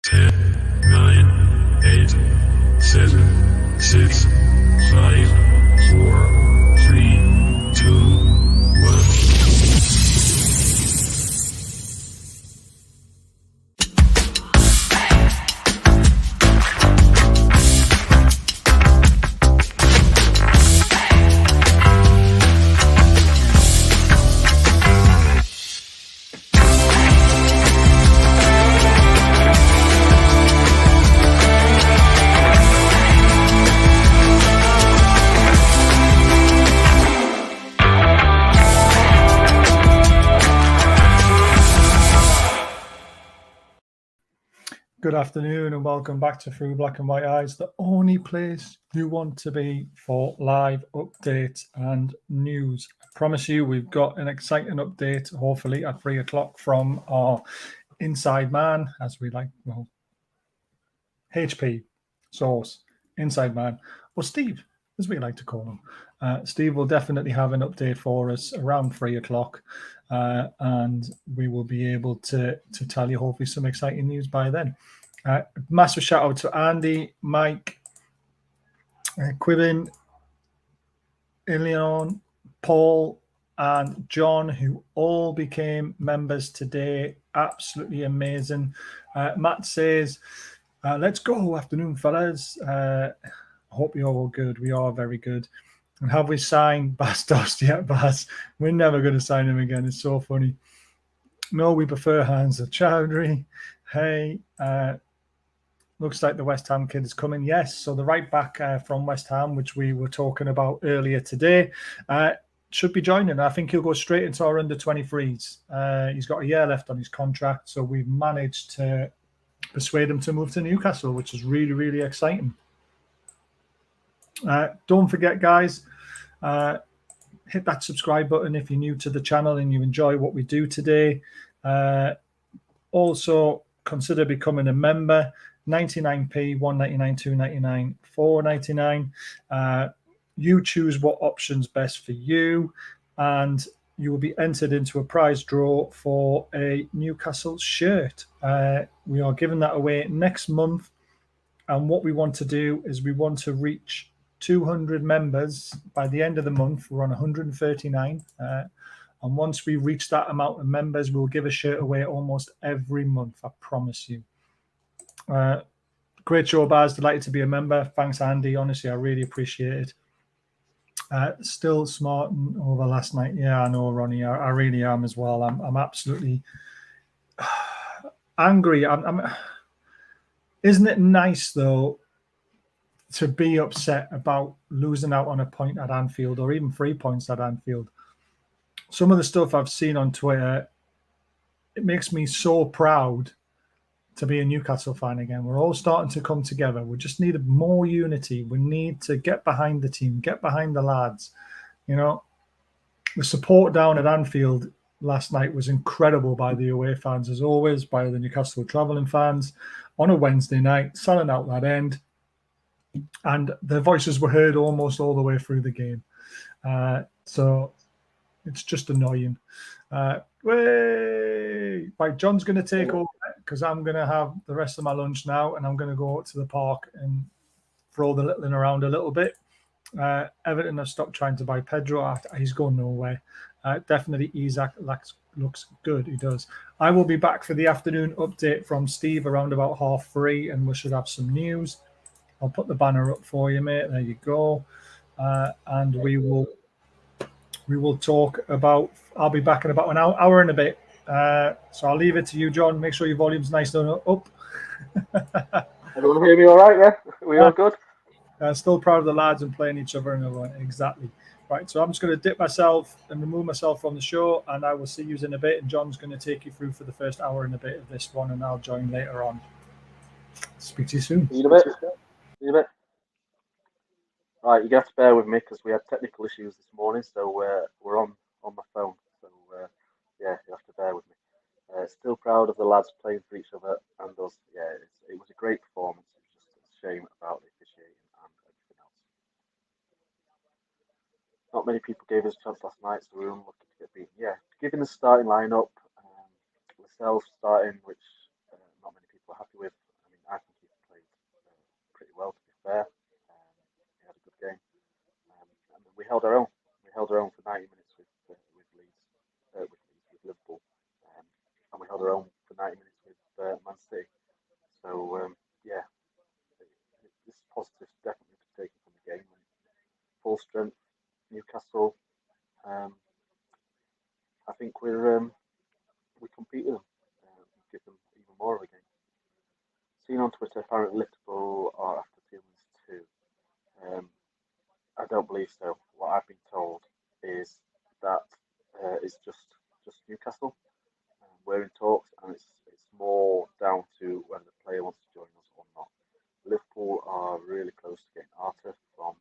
10, 9, 8, 7, 6, 5, 4, 3, 2, 1. Good afternoon and welcome back to Through Black and White Eyes, the only place you want to be for live updates and news. I promise you we've got an exciting update, hopefully at 3 o'clock from our inside man, as we like, well, HP, Source, inside man, or Steve, as we like to call him. Steve will definitely have an update for us around 3 o'clock, and we will be able to tell you hopefully some exciting news by then. Massive shout out to Andy, Mike, Quibin, Ilion, Paul, and John, who all became members today. Absolutely amazing. Matt says, let's go. Afternoon, fellas. Hope you're all good. We are very good. And have we signed Bas Dost yet, Bas? We're never going to sign him again. It's so funny. No, we prefer Hans Chowdhury. Hey, looks like the West Ham kid is coming. Yes, so the right back from West Ham, which we were talking about earlier today, should be joining. I think he'll go straight into our under-23s. He's got a year left on his contract, so we've managed to persuade him to move to Newcastle, which is really, really exciting. Don't forget, guys, hit that subscribe button if you're new to the channel and you enjoy what we do today. Also, consider becoming a member. 99p, 199, 299, 499. You choose what option's best for you, and you will be entered into a prize draw for a Newcastle shirt. We are giving that away next month, and what we want to do is we want to reach 200 members by the end of the month. We're on 139, and once we reach that amount of members, we'll give a shirt away almost every month, I promise you. Great show, Baz. Delighted to be a member. Thanks, Andy. Honestly, I really appreciate it. Still smarting over last night. Yeah, I know, Ronnie. I really am as well. I'm absolutely angry. Isn't it nice, though, to be upset about losing out on a point at Anfield or even 3 points at Anfield? Some of the stuff I've seen on Twitter, it makes me so proud to be a Newcastle fan again. We're all starting to come together. We just need more unity. We need to get behind the team, get behind the lads. You know, the support down at Anfield last night was incredible by the away fans, as always, by the Newcastle travelling fans on a Wednesday night, selling out that end. And their voices were heard almost all the way through the game. So it's just annoying. Right, John's going to take over because I'm going to have the rest of my lunch now, and I'm going to go to the park and throw the littling around a little bit. Everton have stopped trying to buy Pedro. He's going nowhere. Definitely Isaac looks good. He does. I will be back for the afternoon update from Steve around about 3:30, and we should have some news. I'll put the banner up for you, mate. There you go. And we will talk about. I'll be back in about an hour and a bit. So I'll leave it to you, John. Make sure your volume's nice and up. Everyone hear me all right? Yeah, we all good. Still proud of the lads and playing each other and everyone. Exactly. Right. So I'm just going to dip myself and remove myself from the show, and I will see you in a bit. And John's going to take you through for the first hour and a bit of this one, and I'll join later on. Speak to you soon. See you in a bit. See you in a bit. All right, you have to bear with me because we had technical issues this morning, so we're on my phone. So yeah, you have to bear with me. Still proud of the lads playing for each other and us. Yeah, it was a great performance. It was just a shame about the officiating and everything else. Not many people gave us a chance last night, so we were unlucky to get beaten. Yeah, given the starting lineup, Lascelles starting, which not many people are happy with. our own. We held our own for 90 minutes with Liverpool, and we held our own for 90 minutes with Man City. So yeah, this positive definitely to take from the game. And full strength Newcastle. I think we compete with them. Give them even more of a game. Seen on Twitter, apparently Liverpool are after Tielemans too. I don't believe so. What I've been told is that it's just Newcastle. We're in talks, and it's more down to whether the player wants to join us or not. Liverpool are really close to getting Arthur from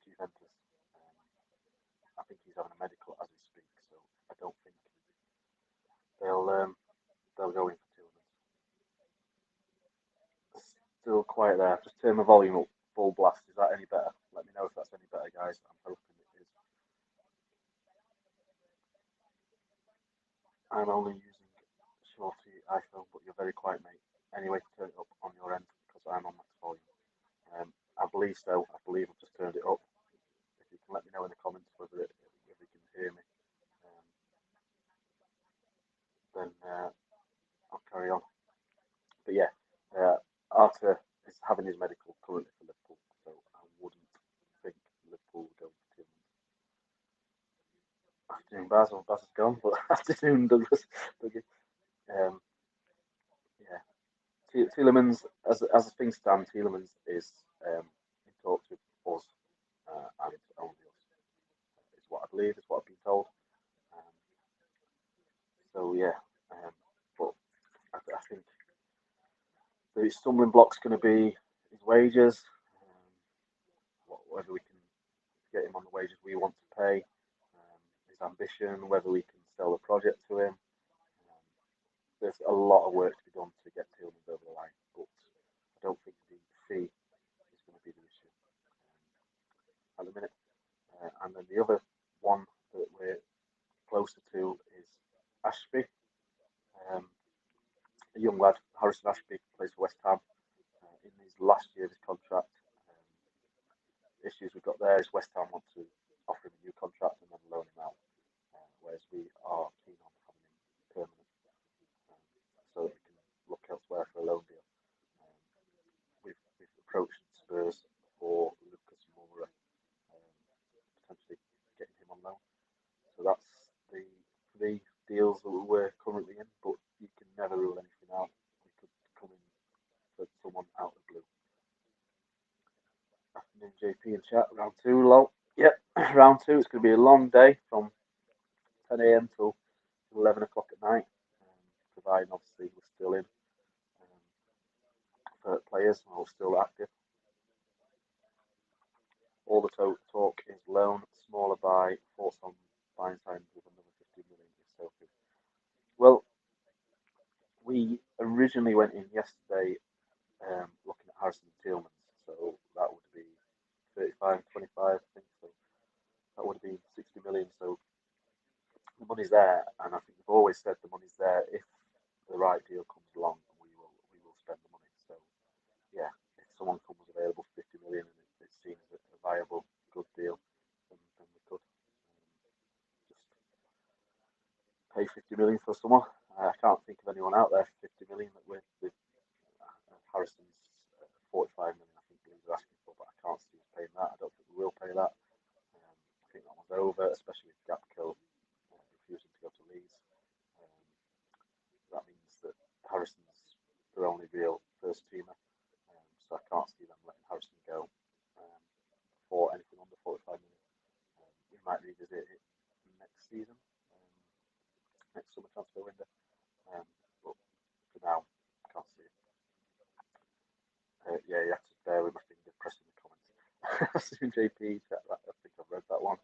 Juventus. I think he's having a medical as we speak, so I don't think they'll go in for Tielemans. Still quiet there. I've just turned my volume up full blast. Is that any better? Let me know if that's any better, guys. I'm hoping it is. I'm only using shorty iPhone, but you're very quiet, mate. Anyway, turn it up on your end because I'm on max volume. I believe so. I believe I've just turned it up. If you can let me know in the comments whether you can hear me, then I'll carry on. But yeah, Arthur is having his medical currently for Liverpool, so I wouldn't think Liverpool would go for Tielemans. Afternoon, Basil. Baz is gone, but afternoon, Douglas. Yeah, Tielemans, as things stand, Tielemans is in talks with us, and only us. Is what I believe. Is what I've been told. So yeah, but I think the stumbling block's going to be his wages, whether we can get him on the wages we want to pay, his ambition, whether we can sell the project to him. There's a lot of work to be done to get Tielemans over the line, but I don't think the fee is going to be the issue at the minute. And then the other one that we're closer to is Ashby, a young lad, Harrison Ashby, plays for West Ham. In his last year of his contract, the issues we've got there is West Ham want to offer him a new contract and then loan him out, whereas we are keen on having him permanent, so that we can look elsewhere for a loan deal. We've approached Spurs for Lucas Moura, potentially getting him on loan. So that's the three deals that we're currently in, but you can never rule anything out. We could come in for someone out of the blue. Afternoon, JP in chat. Round two, lol. Yep, round two. It's going to be a long day from 10 a.m. till 11 o'clock at night, providing obviously we're still in for players and we're still active. All the talk is loan, smaller buy, thoughts on buying time with another 50 million if so. Well, we originally went in yesterday looking at Harrison and Tielemans, so that would be 35, 25, I think. So that would be 60 million. So the money's there, and I think we've always said the money's there. If the right deal comes along, we will spend the money. So yeah, if someone comes available for 50 million and it seems a viable, good deal, then we could just pay 50 million for someone. I can't think of anyone out there for 50 million that with Harrison's 45 million. I think we're asking for, but I can't see us paying that. I don't think we will pay that. I think that one's over, especially with Gapco refusing to go to Leeds. That means that Harrison's their only real first teamer, so I can't see them letting Harrison go for anything under 45 million. We might revisit it next season, next summer transfer window, but for now, I can't see it. Yeah, you have to bear with my finger pressing the comments. JP, I think I've read that one.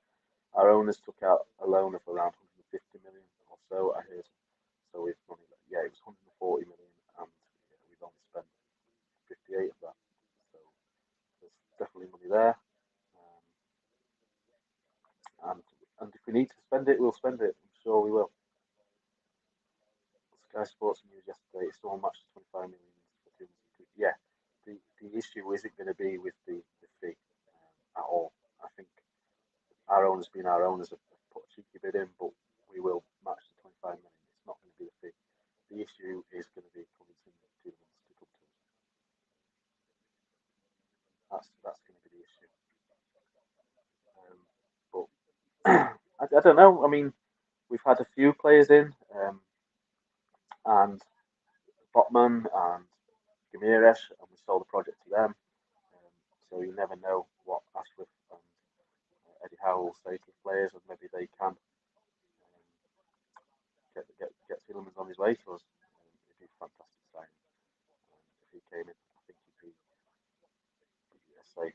Our owners took out a loan of around 150 million or so, I heard. So we've money. Yeah, it was 140 million, and we've only spent 58 of that. So there's definitely money there. And if we need to spend it, we'll spend it. I'm sure we will. Sky Sports News yesterday, it's still matched 25 million for 200. Yeah, the issue isn't going to be with the fee. at all. I think our owners, being our owners, have put a cheeky bid in, but we will match the 25 million. It's not going to be the fee. The issue is going to be convincing the Tillmans to come to us. That's going to be the issue. But I don't know. I mean, we've had a few players in, and Botman and Gamiresh, and we sold the project to them. So you never know what Ashworth and Eddie Howe will say to the players, and maybe they can get Tielemans on his way to us. It'd be a fantastic signing. If he came in, I think he'd be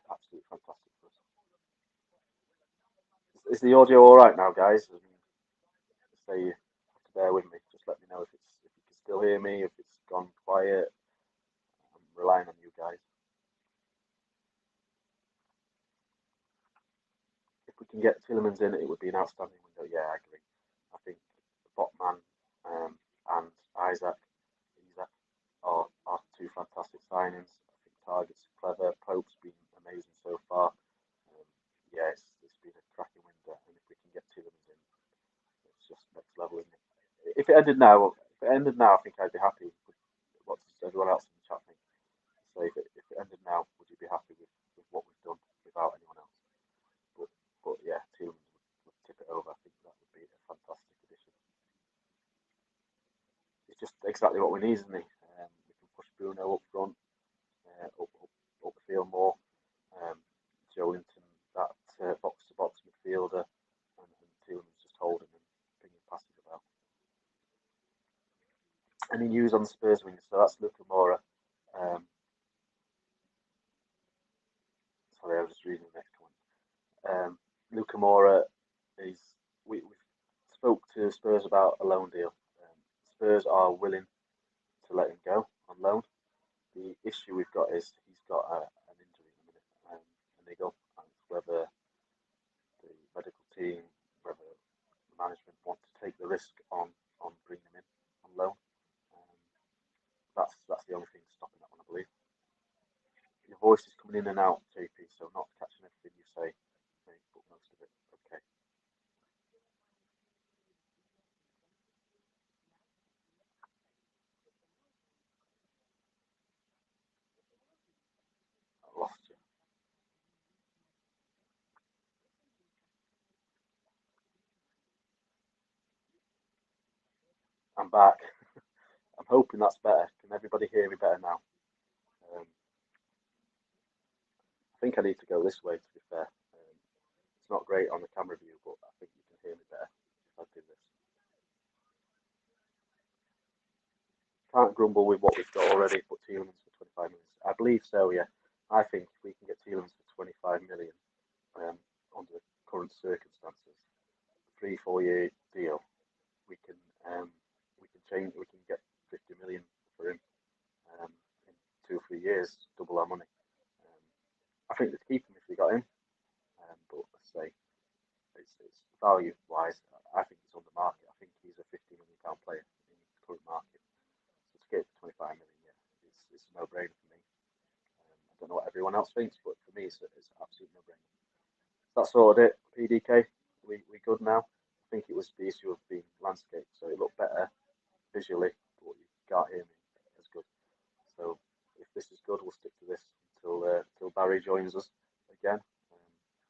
absolutely fantastic for us. Is the audio all right now, guys? Say you have to bear with me. Just let me know if you can still hear me, if it's gone quiet. I'm relying on you guys. If we can get Tielemans in, it would be an outstanding window. Yeah, I agree. I think Botman and Isaac are two fantastic signings. I think Target's clever. Pope's been amazing so far. Yeah, it's been a cracking window, and if we can get Tielemans in, it's just next level, isn't it? If it ended now, I think I'd be happy. What does everyone else in the chat think? So if it ended now, would you be happy with what we've done without anyone else? But yeah, Tielemans would tip it over. I think that would be a fantastic addition. It's just exactly what we need, isn't it? We can push Bruno up front, up the field more. Joe Linton, that box-to-box midfielder, and Tielemans just holding and bringing passes about. Any news on the Spurs wing? So that's Luka Moura. Sorry, I was just reading the next one. Luka Moura is. We spoke to Spurs about a loan deal. Spurs are willing to let him go on loan. The issue we've got is he's got an injury in a minute, a niggle, and whether the medical team, whether the management want to take the risk on bringing him in on loan. That's the only thing stopping that one, I believe. Your voice is coming in and out, JP, so not catching everything you say, but most of it. Okay. I lost you. I'm back. I'm hoping that's better. Can everybody hear me better now? I think I need to go this way, to be fair. It's not great on the camera view, but I think you can hear me better if I do this. Can't grumble with what we've got already, but Tielemans for 25 million. I believe so, yeah. I think if we can get Tielemans for 25 million under the current circumstances, 3-4 year deal, we can get 50 million for him in 2 or 3 years, double our money. I think they'd keep him if we got him, but let's say it's value wise, I think he's on the market. I think he's a £50 million player in the current market. So to get 25 million, yeah, it's a no-brainer for me. I don't know what everyone else thinks, but for me, it's an absolute no-brainer. That's sorted it. PDK, we good now. I think it was the issue of being landscape, so it looked better visually, but you can't hear me as good. So if this is good, we'll stick to this until Barry joins us again.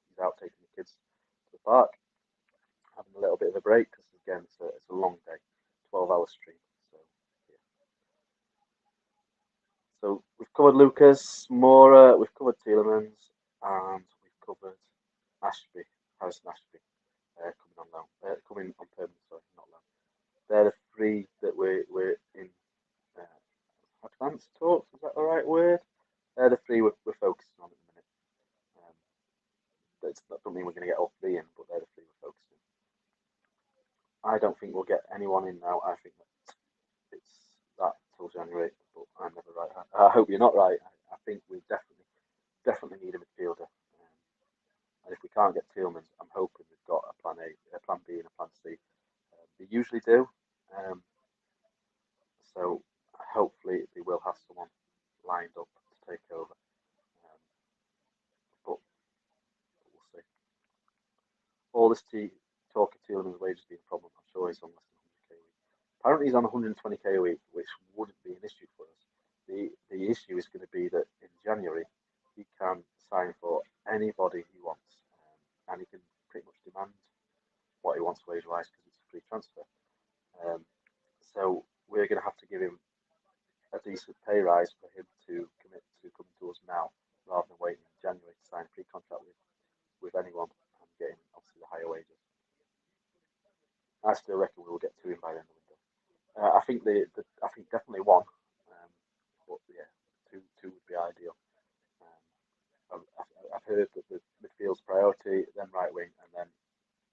He's out taking the kids to the park, having a little bit of a break because again it's a long day, 12-hour stream. So yeah. So we've covered Lucas Moura, we've covered Tielemans, and we've covered Harrison Ashby, coming on permanent. Sorry, not loan. They're the 3 that we're in advanced talks. Is that the right word? They're the 3 we're focusing on at the minute. That doesn't mean we're going to get all 3 in, but they're the 3 we're focusing on. I don't think we'll get anyone in now. I think that it's that till January, but I'm never right. I hope you're not right. I think we definitely need a midfielder. And if we can't get Tielemans, I'm hoping we've got a plan A, a plan B, and a plan C. They usually do. So hopefully we will have someone lined up to take over. But all this talk of Tielemans' wages being a problem, I'm sure he's on less than 100k a week. Apparently he's on 120k a week, which wouldn't be an issue for us. The issue is going to be that in January he can sign for anybody he wants, and he can pretty much demand what he wants wage-wise because it's a free transfer. So we're going to have to give him a decent pay rise for him to commit to come to us now, rather than waiting in January to sign a pre-contract with anyone and getting obviously the higher wages. I still reckon we will get to him by the end of the window. I think I think definitely one, but yeah, two would be ideal. I've heard that the midfield's priority, then right wing, and then,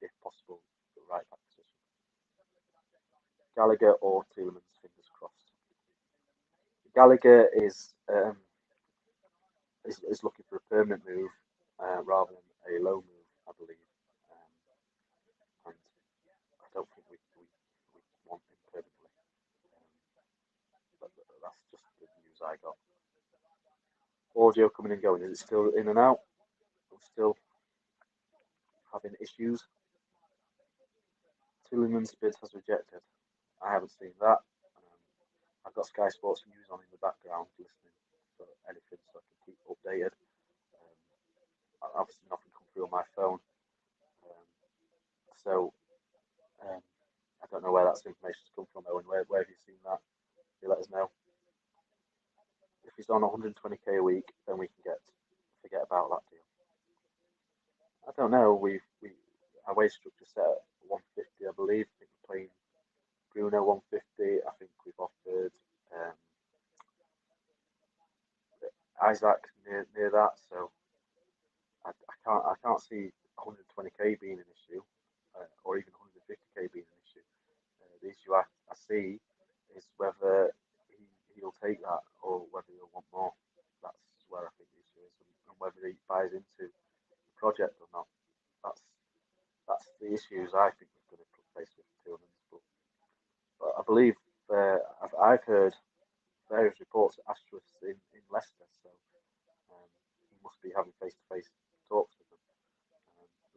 if possible, the right back position. Gallagher or Tielemans, fingers crossed. Gallagher is looking for a permanent move rather than a low move, I believe. And I don't think we want him permanently. But that's just the news I got. Audio coming and going. Is it still in and out? We're still having issues. Tielemans' bid has rejected. I haven't seen that. I've got Sky Sports News on in the background, listening for anything so I can keep updated. Obviously, nothing come through on my phone. I don't know where that information's come from, Owen. Where have you seen that? You let us know. If he's on 120k a week, then we can forget about that deal. I don't know. Our wage structure set at 150, I believe. I think we're playing Bruno 150. I think we've offered Isaac near that. So I can't see 120k being an issue, or even 150k being an issue. The issue I see is whether he'll take that or whether he'll want more. That's where I think the issue is, and whether he buys into the project or not. That's the issues I think we're going to face with Tielemans. But I believe I've heard various reports of Astros in Leicester, so he must be having face-to-face talks with them,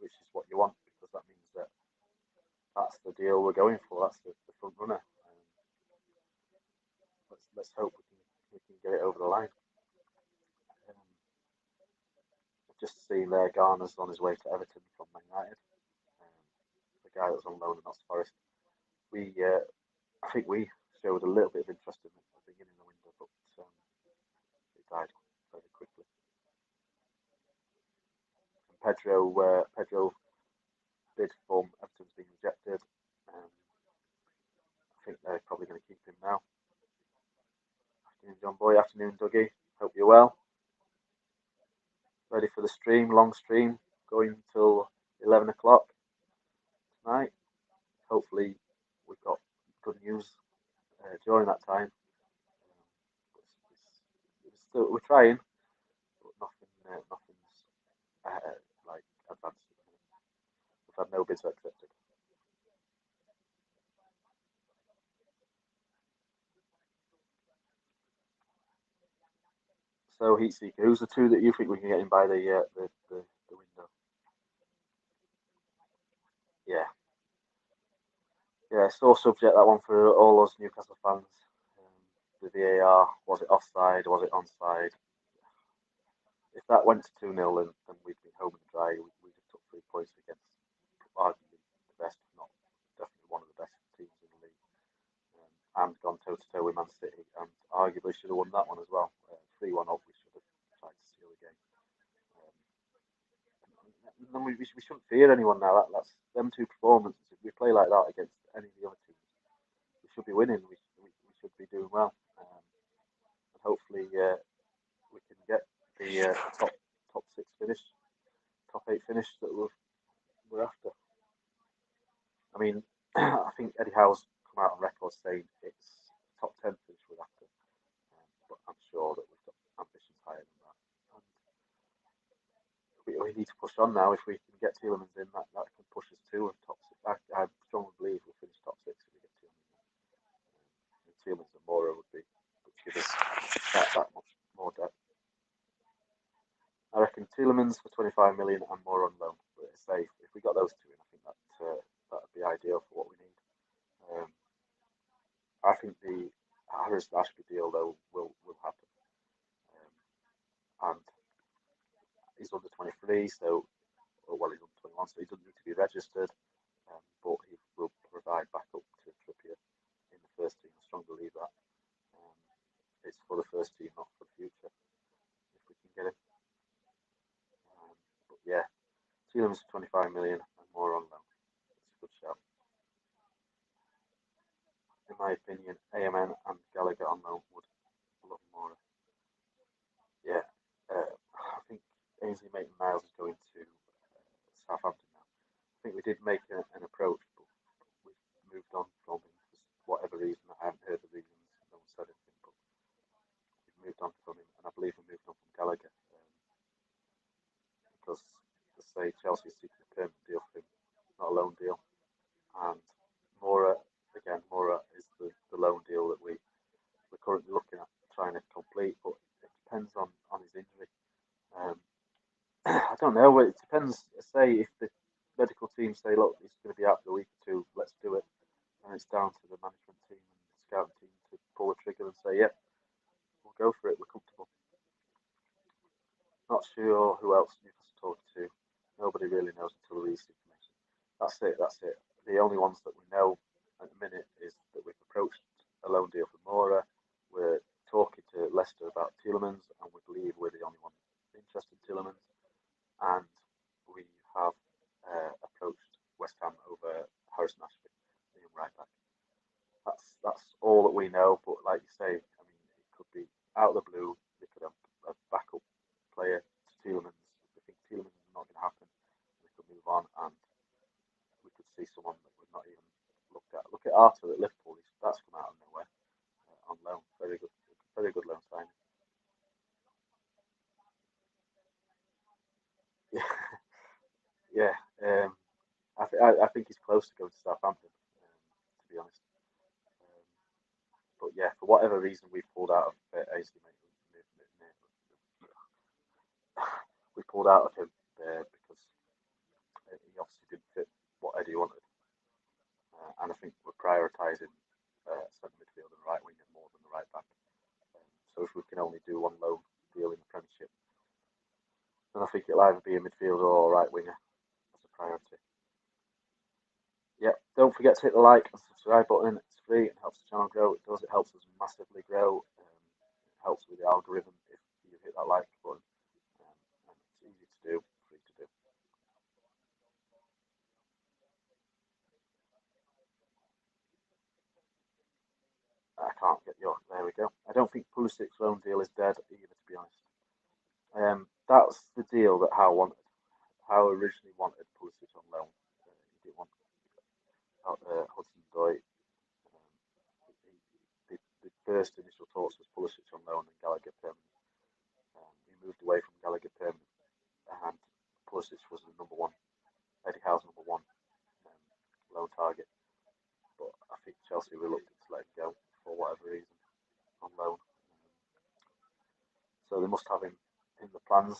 which is what you want, because that means that that's the deal we're going for. That's the front runner. Let's hope we can get it over the line. I've just seen there Garner's on his way to Everton from Man United. The guy that was on loan at Notts Forest. I think we showed a little bit of interest in him at the beginning of the window, but he died very quickly. And Pedro bid from Everton's been rejected. I think they're probably going to keep him now. Afternoon, John Boy. Afternoon, Dougie. Hope you're well. Ready for the stream, long stream, going till 11 o'clock tonight. Hopefully, we've got good news during that time. We're trying, but nothing's like advanced. We've had no bids accepted. So Heatseeker, who's the two that you think we can get in by the window? Yeah, sore subject, that one, for all us Newcastle fans. The VAR, was it offside, was it onside? If that went to 2-0, then we'd be home and dry. We'd have took 3 points against arguably the best, if not definitely one of the best teams in the league, and gone toe-to-toe with Man City, and arguably should have won that one as well. 3-1 up, we should have tried to steal the game. We shouldn't fear anyone now. That's them two performances. If we play like that against any of the other teams, we should be winning. We should be doing well, and hopefully we can get the top 6 finish, top 8 finish that we're after. I mean, I think Eddie Howe's come out on record saying it's top 10 finish we're after, but I'm sure that we've got ambitions higher than that. And we need to push on now. If we can get Tielemans in, that can push us to top 6. I strongly believe we'll finish top 6 if we get Tielemans in. And Tielemans and Mora would give us that much more depth. I reckon Tielemans for 25 million and more on loan. But say if we got those two in, I ideal for what we need. I think the Harris Ashby deal though will happen, and he's under 23, so well he's under 21, so he doesn't need to be registered, but he will provide backup to Trippier in the first team. I strongly believe that. It's for the first team, not for the future, if we can get him. But yeah, Tielemans 25 million and more on loan. It's a good shout. In my opinion, AMN and Gallagher on loan would love more. Yeah, I think Ainsley Maitland-Niles is going to Southampton now. I think we did make an approach, but we've moved on from him for whatever reason. I haven't heard the reasons. No one said anything, but we've moved on from him, and I believe we moved on from Gallagher because, to say, Chelsea is seeking a permanent deal for him, not a loan deal. And Mora is the loan deal that we're currently looking at trying to complete, but it depends on his injury. I don't know. It depends. Say if the medical team say, look, he's going to be out for a week or two, let's do it. And it's down to the management team and the scouting team to pull the trigger and say, yep, we'll go for it. We're comfortable. Not sure who else Newcastle talking to. Nobody really knows until we release information. That's it. The only ones that we know at the minute is that we've approached a loan deal for Mora. We're talking to Leicester about Tielemans, and we believe we're the only one interested in Tielemans. And we have approached West Ham over Harrison Ashby, the young right back. That's all that we know. But like you say, I mean, it could be out of the blue. They could have a backup player to Tielemans. If they think Tielemans is not going to happen, they could move on, and we could see someone that we've not even looked at. Look at Arthur at Liverpool. That's come out of nowhere on loan. Very good loan signing. Yeah. I think he's close to going to Southampton, to be honest. But yeah, for whatever reason, we pulled out of Ainsley. We pulled out of him because he obviously didn't fit what Eddie wanted, and I think we're prioritising centre midfield and right winger more than the right back. So if we can only do one loan deal in the Premiership, then I think it'll either be a midfielder or a right winger as a priority. Yeah, don't forget to hit the like and subscribe button. It's free and helps the channel grow. It does. It helps us massively grow. It helps with the algorithm if you hit that like button. And it's easy to do, free to do. I can't get your. There we go. I don't think Pulisic's loan deal is dead either, to be honest. That's the deal that Howe wanted. Howe originally wanted Pulisic on loan. He didn't want Hudson-Odoi. The first initial talks was Pulisic on loan and Gallagher permanent. We moved away from Gallagher permanent, and Pulisic was the number one, Eddie Howe's number one loan target. But I think Chelsea reluctant to let him go for whatever reason on loan. So they must have him in the plans.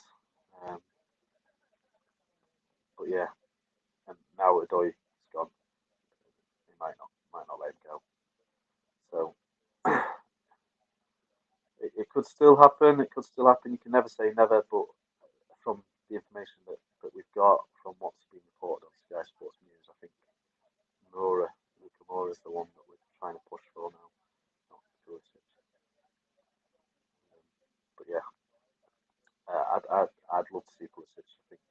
But yeah, and now Odoi is gone, he might not let him go. So it could still happen. It could still happen. You can never say never, but from the information that we've got, from what's been reported on Sky Sports News, I think Luka Moura is the one that we're trying to push for now, not Pulisic. But yeah, I'd love to see Pulisic. I think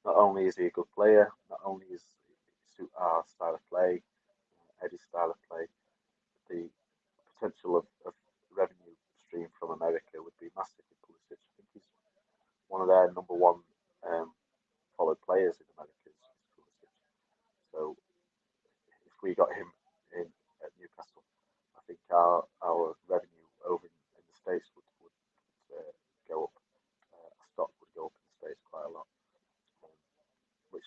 not only is he a good player, not only is he suit our style of play, Eddie's style of play, the potential of revenue stream from America would be massive in Pulisic. I think he's one of their number one followed players in America. Pulisic. So if we got him in at Newcastle, I think our revenue over in the States would go up. Our stock would go up in the States quite a lot, which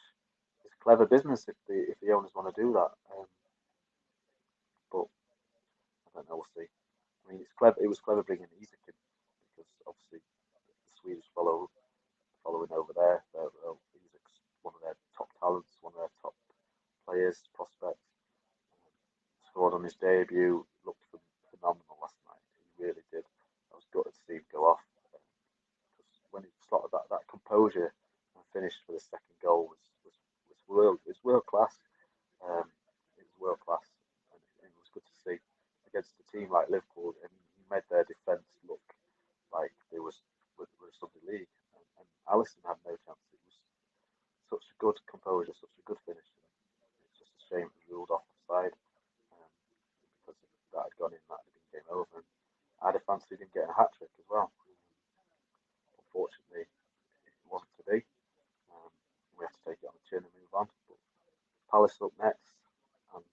is clever business if the owners want to do that. But I don't know. We'll see. I mean, it's clever. It was clever bringing Isak in because obviously the Swedish following over there. Isak's one of their top talents, one of their top players, prospects. Scored on his debut, looked phenomenal last night. He really did. I was gutted to see him go off. Because when he slotted that composure and finished for the second goal was world class. It was world class, and it was good to see against a team like Liverpool, and he made their defence look like they were Sunday league. And Alisson had no chance. It was such a good composure, such a good finish. It's just a shame it was ruled off the side. Because if that had gone in, that would have been game over. And I'd have fancied him getting a hat trick as well. Unfortunately, it wasn't to be. We have to take it on the chin and move on. But Palace up next, and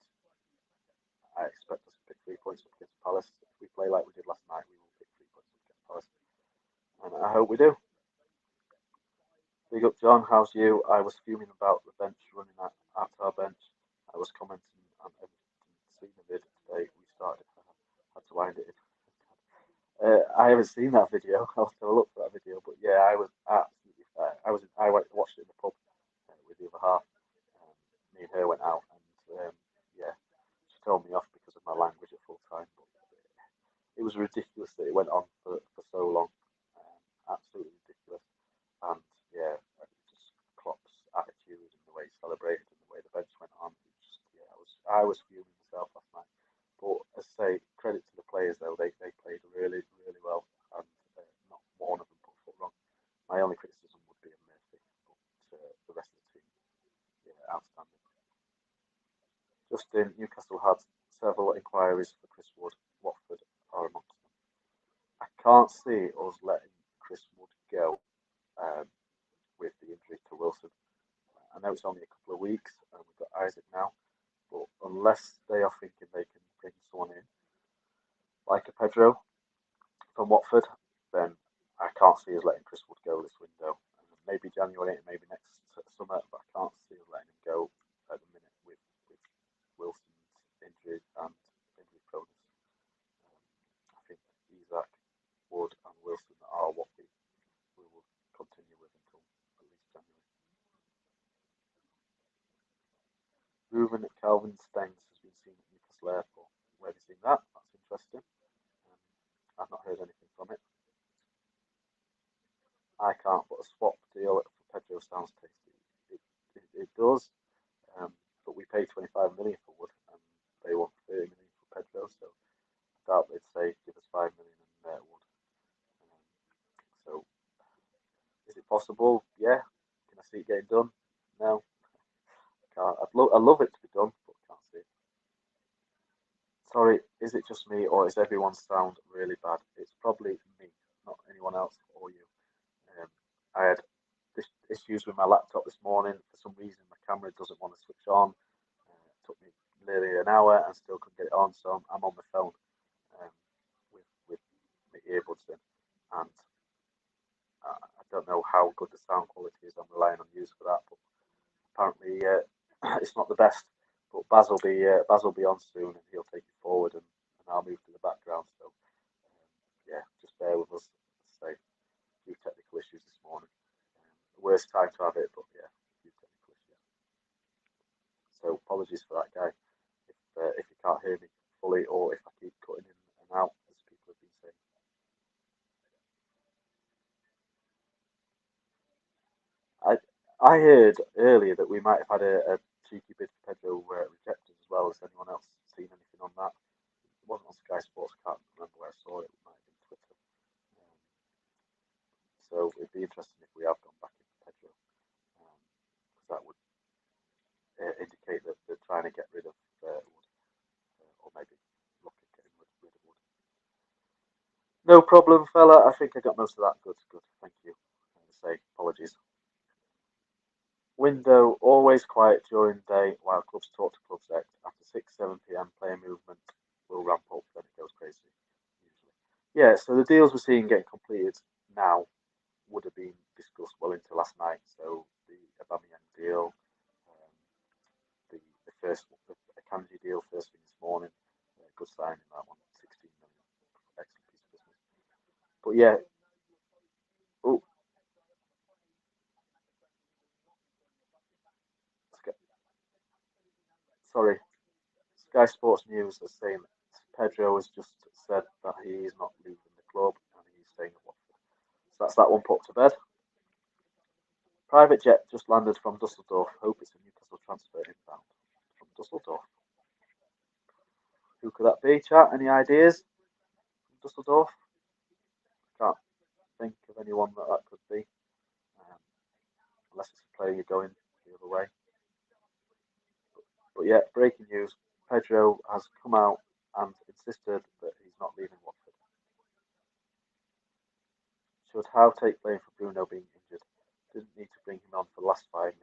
I expect us to pick 3 points up against Palace. If we play like we did last night, we will pick 3 points up against Palace. And I hope we do. Big up, John. How's you? I was fuming about the bench running at our bench. I was commenting on everything seen the vid today. We started. I had to wind it in. I haven't seen that video. I'll have to look for that video. But yeah, I was absolutely. I watched it in the pub with the other half. Me and her went out, and yeah, she told me off because of my language at full time. But it was ridiculous that it went on for so long. Absolutely ridiculous. And yeah, just Klopp's attitude and the way he celebrated and the way the bench went on. Just, yeah, I was fuming myself last night. But as I say, credit to the players though, they played really, really well, and not one of them put foot wrong. My only criticism would be of Murphy, but the rest of the team, yeah, outstanding. Justin, Newcastle had several inquiries for Chris Wood. Watford are amongst them. I can't see us letting Chris Wood go with the injury to Wilson. I know it's only a couple of weeks, and we've got Isaac now, but unless they are thinking they can bring someone in, like a Pedro from Watford, then I can't see us letting Chris Wood go this window. Maybe January, maybe next summer, but I can't see us letting him go at the minute with Wilson's injury and injury proneness. I think Isaac, Wood, and Wilson are what we will continue with until at least January. Ruben Calvin Stengs has been seen at Newcastle Airport. Where have you seen that? That's interesting. I've not heard anything from it. I can't, but a swap deal for Pedro sounds tasty. It does, but we pay 25 million for Wood, and they want 30 million for Pedro, so I doubt they'd say give us 5 million and Wood. So, is it possible? Yeah. Can I see it getting done? No. I can't. I'd love it to be done, but I can't see it. Sorry, is it just me, or is everyone's sound really bad? It's probably me, not anyone else or you. I had issues with my laptop this morning. For some reason, my camera doesn't want to switch on. It took me nearly an hour and still couldn't get it on, so I'm on my phone with my earbuds in. And I don't know how good the sound quality is. I'm relying on you for that, but apparently it's not the best. But Baz will be on soon, and he'll take it forward, and I'll move to the background. So yeah, just bear with us. Say a few technical issues this morning. Worst time to have it, but yeah, a few technical issues. So apologies for that, guy. If you can't hear me fully, or if I keep cutting in and out, as people have been saying. I heard earlier that we might have had a cheeky bid for Pedro rejected as well. Has anyone else seen anything on that? It wasn't on Sky Sports. I can't remember where I saw it. It might have been Twitter. So it'd be interesting if we have gone back into Pedro, because that would indicate that they're trying to get rid of Wood, or maybe look at getting rid of Wood. No problem, fella. I think I got most of that. Good. Thank you. Say apologies. Window always quiet during the day while clubs talk to clubs act. After 6-7 p.m, player movement will ramp up, then it goes crazy. Usually, yeah. So the deals we're seeing getting completed now would have been discussed well into last night. So the Aubameyang deal, the Akanji deal first thing this morning. Good signing that one. 16 million. Excellent piece of business. But yeah. Oh. Sky Sports News are saying that Pedro has just said that he is not leaving the club and he's staying at Watford. So that's that one put to bed. Private jet just landed from Dusseldorf. Hope it's a Newcastle transfer inbound from Dusseldorf. Who could that be, chat? Any ideas? Dusseldorf? Can't think of anyone that could be. Unless it's a player you're going the other way. But yeah, breaking news. Pedro has come out and insisted that he's not leaving Watford. Should Howe take blame for Bruno being injured? Didn't need to bring him on for the last 5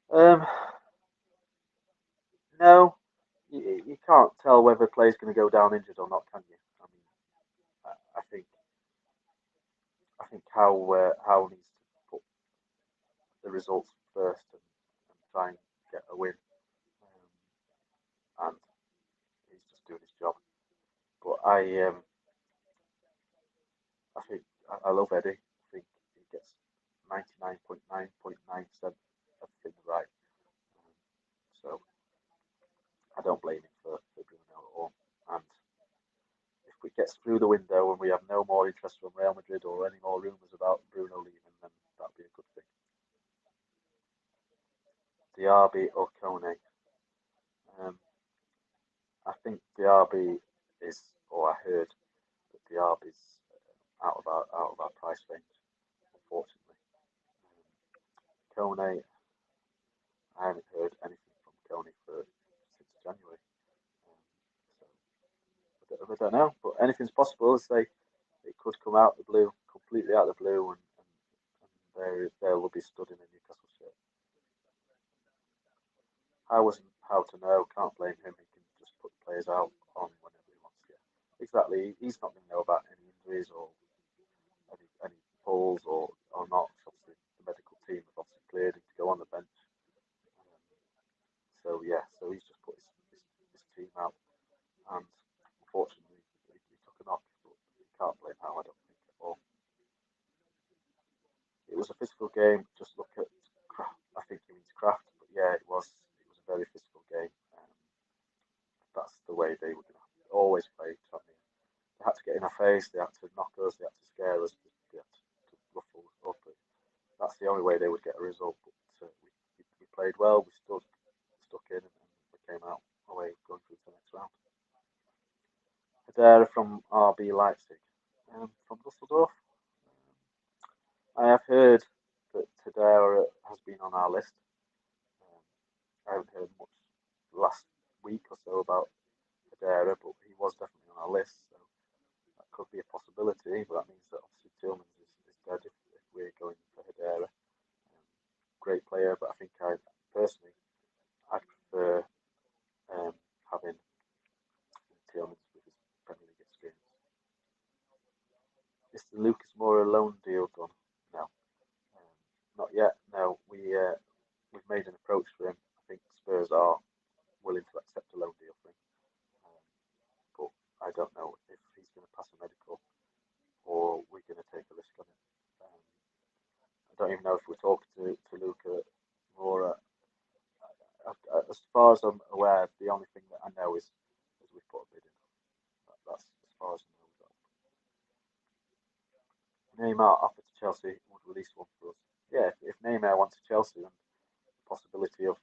minutes. No, you can't tell whether a player's going to go down injured or not, can you? I mean, I think Howe needs to put the results first and try and get a win. And he's just doing his job. But I think I love Eddie. I think he gets 99.9.9% of things right. So I don't blame him for Bruno at all. And if we get through the window and we have no more interest from Real Madrid or any more rumours about Bruno leaving, then that'd be a good thing. Diaby or Kone? I think Diaby is, or I heard that Diaby's out of our price range, unfortunately. Kone, I haven't heard anything from Kone since January. So I don't know, but anything's possible. As they, it could come out the blue, completely out the blue, and they will be stood in a Newcastle shirt. I wasn't how to know. Can't blame him. He can just put players out on whenever he wants to. Exactly. He's not going to know about any injuries or any pulls or not. Obviously, the medical team have obviously cleared him to go on the bench. So he's just put his team out, and unfortunately, he took a knock. But you can't blame Howe, I don't think at all. It was a physical game. Just look at Kraft. I think he means Kraft, but yeah, it was a very physical game. That's the way they were going to always play. I mean, they had to get in our face. They had to knock us. They had to scare us. They had to ruffle us up. That's the only way they would get a result. But we played well. We stuck in, and we came out away going through to the next round. Hedera from RB Leipzig. From Dusseldorf. I have heard that Hedera has been on our list. I haven't heard much last week or so about Hedera, but he was definitely on our list, so that could be a possibility. But that means that obviously Tillmans is dead if we're going for Hedera. Great player, but I think I personally prefer having Tillmans with his Premier League experience. Is the Lucas Moura loan deal done? No, not yet. No, we've made an approach for him. I think Spurs are willing to accept a loan deal for him, but I don't know if he's going to pass a medical or we're going to take a risk on it. I don't even know if we're talking to Luca Moura. As far as I'm aware, the only thing that I know is we've put a bid in. That's as far as I know. Neymar offered to Chelsea would release one for us. Yeah, if Neymar wants to Chelsea, then the possibility of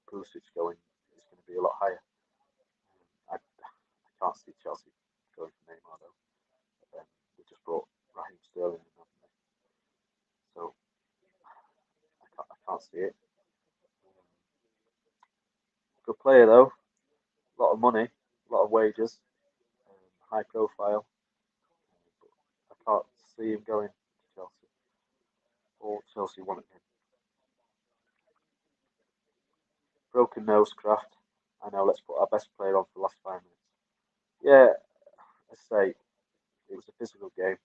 Pulisic going is going to be a lot higher. I can't see Chelsea going for Neymar though. They just brought Raheem Sterling in, haven't they? So I can't see it. Good player though, a lot of money, a lot of wages, high profile. But I can't see him going to Chelsea. Or Chelsea wanting him. Broken nose, Kraft. I know, let's put our best player on for the last 5 minutes. Yeah, I say, it was a physical game.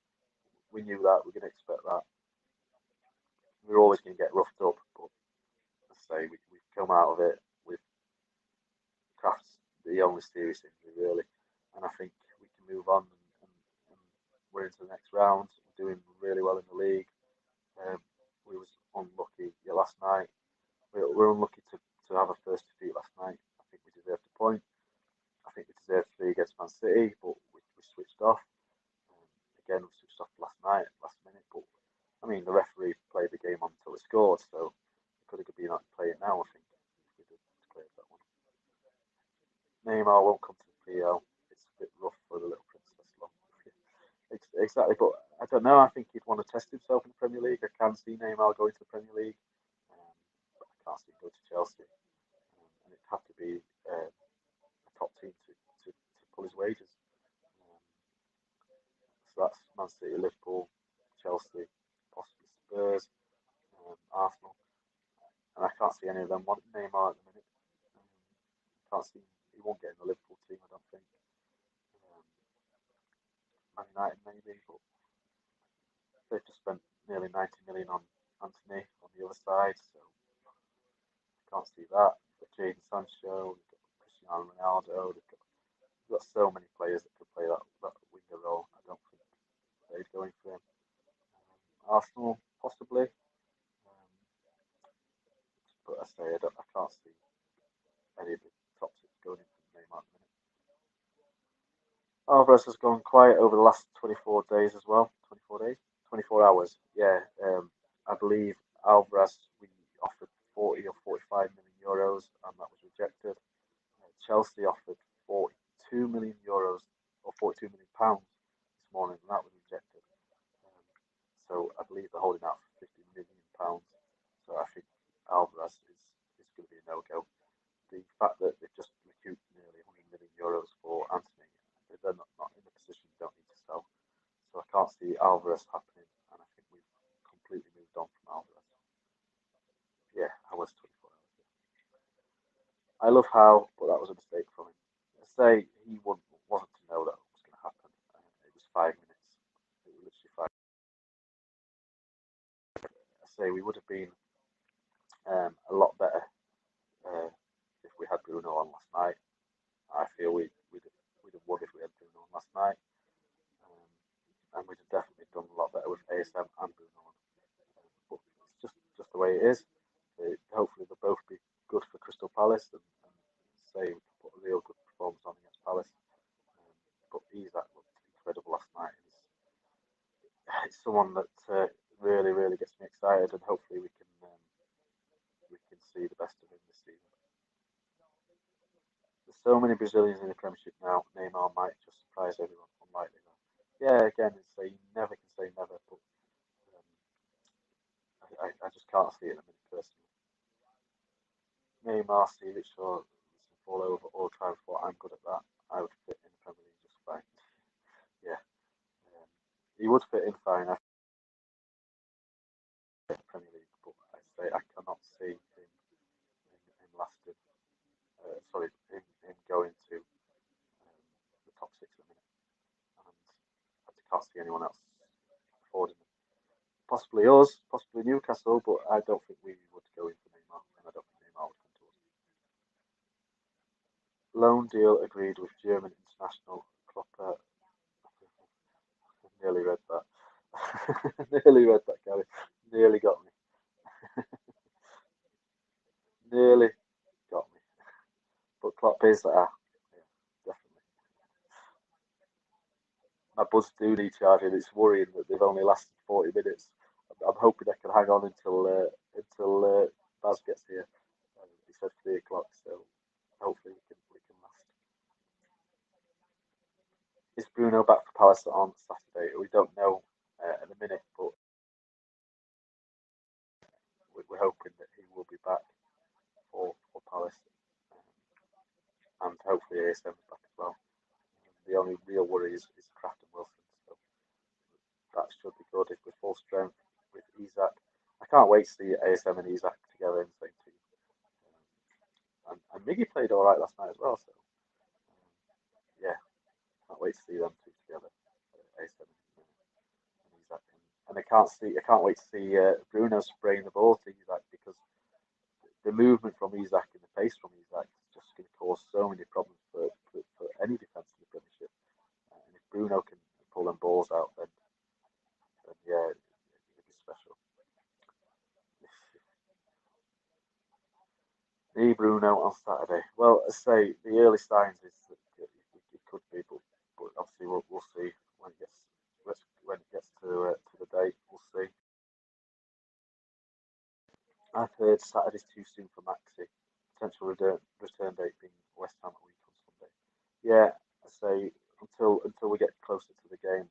We knew that, we're going to expect that. We're always going to get roughed up, but I say, we've come out of it with Kraft's the only serious injury, really. And I think we can move on and we're into the next round. We're doing really well in the league. We was unlucky last night. We're unlucky to to have a first defeat last night. I think we deserved a point. I think we deserved 3 against Man City, but we switched off. Again, we switched off last minute. But I mean, the referee played the game on until it scored, so it could have been not playing now. I think if we did declare that one. Neymar won't come to the PL. It's a bit rough for the little princess. Exactly, but I don't know. I think he'd want to test himself in the Premier League. I can see Neymar going to the Premier League, but I can't see him go to Chelsea. And it'd have to be a top team to pull his wages. So that's Man City, Liverpool, Chelsea, possibly Spurs, Arsenal. And I can't see any of them wanting Neymar at the minute. Can't see he won't get in the Liverpool team, I don't think. Man United maybe, but they've just spent nearly 90 million on Anthony on the other side, so I can't see that. We've got Jadon Sancho, we've got Cristiano Ronaldo, we've got so many players that could play that winger role. I don't think they'd go in for him. Arsenal, possibly. But I say I can't see any of the top 6 going in for Neymar at the minute. Alvarez has gone quiet over the last 24 days as well. 24 hours. Yeah, I believe Alvarez we offered 40 or 45 million euros, and that was rejected. Chelsea offered 42 million euros or 42 million pounds this morning, and that was rejected. So I believe they're holding out for 50 million pounds. So I think Alvarez is going to be a no-go. The fact that they've just recouped nearly 100 million euros for Anthony, they're not in the position they don't need to sell. So I can't see Alvarez happening, and I think we've completely moved on from Alvarez. Yeah, I was 24 hours. I love Howe, but that was a mistake from him. I say he wasn't to know that it was going to happen. It was 5 minutes. It was literally 5 minutes. I say we would have been a lot better if we had Bruno on last night. I feel we'd have won if we had Bruno on last night. And we'd have definitely done a lot better with ASM and Bruno on. But it's just the way it is. Hopefully they'll both be good for Crystal Palace and say we can put a real good performance on against Palace. But Isaac looked incredible last night. It's someone that really, really gets me excited, and hopefully we can see the best of him this season. There's so many Brazilians in the Premiership now. Neymar might just surprise everyone. Unlikely though. Yeah, again, you never can say never, but I just can't see it in a minute personally. Neymar, Sevic, or fall over all try and fall. I'm good at that. I would fit in the Premier League just fine. Yeah, he would fit in fine after the Premier League, but I say I cannot see him lasting. Him going to the top 6 at the minute, and I can't see anyone else affording him. Possibly us, possibly Newcastle, but I don't think we would go in for Neymar, and I don't think Neymar would come to us. Loan deal agreed with German international Klopper. Nearly read that. Nearly read that, Gary. Nearly got me. Nearly got me. But Klopp is yeah, definitely. My buds do need charging. It's worrying that they've only lasted 40 minutes. I'm hoping I can hang on until Baz gets here. He said 3 o'clock, so hopefully we can last. Is Bruno back for Palace on Saturday? We don't know in a minute, but we're hoping that he will be back for Palace, and hopefully ASM is back as well. The only real worry is Kraft and Wilson, so that should be good if we're full strength with Isaac. I can't wait to see ASM and Isaac together in the same team. And Miggy played all right last night as well, so yeah, can't wait to see them two together. ASM and Isaac, and I can't wait to see Bruno spraying the ball to Isaac, because the movement from Isaac and the pace from Isaac is just going to cause so many problems for any defence in the Premiership. And if Bruno can pull them balls out, then yeah, it'll be special. on Saturday. Well, I say the early signs is that it could be, but obviously we'll see when it gets to the date. We'll see. I've heard Saturday's too soon for Maxi. Potential return date being West Ham a week on Sunday. Yeah, I say until we get closer to the game,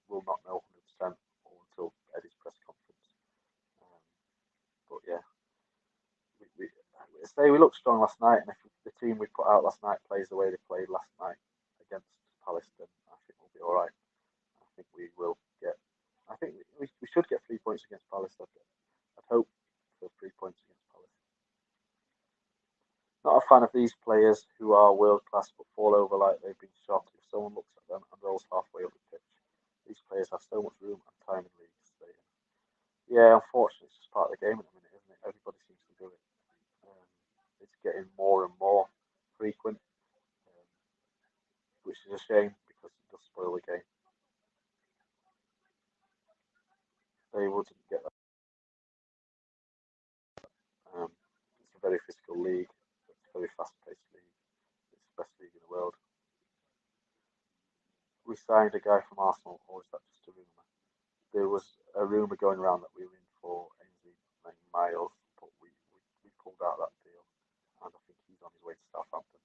we'll not know 100% or until Eddie's press conference. But yeah, we looked strong last night, and if the team we put out last night plays the way they played last night against Palace, then I think we'll be all right. I think we will get. I think we should get 3 points against Palace. I'd hope for 3 points against Palace. Not a fan of these players who are world class but fall over like they've been shot if someone looks at them and rolls halfway up the pitch. These players have so much room and time in leagues. Yeah, unfortunately, it's just part of the game at the minute, isn't it? Everybody seems to do it. It's getting more and more frequent, which is a shame because it does spoil the game. They wouldn't get that. It's a very physical league. It's a very fast-paced league. It's the best league in the world. We signed a guy from Arsenal, or is that just a rumour? There was a rumour going around that we were in for Ainsley Miles, but we pulled out that deal, and I think he's on his way to Southampton.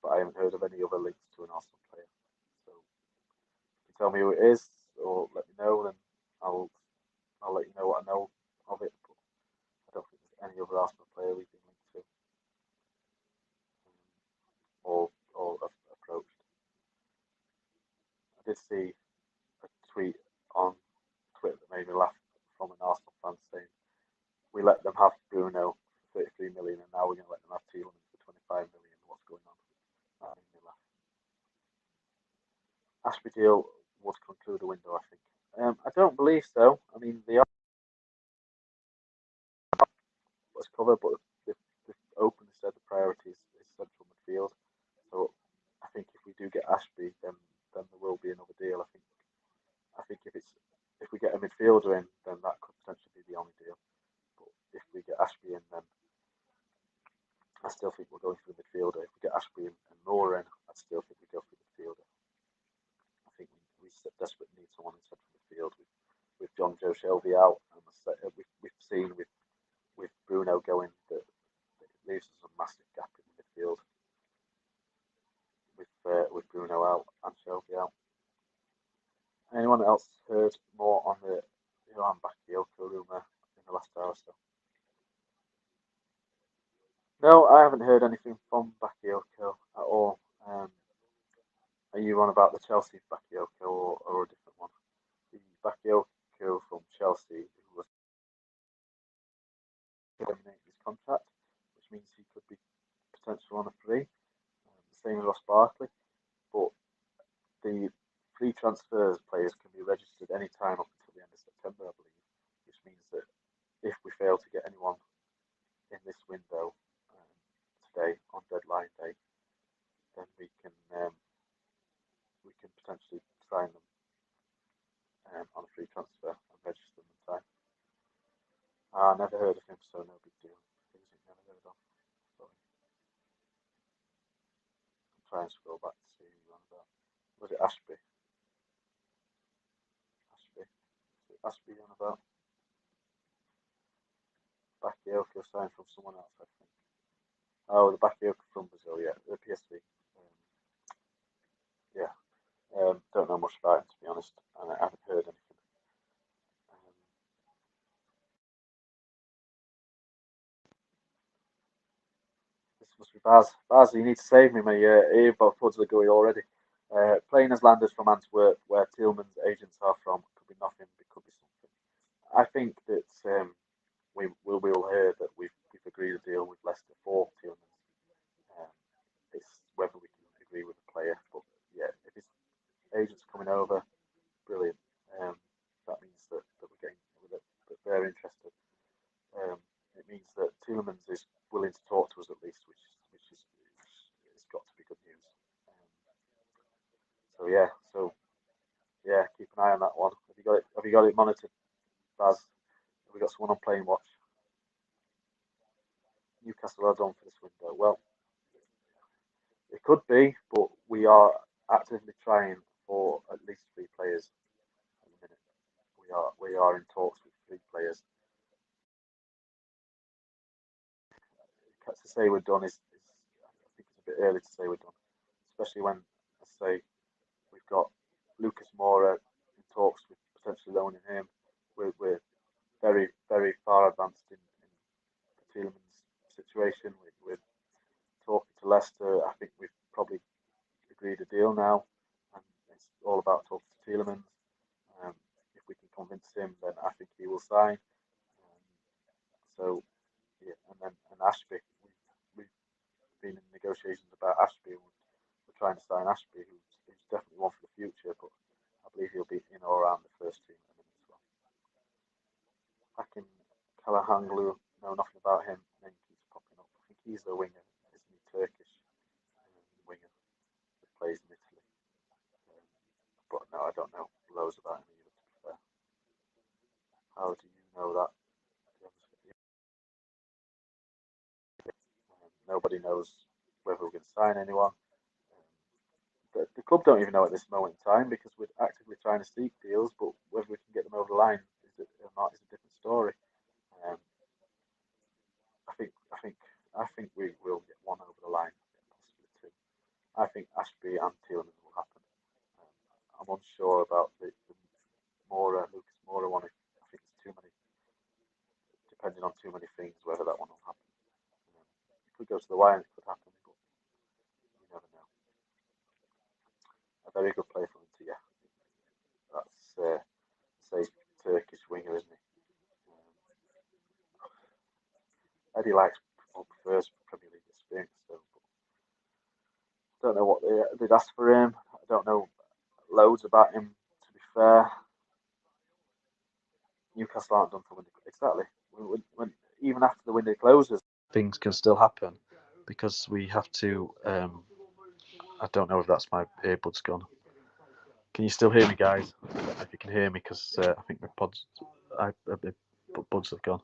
But I haven't heard of any other links to an Arsenal player. So if you tell me who it is, or let me know, then I'll let you know what I know of it. But I don't think there's any other Arsenal player we've been linked to or approached. I did see a tweet on Twitter that made me laugh from an Arsenal fan saying, "We let them have Bruno for 33 million, and now we're going to let them have Tielemans for 25 million. What's going on?" That made me laugh. Ashby deal would conclude the window, I think. I don't believe so. I mean, they are what's covered, but they've openly said the priority is central midfield. So I think if we do get Ashby, then there will be another deal. I think if we get a midfielder in, then that could potentially be the only deal. But if we get Ashby in, then I still think we're going for the midfielder. If we get Ashby and Moore in, I still think we go for the midfielder. I think we desperately need someone in central midfield with John Joe Shelby out, and we've seen with Bruno going that it leaves us a massive gap in the midfield with Bruno out and Shelby out. Anyone else heard more on the Ilan Bakayoko rumour in the last hour or so? No, I haven't heard anything from Bakayoko at all. Are you on about the Chelsea Bakayoko or a different one? The Bakayoko from Chelsea, who was terminating his contract, which means he could be potential on a free, the same as Ross Barkley. But the free transfers players can be registered any time up until the end of September, I believe, which means that if we fail to get anyone in this window today on deadline day, then we can potentially sign them on a free transfer and register them in time. I never heard of him, so no big deal. Who's it never heard of? Sorry. I'm trying to scroll back to see who you're on about. Was it Ashby? Ashby on about? Bakayoko signed from someone else, I think. Oh, the Bakayoko from Brazil, yeah, the PSV. Yeah, don't know much about him, to be honest, and I haven't heard anything. This must be Baz. Baz, you need to save me. My earbuds are going already. Playing as Landers from Antwerp, where Tielemans' agents are from, could be nothing, but could be something. I think that we will hear that we've agreed a deal with Leicester for Tielemans. It's whether we can agree with the player, but yeah, if his agent's coming over, brilliant. That means that we're getting that they're interested. It means that Tielemans is willing to talk to us at least, which it's got to be good news. So keep an eye on that one. Have you got it monitored, Baz? Have we got someone on playing watch? Newcastle are done for this window. Well, it could be, but we are actively trying for at least 3 players at the minute. We are in talks with 3 players. To say we're done is I think it's a bit early to say we're done, especially when I say we've got Lucas Moura in talks with potentially loaning him. We're very, very far advanced in the Tielemans situation. We're talking to Leicester. I think we've probably agreed a deal now, and it's all about talking to Tielemans. If we can convince him, then I think he will sign. So yeah, and Ashby, we've been in negotiations about Ashby. We're trying to sign Ashby, who's definitely one for the future, but I believe he'll be in or around the first team at the minute as well. Back in Kalahanglu, know nothing about him. Name keeps popping up. I think he's the winger, isn't he? Turkish winger that plays in Italy. But no, I don't know loads about him either, to be fair. How do you know that? Nobody knows whether we're going to sign anyone. The club don't even know at this moment in time because we're actively trying to seek deals, but whether we can get them over the line or not is a different story. I think we will get one over the line, possibly 2. I think Ashby and Tielemans will happen. I'm unsure about the Lucas Moura one. I think it's too many, depending on too many things, whether that one will happen. It could go to the wire and it could happen, but you never know. A very good player from Inter, yeah. That's say Turkish winger, isn't he? Eddie likes or prefers Premier League experience, so I don't know what they'd ask for him. I don't know loads about him, to be fair. Newcastle aren't done for window. Exactly. When even after the window closes, things can still happen because we have to. I don't know if that's my earbuds gone. Can you still hear me, guys? I don't know if you can hear me because I think my buds have gone.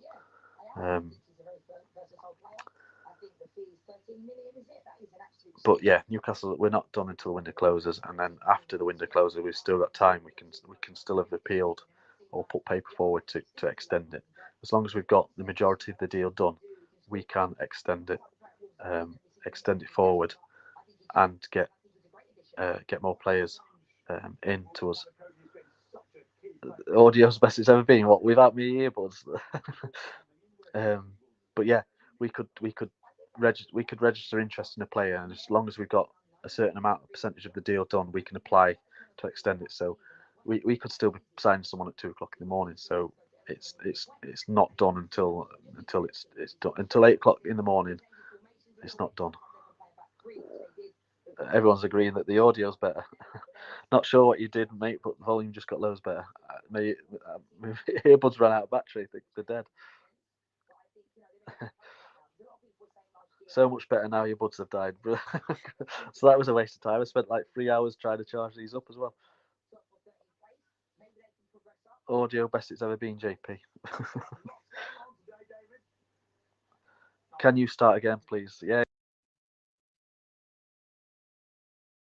But yeah, Newcastle, we're not done until the window closes, and then after the window closes, we've still got time. We can still have appealed or put paper forward to extend it. As long as we've got the majority of the deal done, we can extend it forward, and get more players in to us. The audio's best it's ever been. What, without me earbuds? But yeah, we could register interest in a player, and as long as we've got a certain amount of percentage of the deal done, we can apply to extend it. So we could still be signing someone at 2 o'clock in the morning. So it's not done until it's done until 8 o'clock in the morning. It's not done. Everyone's agreeing that the audio's better. Not sure what you did, mate, but the volume just got loads better. My earbuds ran out of battery. They're dead. So much better now your buds have died. So that was a waste of time. I spent like 3 hours trying to charge these up as well. Audio best it's ever been, JP. Can you start again, please? Yeah.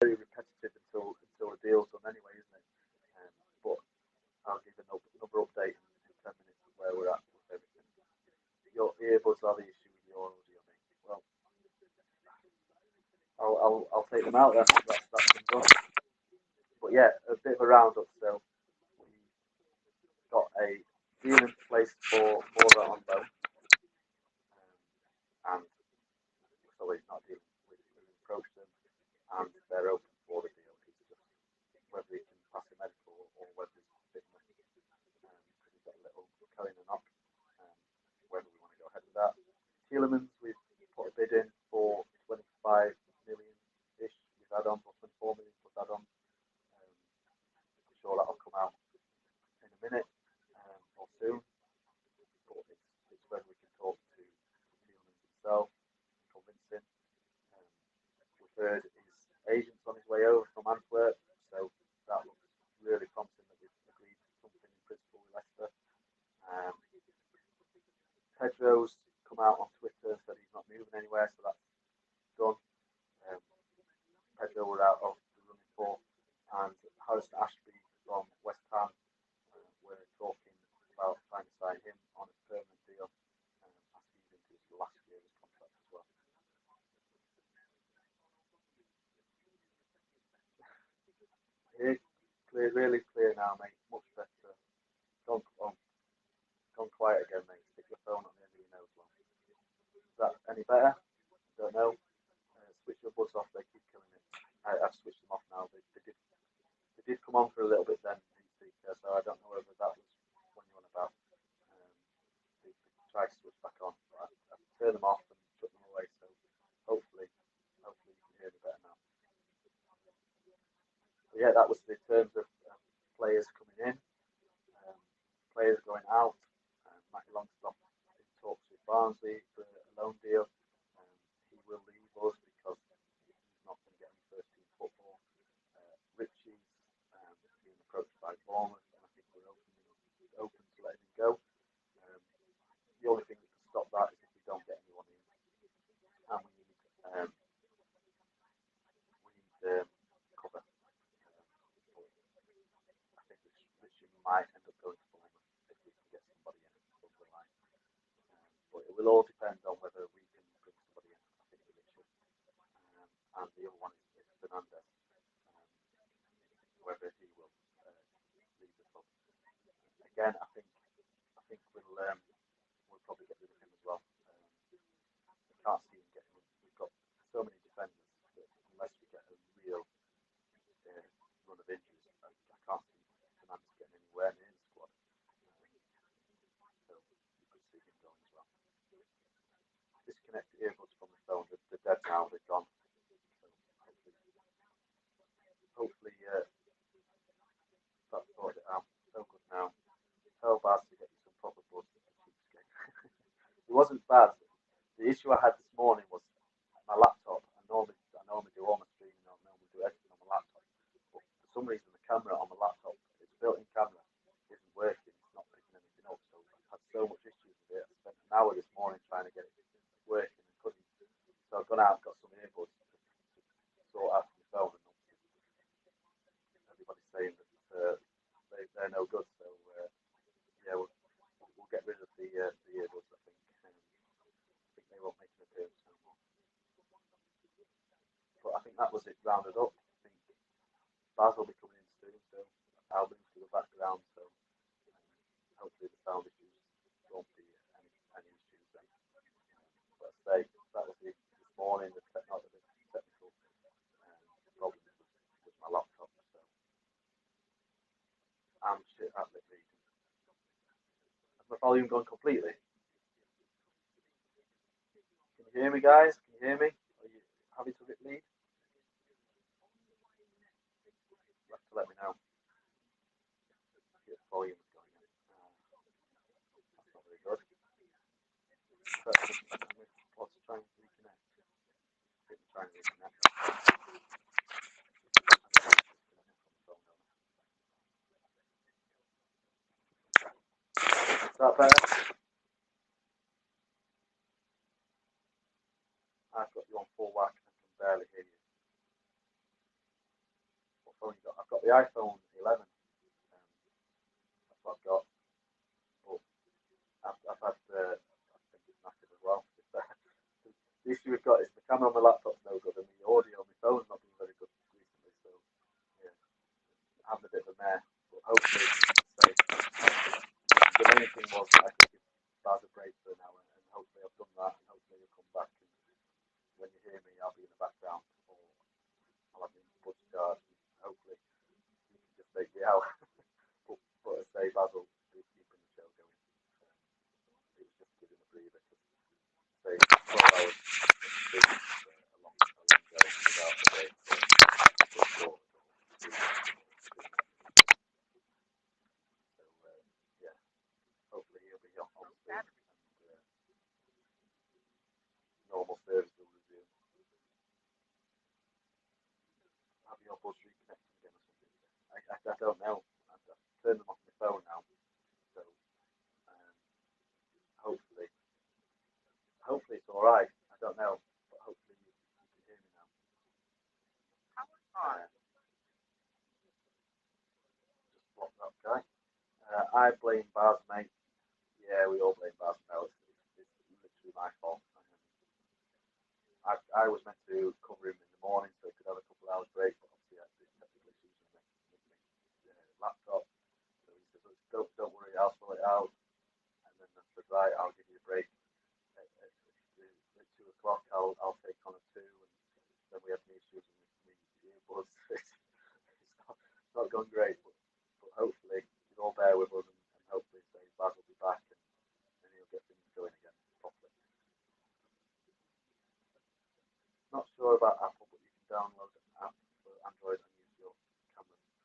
Very repetitive until the deal's done anyway, isn't it? But I'll give another update in 10 minutes of where we're at with everything. Your earbuds are the issue with your audio, mate. Well, I'll take them out then. That's been done. But yeah, a bit of a roundup still. We got a deal in place for Moura on loan, and so we're not dealing with approached them, and they're open for the deal. It's just whether we can pass a medical or whether it's business. We've got a little killing a knock, whether we want to go ahead with that. Tielemans, we've put a bid in for 25 million ish with add-on, or 24 million plus add-on. I'm sure that'll come out in a minute or soon. But it's when we can talk to Tielemans himself, convince him. We've heard his agent's on his way over from Antwerp, so that looks really promising that we've agreed something in principle with Leicester. Pedro's come out on Twitter and said he's not we're out of the running for. And Harrison Ashby from West Ham, we're talking about trying to sign him on a permanent deal as he's into his last year of his contract as well. Really clear now, mate. Much better. Gone quiet again, mate. Stick your phone on the end of your nose, one. Is that any better? Don't know. Switch your buds off. They keep killing it. I've switched them off now. They did come on for a little bit then, so I don't know whether that was when you went about. They tried to switch back on. But I turned them off and took them away. So hopefully you can hear me better now. But yeah, that was the terms of players coming in, players going out. Matty Longstaff in talks with Barnsley for a loan deal. He will leave us because he's not going to get any first team football. Richie's being approached by Bournemouth, and I think we're open to letting him go. The only thing that can stop that is if we don't get anyone in, and we need cover. I think Richie might end up going to Bournemouth if we can get somebody in over the line. But it will all depend on whether we can bring somebody in. I think Richie, and the other one is Fernandez, whether he will leave the club. Again, I think we'll probably get rid of him as well. I can't see him getting in. We've got so many defenders that unless we get a real run of injuries, I can't see Fernandez getting anywhere near the squad. So you could see him going as well. Disconnect the earbuds from the phone. They're dead now. They're gone. So hopefully that's sorted it out. So good now. Tell Baz to get you some proper blood. It wasn't bad. The issue I had this morning was my laptop. I normally do all my streaming. I normally do everything on my laptop. But for some reason, the camera on my laptop, its built-in camera, isn't working. It's not picking anything up. So I had so much issues with it. I spent an hour this morning trying to get it working and couldn't. So I've gone out and got some earbuds to sort out my phone. And everybody's saying that they're no good. So yeah, we'll get rid of the earbuds. I think they won't make an appearance no more. But I think that was it rounded up. I think Baz will be coming in soon, so I'll move to the background. So hopefully the sound issues won't be any issues then. But I say that was it this morning. The technical problem with my laptop. So I'm shit at lip reading. Has my volume gone completely? Can you hear me, guys? Can you hear me? Are you having to lip read? You have to let me know. The volume is going in. That's not very good. Let's try and reconnect. Try and reconnect. Is that better? I've got you on full whack and I can barely hear you. What phone you got? I've got the iPhone 11. That's what I've got. But I've had I think it's massive as well. The issue we've got is the camera on my laptop's no good and the audio on my phone's not been very good recently. So yeah, I'm having a bit of a mare. But hopefully, the main thing was that I could give Baz a break for an hour, and hopefully I've done that, and hopefully he'll come back. And when you hear me, I'll be in the background, or I'll have my buds charged. Hopefully, you can just take me out. but I say Baz will be keeping the show going. He was just giving a breather because say 12 hours is a long go without a break. So yeah, hopefully he'll be on soon and normal service will resume. Have your buds reconnected again or something? I don't know. I've turned them off my phone now, so hopefully it's all right. I don't know, but hopefully you can hear me now. Just block that guy. I blame Baz, mate. Yeah, we all blame Baz now. It's literally my fault. I was meant to cover him in the morning so he could have a couple of hours break, but obviously I had this technical issues with my laptop. So he said, don't worry, I'll sort it out. And then I said, right, I'll give you a break. At 2 o'clock, I'll take on at 2. And then we had the issues with the earbuds. It's not gone great, but hopefully you all bear with us, and hopefully Baz will be back, and he'll get things going again properly. Not sure about Apple, but you can download an app for Android and use your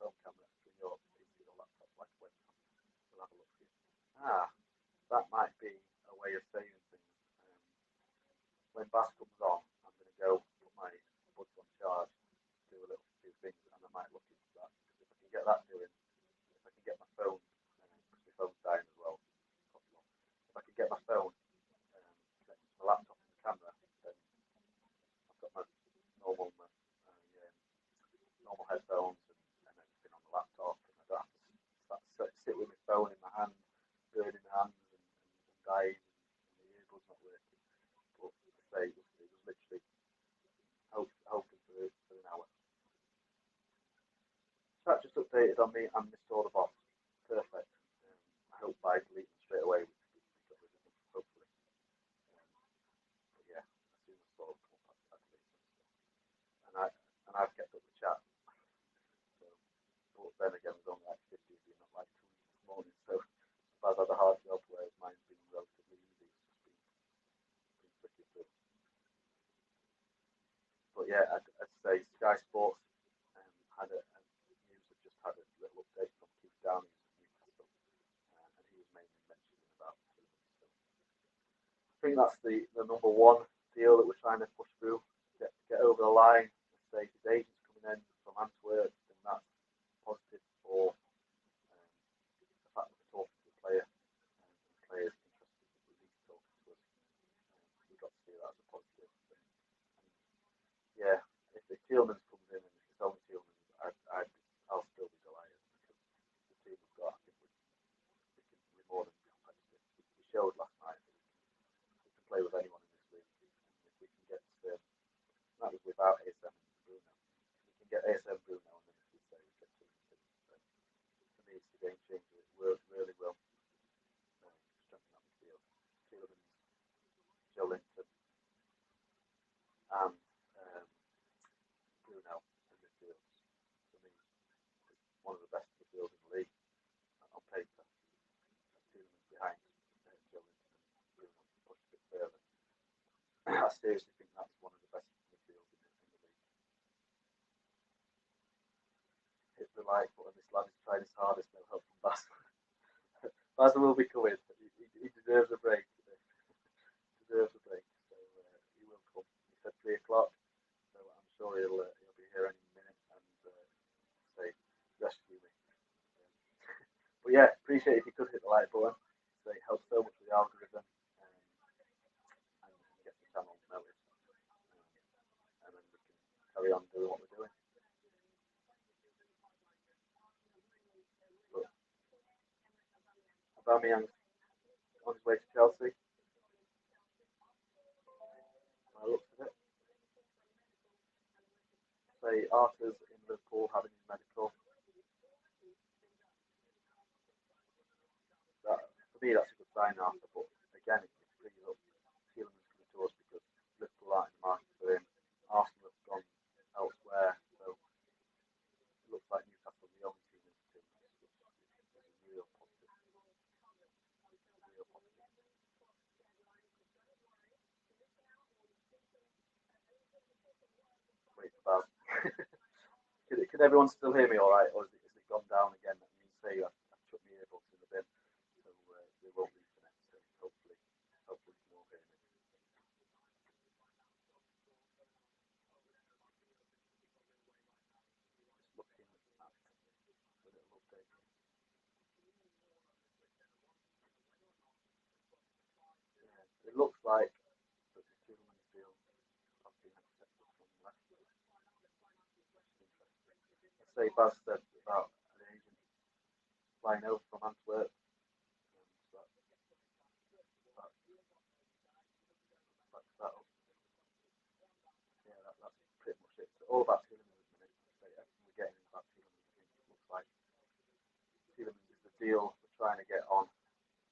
phone camera through your PC or laptop like a webcam. We'll have a look for you. That might be a way of saving things. When Bass comes on, I'm going to go put my buds on charge, do a little few things, and I might look into that. Because if I can get that doing, if I can get my phone, because my phone's dying as well, if I can get my phone connected to my laptop and the camera, then I've got my normal normal headphones and everything on the laptop, and I don't have to sit with my phone in my hand, burning my hands and dying, and the earbuds not working. But I say it was literally hoping for an hour. Chat just updated on me and missed all the bots. Perfect. I hope by deleting straight away we got rid of them, hopefully. But yeah, as soon as I saw them, I deleted them. And I've kept up the chat. So, but then again, there's only like 50 of you, not like 200 this morning. So I've had a hard job, whereas mine's been relatively easy. It's just been flicking through. But yeah, I'd say Sky Sports had news had just had a little update from Keith Downing at Newcastle, and he was mainly mentioning about Tillman. So I think that's the number one deal that we're trying to push through, get over the line. Say his agent's coming in from Antwerp, then that's positive for the fact that we're talking to the player, and the player's interested in at least talking to us. We've got to see that as a positive. And yeah, if Tillman comes in and it's only Tillman, I'll still be delighted, because the team we've got, I think we're more than competitive. We showed last night that we can play with anyone in this league, and if we can get that was without ASM and Bruno. If we can get ASM Bruno, and then if we say we get Tillman, then for me it's a game changer. It really will strengthen that midfield. Tillman, Joe Linton, and Bruno in midfield. For me, it's one of the best midfields in the league on paper. Tillman's behind Joe Linton and Bruno, push a bit further. I seriously think that's one of the best midfields in the league. Hit the like button. This lad is trying his hardest. No help from Baz. Baz will be coming. He deserves a break. Deserves a break. So he will come. He said 3 o'clock. So I'm sure he'll be here any minute and say rescue me. But yeah, appreciate if you could hit the like button. So it helps so much with the algorithm and get the channel noticed. And then we can carry on doing what we're doing. But Aubameyang's on his way to Chelsea. I looked at it. Say Arthur's in Liverpool having his medical. For me, that's a good sign, Arthur. But again, it frees up Tielemans coming to us, because Liverpool aren't in the market for him. Arsenal have gone elsewhere, so it looks like Newcastle are the only team in Tielemans, which is a real positive. Real positive. Wait for Baz. Can everyone still hear me all right, or has it gone down again? And you say I've chucked my earbuds in the bin, so they won't reconnect. So hopefully you can all hear me. Just looking at the little update here. Yeah, it looks like that the Tillman deal has been accepted from Leicester, which is interesting. say Baz said about an agent flying over from Antwerp. That's pretty much it. It's all about Tielemans, isn't it? Everything we're getting is about Tielemans. It looks like Tielemans is the deal we're trying to get on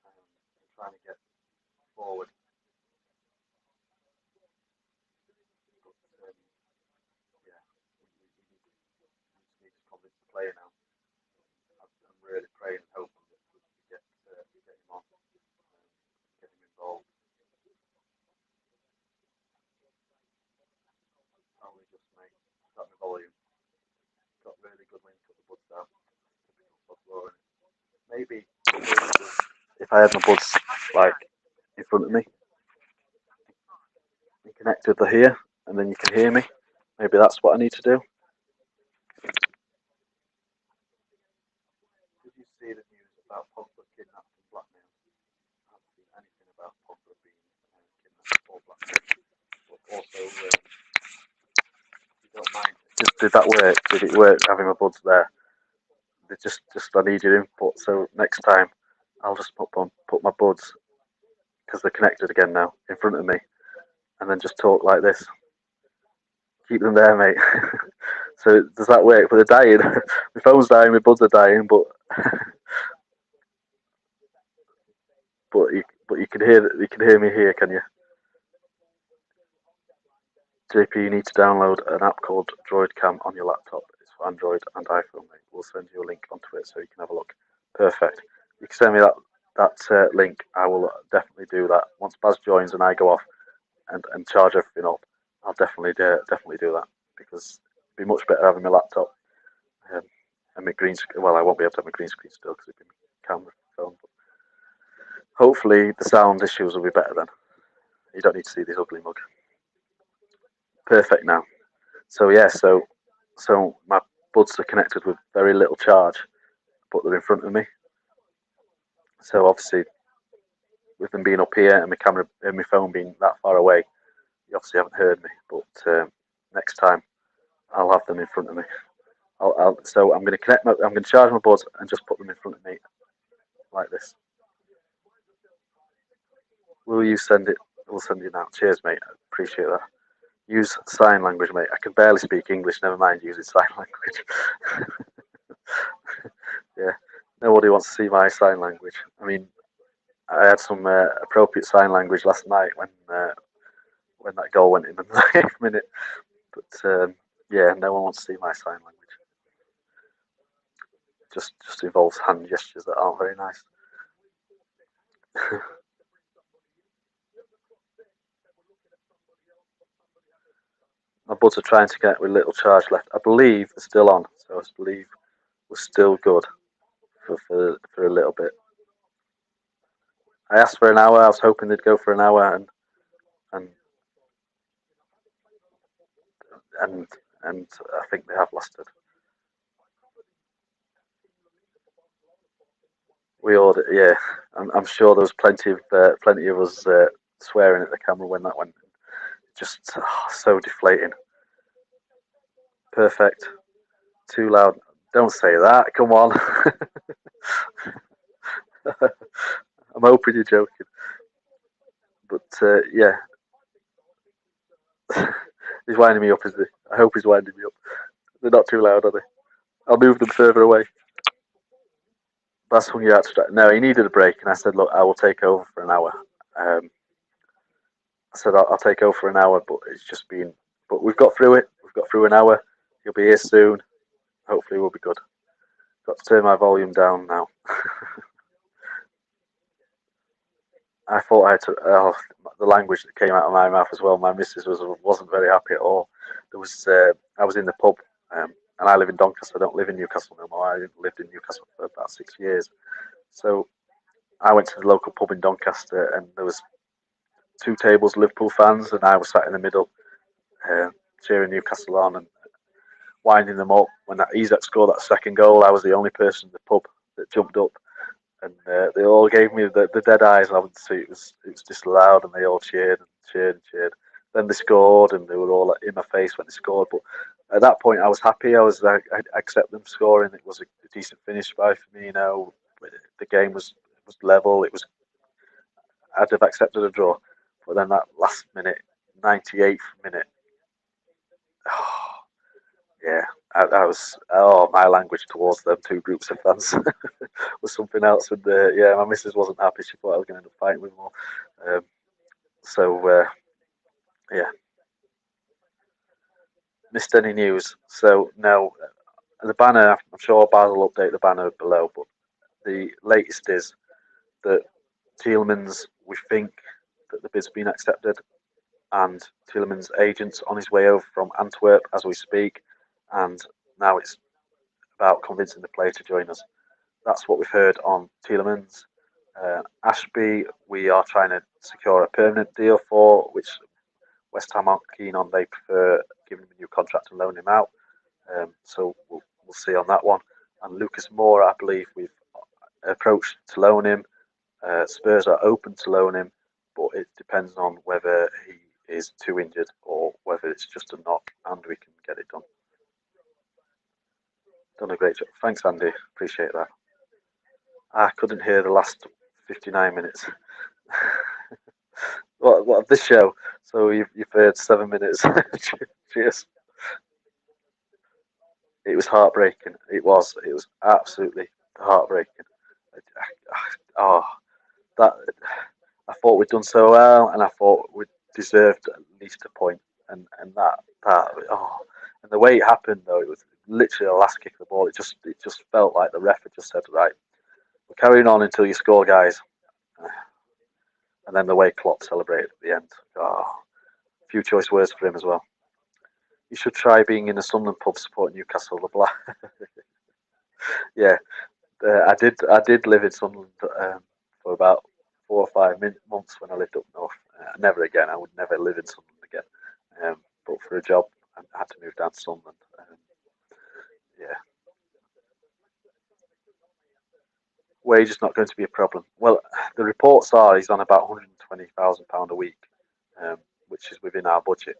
and trying to get forward. But yeah, we need to convince the player now. I'm really praying and hoping that we get him on, get him involved. Only just mate, got my volume, got really good link at the buds down. Maybe if I had my buds like in front of me, and connected to here, and then you can hear me. Maybe that's what I need to do. Did you see the news about Pogba kidnapped and blackmailed? I haven't seen anything about Pogba being kidnapped or blackmailed. But also, if you don't mind, did that work? Did it work having my buds there? Just I need your input. So next time, I'll just put my buds, because they're connected again now, in front of me, and then just talk like this. Keep them there, mate. So does that work? But they're dying. My phone's dying. My buds are dying. But you can hear me here, can you? JP, you need to download an app called DroidCam on your laptop. It's for Android and iPhone, mate. We'll send you a link onto it so you can have a look. Perfect. You can send me that link. I will definitely do that. Once Baz joins and I go off and charge everything up, I'll definitely do that, because it'd be much better having my laptop and my green screen. Well, I won't be able to have my green screen still because it'd be my camera phone. But hopefully the sound issues will be better then. You don't need to see this ugly mug. Perfect now. So yeah, so my buds are connected with very little charge, but they're in front of me. So obviously, with them being up here and my camera and my phone being that far away, you obviously haven't heard me. But next time, I'll have them in front of me. So I'm going to charge my buds and just put them in front of me, like this. Will you send it? We'll send you now. Cheers, mate. I appreciate that. Use sign language, mate. I can barely speak English, never mind using sign language. Yeah, nobody wants to see my sign language. I mean, I had some appropriate sign language last night when that goal went in the 9th minute. But yeah, no one wants to see my sign language. Just involves hand gestures that aren't very nice. My buds are trying to get with little charge left. I believe they're still on, so I believe we're still good for a little bit. I asked for an hour. I was hoping they'd go for an hour, and I think they have lasted. We ordered, yeah. I'm sure there was plenty of us swearing at the camera when that went. Just so deflating. Perfect. Too loud. Don't say that. Come on. I'm hoping you're joking. But yeah. He's winding me up, isn't he? I hope he's winding me up. They're not too loud, are they? I'll move them further away. That's when you actually. No, he needed a break, and I said, look, I will take over for an hour. I said, I'll take over for an hour, but it's just been. But we've got through it. We've got through an hour. He'll be here soon. Hopefully, we'll be good. Got to turn my volume down now. I thought I had to. The language that came out of my mouth as well. My missus wasn't very happy at all. There was. I was in the pub, and I live in Doncaster. I don't live in Newcastle no more. I lived in Newcastle for about 6 years. So I went to the local pub in Doncaster, and there was 2 tables Liverpool fans, and I was sat in the middle, cheering Newcastle on and winding them up. When Isaac scored that second goal, I was the only person in the pub that jumped up, and they all gave me the dead eyes. I would see it was just loud, and they all cheered and cheered and cheered. Then they scored, and they were all in my face when they scored. But at that point, I was happy. I accept them scoring. It was a decent finish for me. The game was level. I'd have accepted a draw, but then that last minute, 98th minute, yeah, I was my language towards them two groups of fans was something else. And my missus wasn't happy. She thought I was going to end up fighting with them all. Yeah. Missed any news? So no, the banner. I'm sure Baz will update the banner below, but the latest is that Tielemans. We think that the bid's been accepted, and Tielemans' agent's on his way over from Antwerp as we speak, and now it's about convincing the player to join us. That's what we've heard on Tielemans. Ashby, we are trying to secure a permanent deal for, which West Ham aren't keen on. They prefer giving him a new contract and loan him out. So we'll see on that one. And Lucas Moura, I believe we've approached to loan him. Spurs are open to loan him, but it depends on whether he is too injured or whether it's just a knock and we can get it done. Done a great job. Thanks, Andy. Appreciate that. I couldn't hear the last 59 minutes. What of this show? So you've heard 7 minutes. Cheers. It was heartbreaking. It was absolutely heartbreaking. That I thought we'd done so well, and I thought we'd deserved at least a point. And that and the way it happened though, it was literally the last kick of the ball. It just felt like the ref had just said, right, we're carrying on until you score, guys. And then the way Klopp celebrated at the end. Few choice words for him as well. You should try being in a Sunderland pub supporting Newcastle. Blah. Yeah, I did live in Sunderland for about 4 or 5 months when I lived up north. Never again. I would never live in Sunderland again. But for a job, I had to move down to Sunderland. Yeah. Wage is not going to be a problem. Well, the reports are he's on about £120,000 a week, which is within our budget.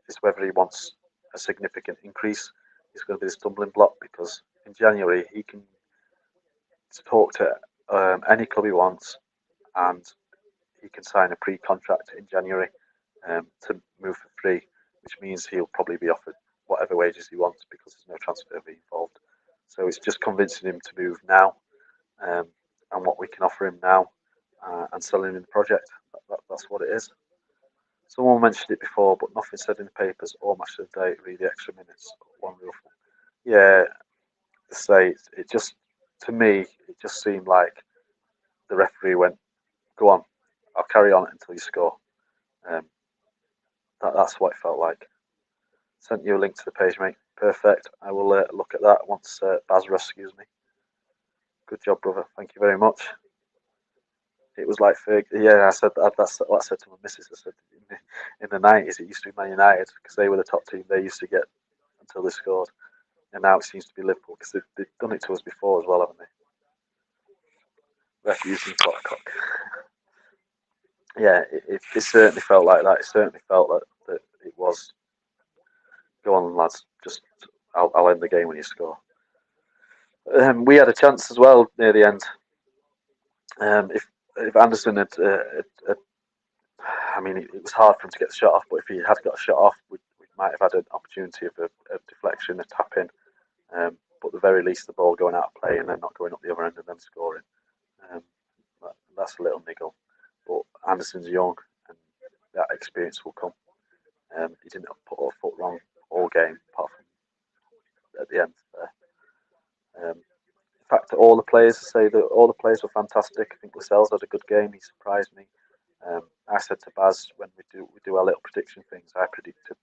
It's whether he wants a significant increase. It's going to be the stumbling block because in January he can talk to any club he wants, and he can sign a pre-contract in January to move for free, which means he'll probably be offered whatever wages he wants because there's no transfer fee involved. So it's just convincing him to move now, and what we can offer him now, and selling him the project. That's what it is. Someone mentioned it before, but nothing said in the papers or match of the day. Read the extra minutes. One real. Yeah, say it just to me, it just seemed like the referee went, "Go on, I'll carry on until you score." That's what it felt like. Sent you a link to the page, mate. Perfect. I will look at that once Baz rescues me. Good job, brother. Thank you very much. It was like I said that's what I said to my missus. I said in the 90s it used to be Man United because they were the top team. They used to get until they scored, and now it seems to be Liverpool because they've done it to us before as well, haven't they? Ref using cock. Yeah, it certainly felt like that. It certainly felt that it was. Go on, lads. Just I'll end the game when you score. We had a chance as well near the end. If Anderson had I mean, it was hard for him to get the shot off, but if he had got a shot off, we might have had an opportunity of a deflection, a tap in. But at the very least, the ball going out of play and then not going up the other end and then scoring. That's a little niggle. But Anderson's young, and that experience will come. He didn't put a foot wrong all game, apart from at the end there. In fact, all the players were fantastic. I think Lascelles had a good game. He surprised me. I said to Baz when we do our little prediction things, I predicted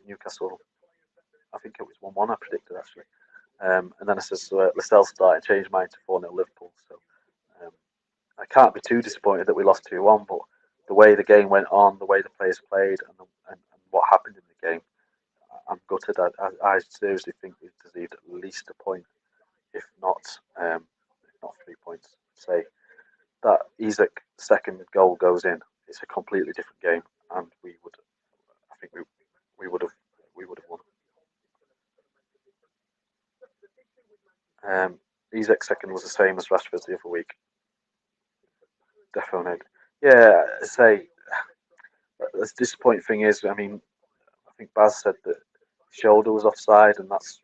Newcastle. I think it was 1-1 I predicted actually. And then I said Lascelles started, changed mine to 4-0 Liverpool. So I can't be too disappointed that we lost 2-1, but the way the game went on, the way the players played, and what happened in the game, I'm gutted. I seriously think we deserved at least a point, if not 3 points. Say that Isak's second goal goes in, it's a completely different game, and I think we would have won. Isaac's second was the same as Rashford's the other week. Definitely. Yeah, I say the disappointing thing is, I mean, I think Baz said that shoulder was offside, and that's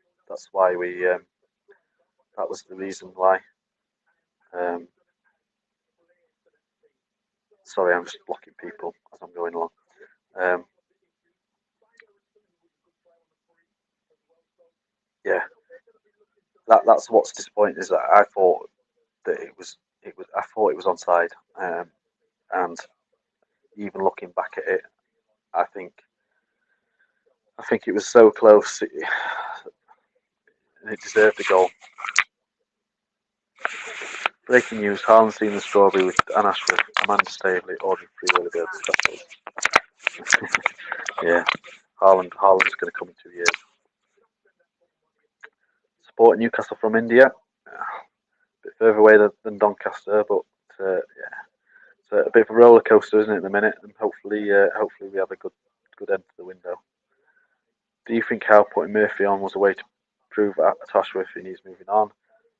why we that was the reason why. Sorry, I'm just blocking people as I'm going along. Yeah, that's what's disappointing is that I thought that it was I thought it was onside, and even looking back at it, I think it was so close, and it deserved a goal. Breaking news: Haaland's seen the strawberry with Anne Ashworth, Amanda Staveley, ordering 3 early bird specials. Yeah, Haaland's going to come in 2 years. Supporting Newcastle from India, a bit further away than Doncaster, but yeah, it's a bit of a roller coaster, isn't it, at the minute? And hopefully we have a good end to the window. Do you think Howe putting Murphy on was a way to prove to Ashworth he needs moving on?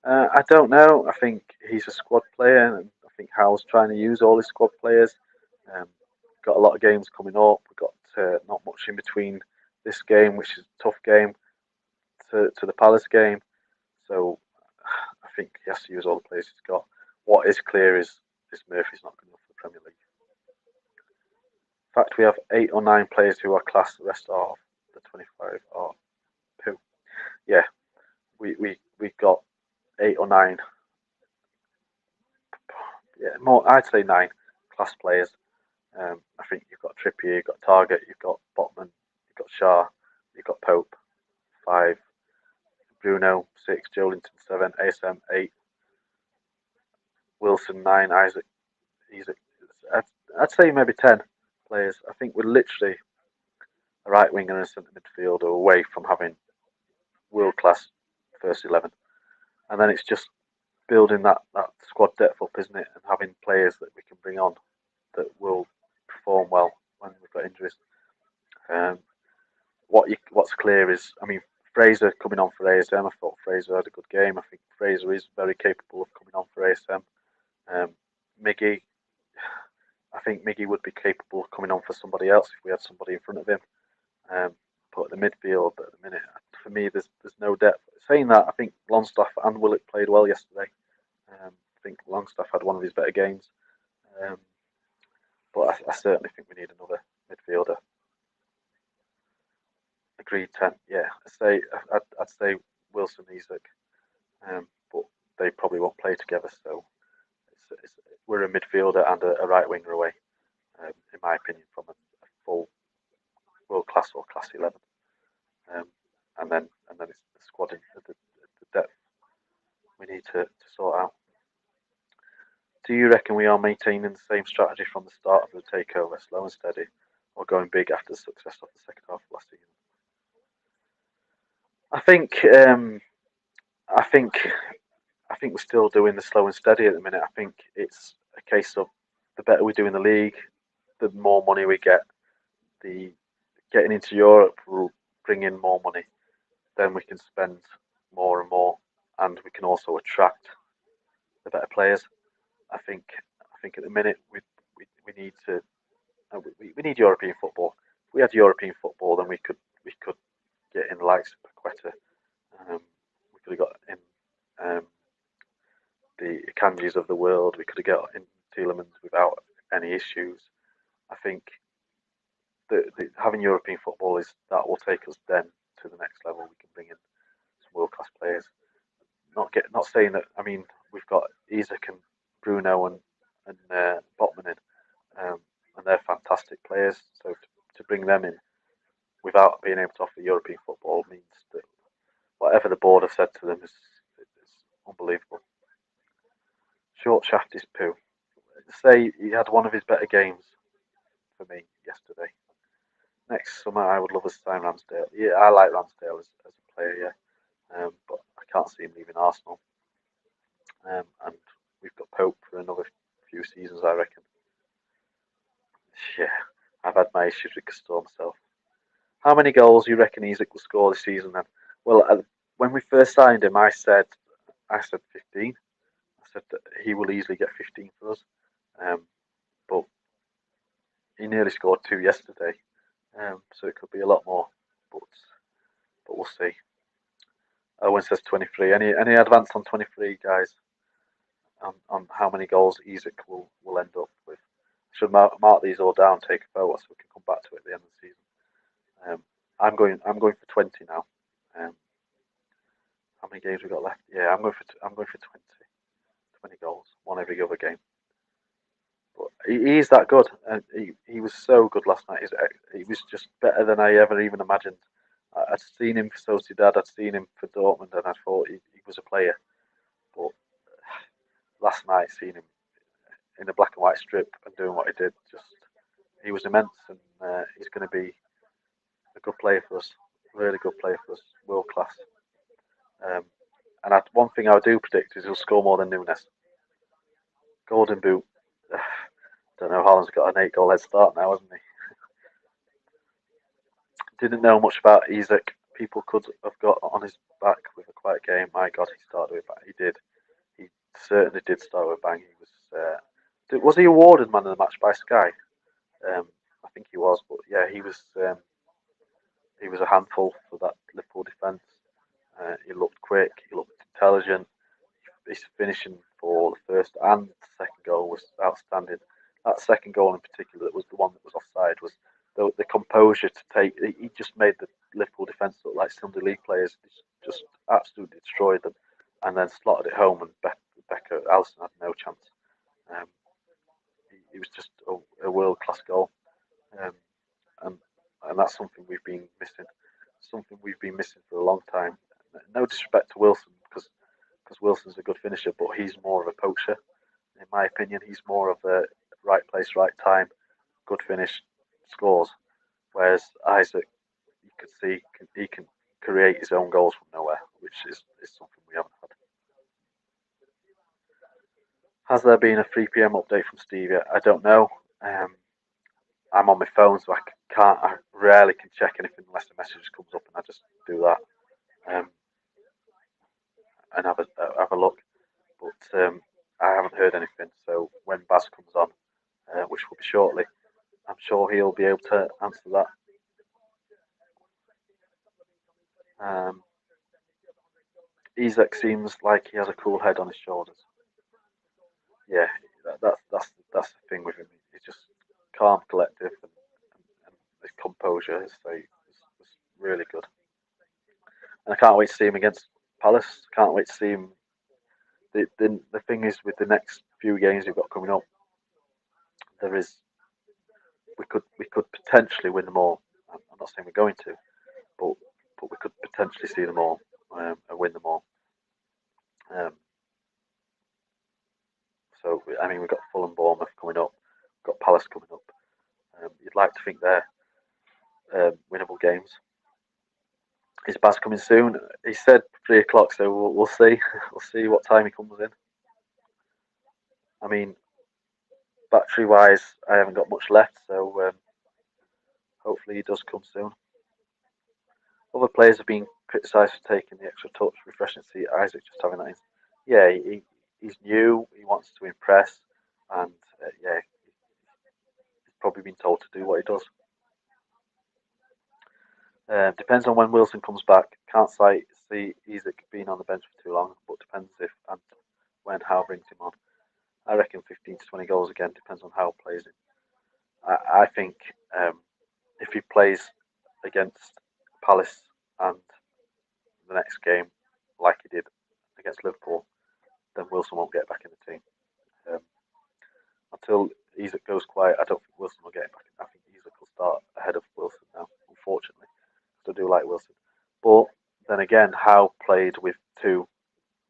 I don't know. I think he's a squad player, and I think Howe's trying to use all his squad players. Got a lot of games coming up. We've got not much in between this game, which is a tough game, to the Palace game. So I think he has to use all the players he's got. What is clear is this Murphy's not good enough for the Premier League. In fact, we have 8 or 9 players who are class. The rest are the 25 are who? Yeah, we've got 8 or 9. Yeah, more. I'd say 9 class players. I think you've got Trippier, you've got Target, you've got Botman, you've got Shah, you've got Pope, 5, Bruno, 6, Joelinton, 7, ASM, 8, Wilson, 9, Isaac. I'd say maybe 10 players. I think we're literally a right winger and a centre midfielder away from having world class first 11, and then it's just building that squad depth up, isn't it? And having players that we can bring on that will perform well when we've got injuries. What's clear is, I mean, Fraser coming on for ASM. I thought Fraser had a good game. I think Fraser is very capable of coming on for ASM. Miggy, I think Miggy would be capable of coming on for somebody else if we had somebody in front of him. But the midfield at the minute, for me, there's no depth. Saying that, I think Longstaff and Willock played well yesterday. I think Longstaff had one of his better games. But I certainly think we need another midfielder. Agreed, 10. Yeah, I'd say Wilson, Isaac, but they probably won't play together. So we're a midfielder and a right winger away, in my opinion, from a full world class or class 11. And then it's the squadding, the depth we need to sort out. Do you reckon we are maintaining the same strategy from the start of the takeover, slow and steady, or going big after the success of the second half of last season? I think we're still doing the slow and steady at the minute. I think it's a case of the better we do in the league, the more money we get. The getting into Europe will bring in more money. Then we can spend more and more, and we can also attract the better players. I think at the minute we need to we need European football. If we had European football, then we could get in the likes of Paqueta. We could have got in the Kanjis of the world. We could have got in Tielemans without any issues. I think having European football that will take us then to the next level. We can bring in some world class players. Not saying that. I mean, we've got Isaac and Bruno and Botman in, and they're fantastic players. So to bring them in without being able to offer European football means that whatever the board have said to them is unbelievable. Short shaft is poo. Say he had one of his better games for me yesterday. Next summer, I would love us to sign Ramsdale. Yeah, I like Ramsdale as a player, yeah. But I can't see him leaving Arsenal. And we've got Pope for another few seasons, I reckon. Yeah, I've had my issues with Castore myself. How many goals do you reckon Isak will score this season then? Well, when we first signed him, I said 15. I said that he will easily get 15 for us. But he nearly scored 2 yesterday. So it could be a lot more. But we'll see. Owen says 23. Any advance on 23, guys? On how many goals Isak will end up with? Should mark these all down, take a photo, so we can come back to it at the end of the season. I'm going for 20 now. How many games we got left? Yeah, I'm going for 20 goals, one every other game. But he's that good, and he was so good last night. He was just better than I ever even imagined. I'd seen him for Sociedad, I'd seen him for Dortmund, and I thought he was a player. But last night, seeing him in a black and white strip and doing what he did, he was immense, and he's going to be a good player for us, really good player for us, world class. And one thing I do predict is he'll score more than Nunes. Golden Boot. Don't know. Haaland's got an 8-goal head start now, hasn't he? Didn't know much about Isak. People could have got on his back with a quiet game. My God, he started with a bang. He did. He certainly did start with a bang. He was he awarded man of the match by Sky? I think he was, but yeah, he was a handful for that Liverpool defence. He looked quick. He looked intelligent. His finishing for the first and second goal was outstanding. That second goal in particular, that was the one that was offside, was the composure to take. He just made the Liverpool defence look like Sunday League players. He just absolutely destroyed them, and then slotted it home. And Alisson had no chance. He was just a world class goal, and that's something we've been missing. Something we've been missing for a long time. No disrespect to Wilson, because Wilson's a good finisher, but he's more of a poacher. In my opinion, he's more of a right place, right time, good finish, scores. Whereas Isak, you could see he can create his own goals from nowhere, which is something we haven't had. Has there been a 3 p.m. update from Steve yet? I don't know. I'm on my phone, so I rarely can check anything unless the message comes up, and I just do that and have a look. But I haven't heard anything. So when Baz comes on, which will be shortly, I'm sure he'll be able to answer that. Isak seems like he has a cool head on his shoulders. Yeah, that's the thing with him. He's just calm, collective, and his composure is really good. And I can't wait to see him against Palace. Can't wait to see him. The thing is, with the next few games we've got coming up, we could potentially win them all. I'm not saying we're going to, but we could potentially see them all and win them all. So I mean, we've got Fulham, Bournemouth coming up. We've got Palace coming up. You'd like to think they're winnable games. Is Baz coming soon? He said 3 o'clock, so we'll see. We'll see what time he comes in. I mean, battery-wise, I haven't got much left, so hopefully he does come soon. Other players have been criticised for taking the extra touch, refreshing to see Isak just having that. Yeah, he's new. He wants to impress, and yeah, he's probably been told to do what he does. Depends on when Wilson comes back. Can't see Isak being on the bench for too long, but depends if and when Howe brings him on. I reckon 15 to 20 goals again. Depends on how he plays it. I think if he plays against Palace and the next game like he did against Liverpool, then Wilson won't get back in the team. Until Isak goes quiet, I don't think Wilson will get back in. I think Isak will start ahead of Wilson now, unfortunately. I do like Wilson. But then again, Howe played with 2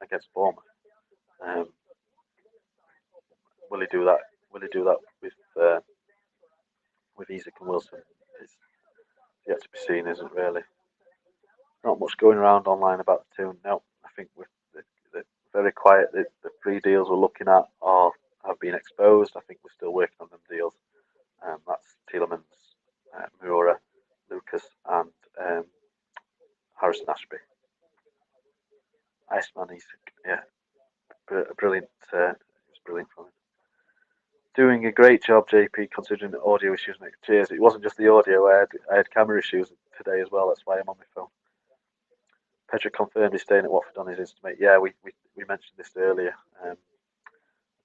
against Bournemouth. Will he do that? Will he do that with Isak and Wilson? It's yet to be seen, isn't it, really? Not much going around online about the 2. No, I think with the very quiet. The 3 deals we're looking at have been exposed. I think we're still working on them deals. That's Tielemans, Moura, Lucas, and Harrison Ashby. Iceman Isak, yeah, brilliant. It was brilliant from him. Doing a great job, JP, considering the audio issues. Mate. Cheers. It wasn't just the audio. I had camera issues today as well. That's why I'm on my phone. Pedro confirmed he's staying at Watford on his Instamate. Yeah, we mentioned this earlier,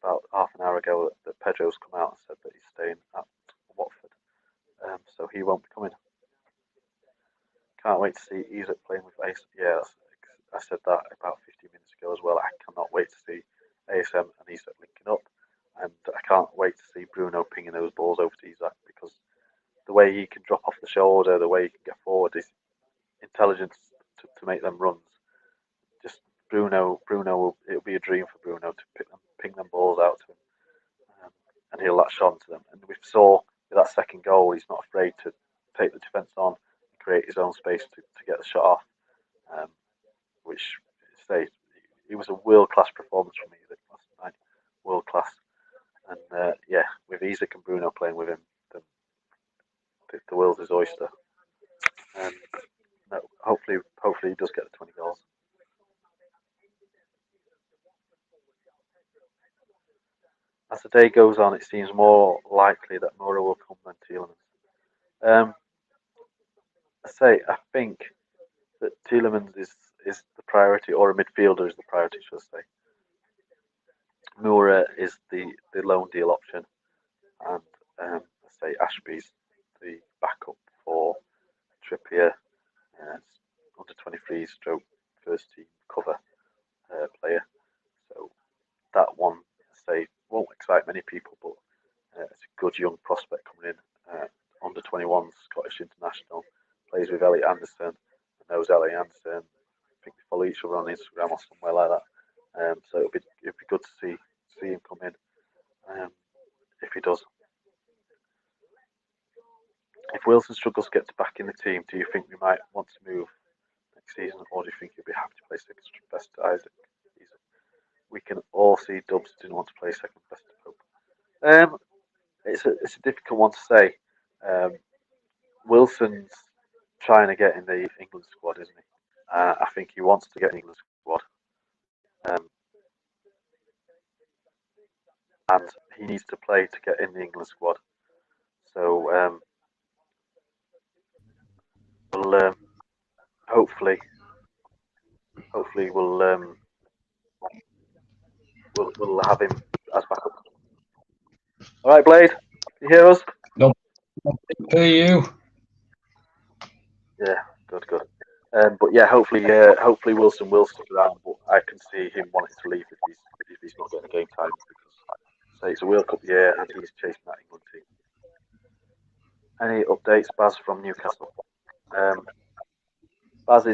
about half an hour ago, that Pedro's come out and said that he's staying at Watford. So he won't be coming. Can't wait to see Isak playing with Ace. Yeah, I said that about 15 minutes ago as well. I cannot wait to see ASM and Isak linking up. And I can't wait to see Bruno pinging those balls over to Isak, because the way he can drop off the shoulder, the way he can get forward, his intelligence to make them runs. Just Bruno it'll be a dream for Bruno to ping them balls out to him, and he'll latch on to them. And we saw with that second goal, he's not afraid to take the defence on and create his own space to get the shot off, which say it was a world class performance from me last night, world class. And yeah, with Isak and Bruno playing with him, the world's his oyster. No, hopefully he does get the 20 goals. As the day goes on, it seems more likely that Moura will come than Tielemans. I think that Tielemans is the priority, or a midfielder is the priority, should I say. Moura is the loan deal option, and Ashby's the backup for Trippier, under 23 stroke first team cover player. So that one, won't excite many people, but it's a good young prospect coming in. Under 21 Scottish international, plays with Elliot Anderson, and knows Elliot Anderson. I think they follow each other on Instagram or somewhere like that. So it'd be good to see him come in, if he does. If Wilson struggles to get back in the team, do you think we might want to move next season, or do you think he'll be happy to play second best to Isaac? We can all see Dubs didn't want to play second best to Pope. It's a difficult one to say. Wilson's trying to get in the England squad, isn't he? I think he wants to get in the England squad. And he needs to play to get in the England squad. So we'll hopefully we'll have him as backup. All right, Blade, you hear us? No, hear you. Yeah, good. But yeah, hopefully Wilson will stick around. But I can see him wanting to leave if he's not getting game time, because it's a World Cup year and he's chasing that England team. Any updates, Baz, from Newcastle? Baz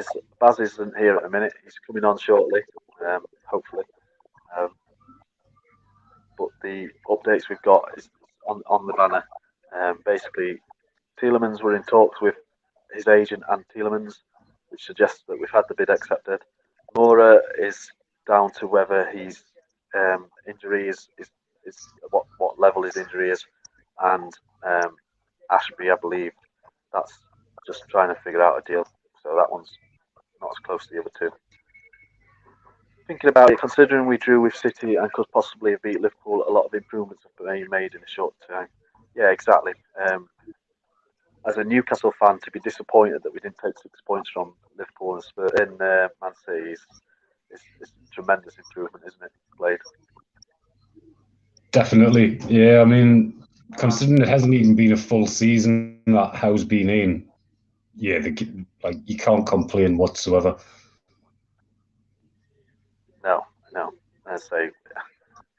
isn't here at the minute. He's coming on shortly, hopefully. But the updates we've got is on the banner. Basically, Tielemans were in talks with his agent and Tielemans, which suggests that we've had the bid accepted. Moura is down to whether his injury is what level his injury is, and Ashby, I believe, that's just trying to figure out a deal. So that one's not as close to the other two. Thinking about it, considering we drew with City and could possibly have beat Liverpool, a lot of improvements have been made in a short time. Yeah, exactly. As a Newcastle fan, to be disappointed that we didn't take 6 points from Liverpool and Spurs in Man City is tremendous improvement, isn't it, Blade? Definitely, yeah. I mean, considering it hasn't even been a full season that Howe's been in, yeah, you can't complain whatsoever. No. I say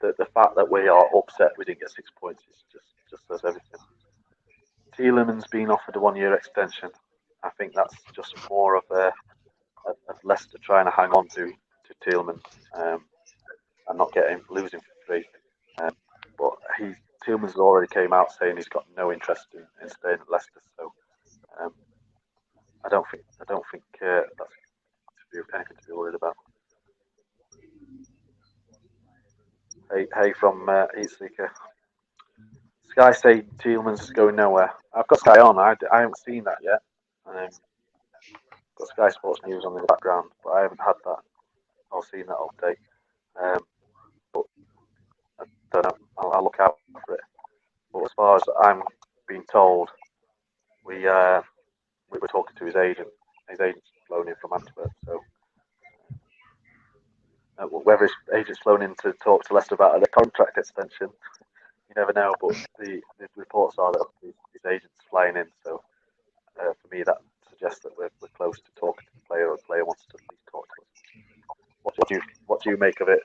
the fact that we are upset we didn't get 6 points is just says everything. Tielemans being offered a 1-year extension, I think that's just more of Leicester trying to hang on to Tielemans and not losing for free. But Tielemans already came out saying he's got no interest in staying at Leicester. So I don't think that's anything to be worried about. Hey from Heat Seeker. Sky say Tielemans is going nowhere. I've got Sky on. I haven't seen that yet. Got Sky Sports News on in the background, but I haven't had that or seen that update. But I don't know. I'll look out for it. But as far as I'm being told, we were talking to his agent. His agent's flown in from Antwerp, so whether his agent's flown in to talk to Leicester about the contract extension, you never know. But the reports are that his agent's flying in, so for me that suggests that we're close to talking to the player, or the player wants to at least talk to us. What do you make of it,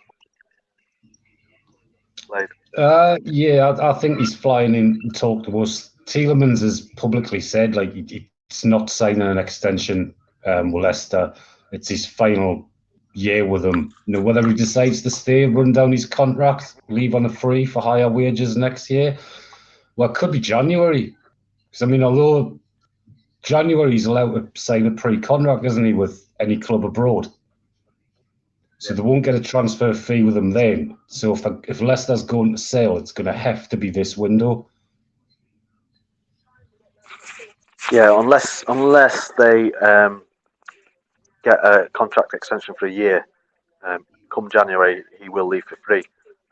Slade? I think he's flying in to talk to us. Tielemans has publicly said like it's not signing an extension with Leicester. It's his final year with them. Whether he decides to stay, run down his contract, leave on a free for higher wages next year, well, it could be January. Because I mean, although January he's allowed to sign a pre-contract, isn't he, with any club abroad? So they won't get a transfer fee with him then. So if Leicester's going to sell, it's going to have to be this window. Yeah, unless they get a contract extension for a year, come January he will leave for free,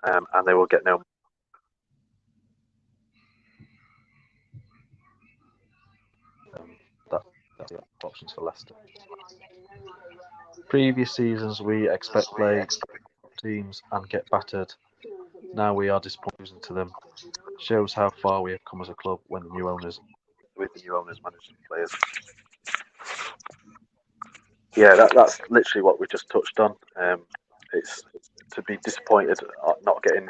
and they will get no. That's the options for Leicester. Previous seasons we expect play teams and get battered. Now we are disappointed to them. Shows how far we have come as a club when the new owners manage the players. Yeah, that's literally what we just touched on. It's to be disappointed at not getting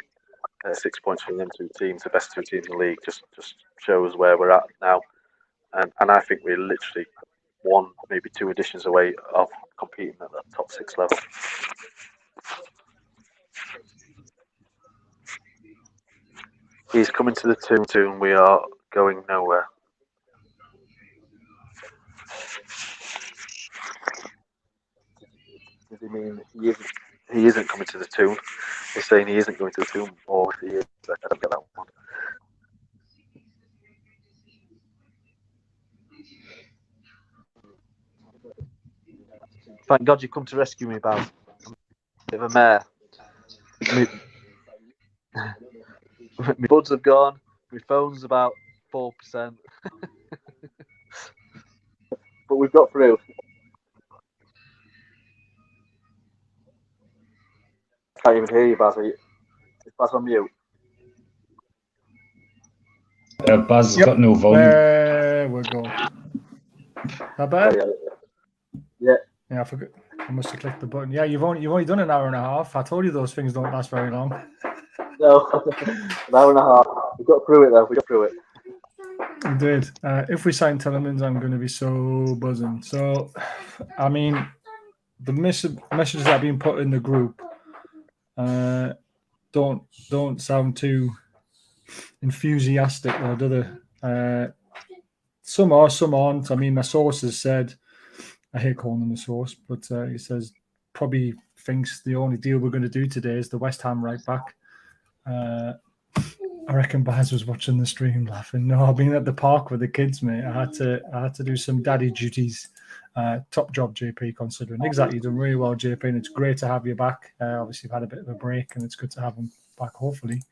6 points from them two teams, the best two teams in the league, just shows where we're at now. And I think we're literally one, maybe two editions away of competing at that top 6 level. He's coming to the 2-2 and we are going nowhere. Does he mean he isn't coming to the tomb? He's saying he isn't going to the tomb, or if he is, I don't get that one. Thank God you come to rescue me, Baz. I'm a bit of a mare. My buds have gone. My phone's about 4%. But we've got through. Can't even hear you, Baz. Is Baz on mute? Baz has got no volume. There we go. That bad? Yeah. Yeah, I forgot. I must have clicked the button. Yeah, you've only done an hour and a half. I told you those things don't last very long. No, an hour and a half. We got through it though. We did. If we sign Tielemans, I'm going to be so buzzing. So, I mean, the messages that have been put in the group don't sound too enthusiastic, though, do they? Some are, some aren't. I mean, my sources said, I hate calling him a source, but he says probably thinks the only deal we're going to do today is the West Ham right back. I reckon Baz was watching the stream laughing. No, I've been at the park with the kids, mate. I had to do some daddy duties. Top job, JP, considering. Exactly, you've done really well, JP, and it's great to have you back. Obviously, you've had a bit of a break, and it's good to have him back, hopefully,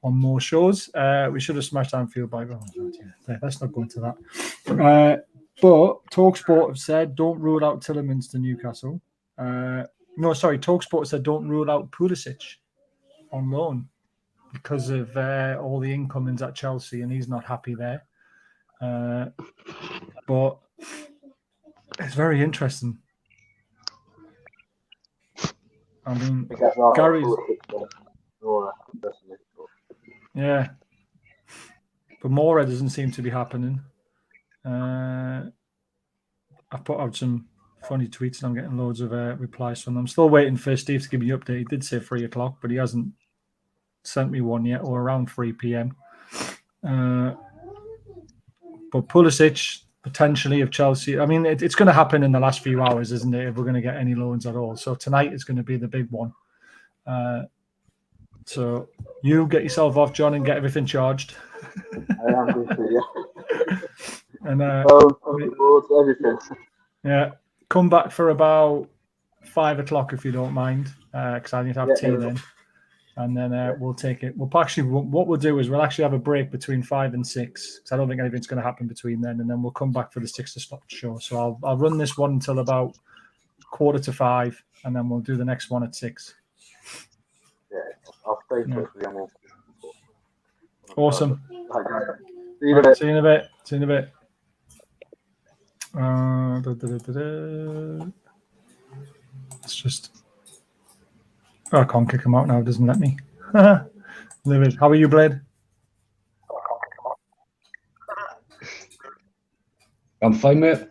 on more shows. We should have smashed Anfield by... Oh, yeah, let's not go into that. But TalkSport have said, don't rule out Tielemans to Newcastle. TalkSport said, don't rule out Pulisic on loan, because of all the incomings at Chelsea, and he's not happy there. But it's very interesting. I mean, Gary's... Yeah. But Mora doesn't seem to be happening. I've put out some funny tweets and I'm getting loads of replies from them. I'm still waiting for Steve to give me an update. He did say 3 o'clock, but he hasn't sent me one yet, or around 3 p.m. But Pulisic, potentially, of Chelsea. I mean, it's going to happen in the last few hours, isn't it, if we're going to get any loans at all. So tonight is going to be the big one. So you get yourself off, John, and get everything charged. I am busy, yeah. And On the boards, everything. yeah, come back for about 5 o'clock if you don't mind, because I need to have tea then. And then we'll take it. We'll actually, what we'll do is we'll actually have a break between 5 and 6, because I don't think anything's going to happen between then. And then we'll come back for the 6 o'clock show. So I'll run this one until about 4:45, and then we'll do the next one at 6. Yeah, I'll stay close with you. Awesome. See you in a bit. See you in a bit. See you in a bit. It's just. Oh, I can't kick him out now. It doesn't let me. Livid. How are you, Blade? I'm fine, mate.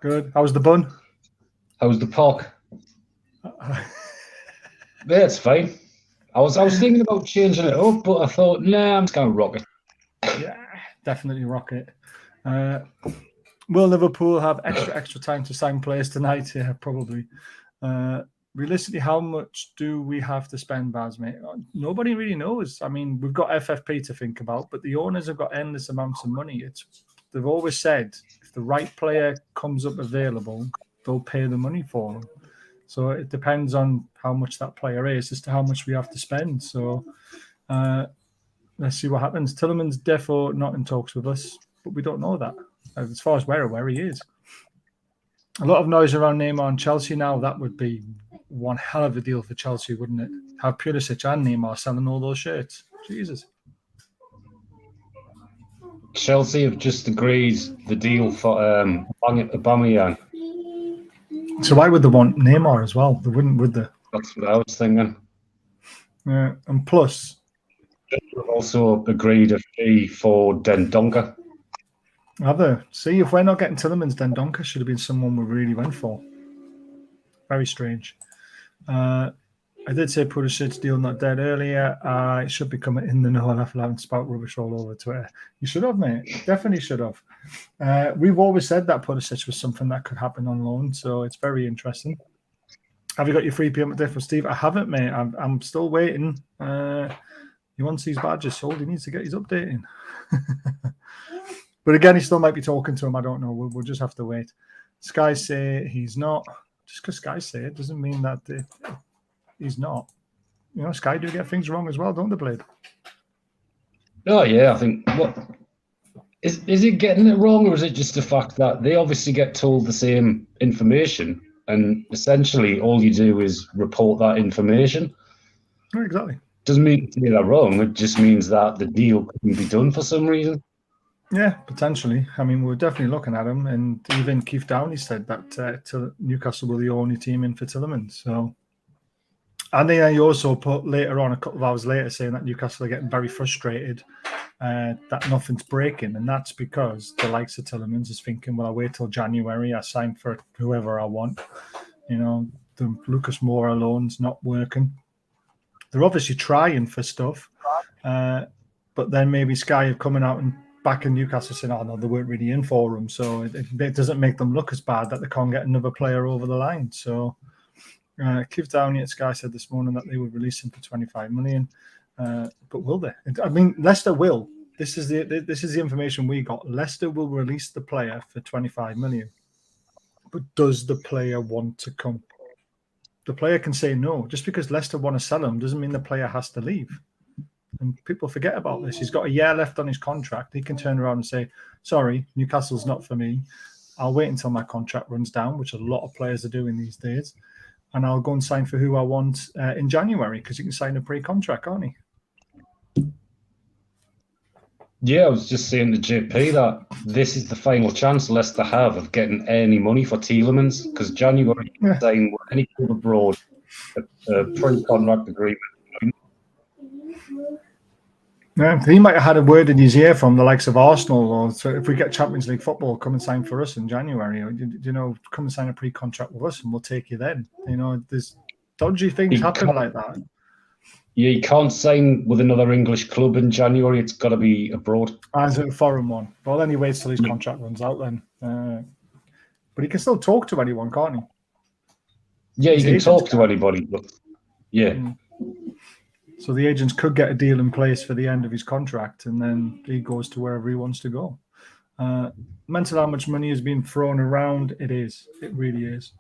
Good. How's the bun? How's the pork? Yeah, it's fine. I was thinking about changing it up, but I thought, nah, I'm just going to rock it. Yeah, definitely rock it. Will Liverpool have extra time to sign players tonight? Yeah, probably. Realistically, how much do we have to spend, Baz, mate? Nobody really knows. I mean, we've got FFP to think about, but the owners have got endless amounts of money. They've always said if the right player comes up available, they'll pay the money for them. So it depends on how much that player is as to how much we have to spend. So let's see what happens. Tielemans defo not in talks with us, but we don't know that. As far as we're aware, he is. A lot of noise around Neymar and Chelsea now. That would be one hell of a deal for Chelsea, wouldn't it? Have Pulisic and Neymar selling all those shirts. Jesus. Chelsea have just agreed the deal for Aubameyang. So why would they want Neymar as well? They wouldn't, would they? That's what I was thinking. Yeah, and plus... They've also agreed a fee for Dendoncker. Have they? See, if we're not getting Tielemans, Dendoncker should have been someone we really went for. Very strange. I did say Pulisic deal not dead earlier. It should be coming in the no. I'll have to spout rubbish all over Twitter. You should have, mate. Definitely should have. We've always said that Pulisic was something that could happen on loan, so it's very interesting. Have you got your 3 p.m. at for Steve? I haven't, mate. I'm still waiting. He wants these badges sold. He needs to get his updating. But again, he still might be talking to him. I don't know. We'll just have to wait. Sky say he's not. Just because Sky say it doesn't mean that he's not. You know, Sky do get things wrong as well, don't they, Blade? Oh, yeah. I think, what is it getting it wrong, or is it just the fact that they obviously get told the same information and essentially all you do is report that information? No, exactly. Doesn't mean they're wrong. It just means that the deal couldn't be done for some reason. Yeah, potentially. I mean, we're definitely looking at him, and even Keith Downey said that Newcastle were the only team in for Tielemans. So, and then he also put later on, a couple of hours later, saying that Newcastle are getting very frustrated that nothing's breaking, and that's because the likes of Tielemans is thinking, well, I wait till January, I sign for whoever I want. You know, the Lucas Moura loan's not working. They're obviously trying for stuff, but then maybe Sky are coming out and back in Newcastle saying, oh, no, they weren't really in for him. So it doesn't make them look as bad that they can't get another player over the line. So Keith Downey at Sky said this morning that they would release him for 25 million. But will they? I mean, Leicester will. This is the information we got. Leicester will release the player for 25 million. But does the player want to come? The player can say no. Just because Leicester want to sell him doesn't mean the player has to leave. And people forget about this. He's got a year left on his contract. He can turn around and say, sorry, Newcastle's not for me. I'll wait until my contract runs down, which a lot of players are doing these days. And I'll go and sign for who I want in January, because you can sign a pre-contract, can't he? Yeah, I was just saying to JP that this is the final chance Leicester have of getting any money for Tielemans, because January you can sign with any club abroad a pre-contract agreement. Yeah, he might have had a word in his ear from the likes of Arsenal, or so if we get Champions League football, come and sign for us in January, or you know, come and sign a pre-contract with us, and we'll take you then. You know, there's dodgy things happen like that. Yeah, you can't sign with another English club in January. It's got to be abroad. As a foreign one. Well, then he waits till his contract runs out. Then, but he can still talk to anyone, can't he? Yeah, he can talk to anybody. But yeah. So the agents could get a deal in place for the end of his contract, and then he goes to wherever he wants to go. Mental how much money is being thrown around. It is. It really is.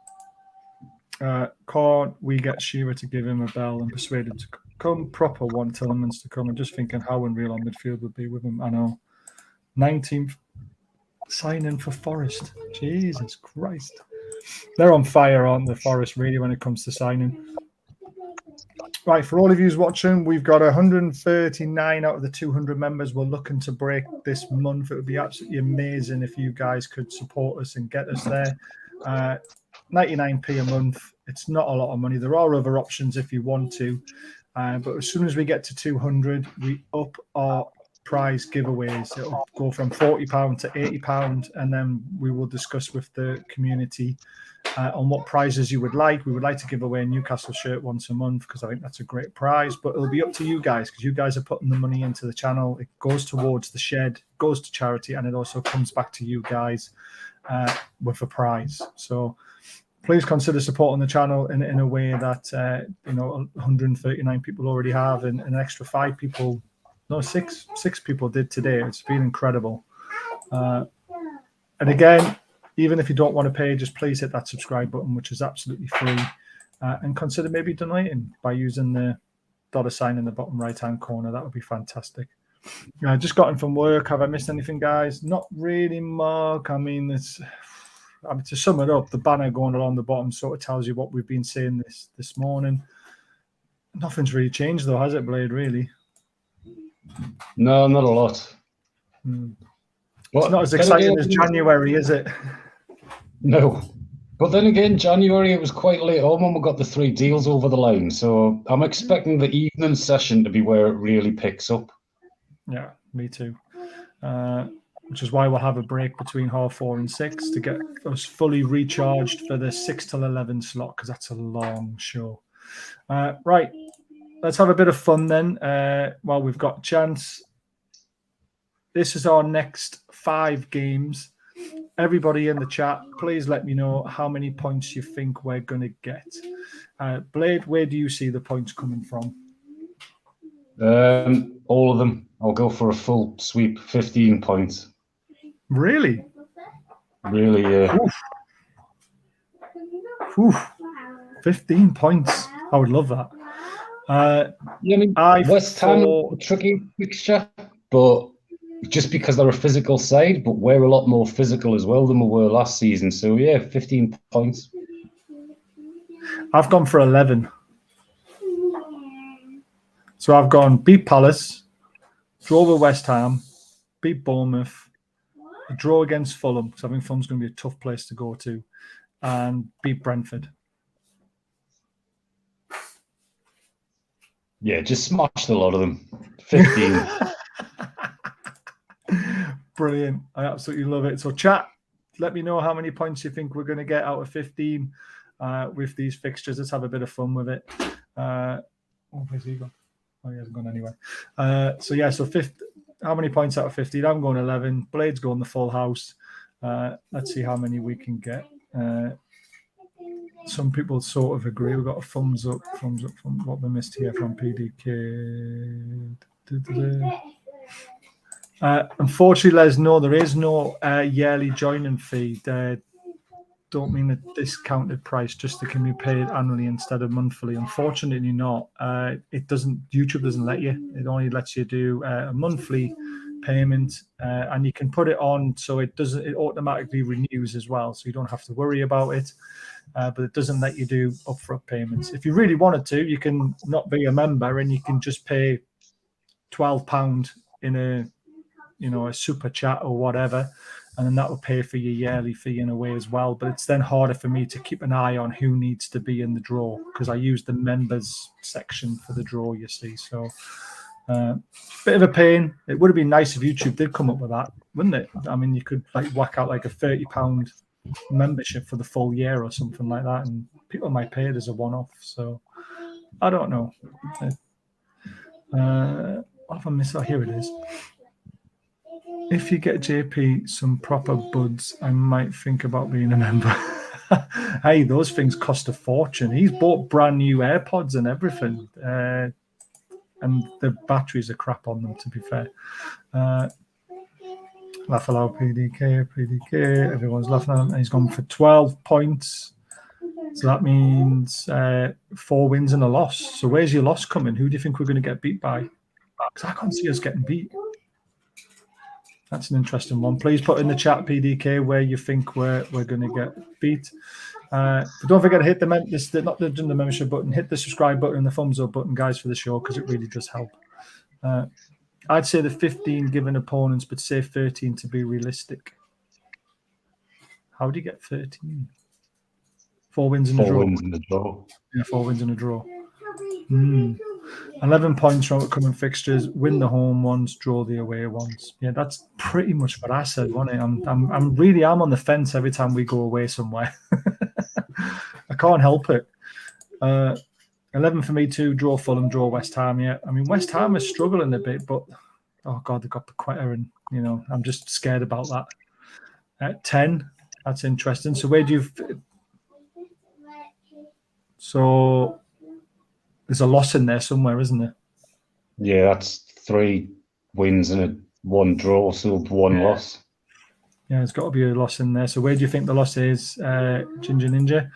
Can't we get Shearer to give him a bell and persuade him to come? Proper one Tillmans to come. I'm just thinking how unreal our midfield would be with him. I know. 19th signing for Forest. Jesus Christ. They're on fire, aren't they, Forest, really, when it comes to signing. Right, for all of you watching, we've got 139 out of the 200 members we're looking to break this month. It would be absolutely amazing if you guys could support us and get us there. 99p a month. It's not a lot of money. There are other options if you want to. But as soon as we get to 200, we up our prize giveaways. It'll go from £40 to £80, and then we will discuss with the community on what prizes you would like. We would like to give away a Newcastle shirt once a month because I think that's a great prize, but it'll be up to you guys because you guys are putting the money into the channel. It goes towards the shed, goes to charity, and it also comes back to you guys with a prize. So please consider supporting the channel in a way that 139 people already have, and an extra 5 people, no, six people did today. It's been incredible. And again, even if you don't want to pay, just please hit that subscribe button, which is absolutely free, and consider maybe donating by using the $sign in the bottom right-hand corner. That would be fantastic. I just got in from work. Have I missed anything, guys? Not really, Mark. I mean, to sum it up, the banner going along the bottom sort of tells you what we've been saying this morning. Nothing's really changed, though, has it, Blade, really? No, not a lot. It's not as exciting as January, is it? No. But then again, January, it was quite late on when we got the 3 deals over the line. So I'm expecting the evening session to be where it really picks up. Yeah, me too. Which is why we'll have a break between 4:30 and 6 to get us fully recharged for the 6 till 11 slot, because that's a long show. Right, let's have a bit of fun then while we've got a chance. This is our next 5 games. Everybody in the chat, please let me know how many points you think we're going to get. Blade, where do you see the points coming from? All of them. I'll go for a full sweep, 15 points. Really? Really, yeah. Oof. 15 points. I would love that. Yeah, I mean, West Ham, a tricky fixture, but just because they're a physical side, but we're a lot more physical as well than we were last season. So, yeah, 15 points. I've gone for 11. So I've gone beat Palace, draw with West Ham, beat Bournemouth, a draw against Fulham, because I think Fulham's going to be a tough place to go to, and beat Brentford. Yeah, just smashed a lot of them. 15. Brilliant. I absolutely love it. So chat, let me know how many points you think we're going to get out of 15 with these fixtures. Let's have a bit of fun with it. Where's he gone? Oh, he hasn't gone anyway. So how many points out of 15? I'm going 11. Blade's going the full house. Let's see how many we can get. Some people sort of agree. We've got a thumbs up from what we missed here from PDK. Unfortunately, Les, no, there is no yearly joining fee. Don't mean a discounted price, just it can be paid annually instead of monthly. Unfortunately not. YouTube doesn't let you. It only lets you do a monthly payment, and you can put it on so it automatically renews as well, so you don't have to worry about it. But it doesn't let you do upfront payments. If you really wanted to, you can not be a member and you can just pay £12 in a super chat or whatever, and then that will pay for your yearly fee in a way as well. But it's then harder for me to keep an eye on who needs to be in the draw, because I use the members section for the draw, you see. So bit of a pain. It would have been nice if YouTube did come up with that, wouldn't it? I mean, you could whack out like a £30 membership for the full year or something like that, and people might pay it as a one-off. So I don't know. What have I missed? Oh, here it is. If you get JP some proper buds, I might think about being a member. Hey, those things cost a fortune. He's bought brand new AirPods and everything, and the batteries are crap on them, to be fair. Laugh aloud, PDK. Everyone's laughing at him. And he's gone for 12 points. So that means 4 wins and a loss. So where's your loss coming? Who do you think we're going to get beat by? Because I can't see us getting beat. That's an interesting one. Please put in the chat, PDK, where you think we're going to get beat. But don't forget to hit the membership button, hit the subscribe button and the thumbs up button, guys, for the show, because it really does help. I'd say the 15 given opponents, but say 13 to be realistic. How do you get 13? 4 wins and a draw. 4 wins and a draw. Yeah, 4 wins and a draw. 11 points from upcoming fixtures. Win the home ones, draw the away ones. Yeah, that's pretty much what I said, wasn't it? I'm really on the fence every time we go away somewhere. I can't help it. 11 for me too. Draw Fulham, draw West Ham. Yeah, I mean West Ham is struggling a bit, but oh god, they've got Paqueta, and I'm just scared about that. At 10, that's interesting. So where do you? So there's a loss in there somewhere, isn't there? Yeah, that's 3 wins and 1 draw, so 1 loss. Yeah, there's got to be a loss in there. So where do you think the loss is, Ginger Ninja?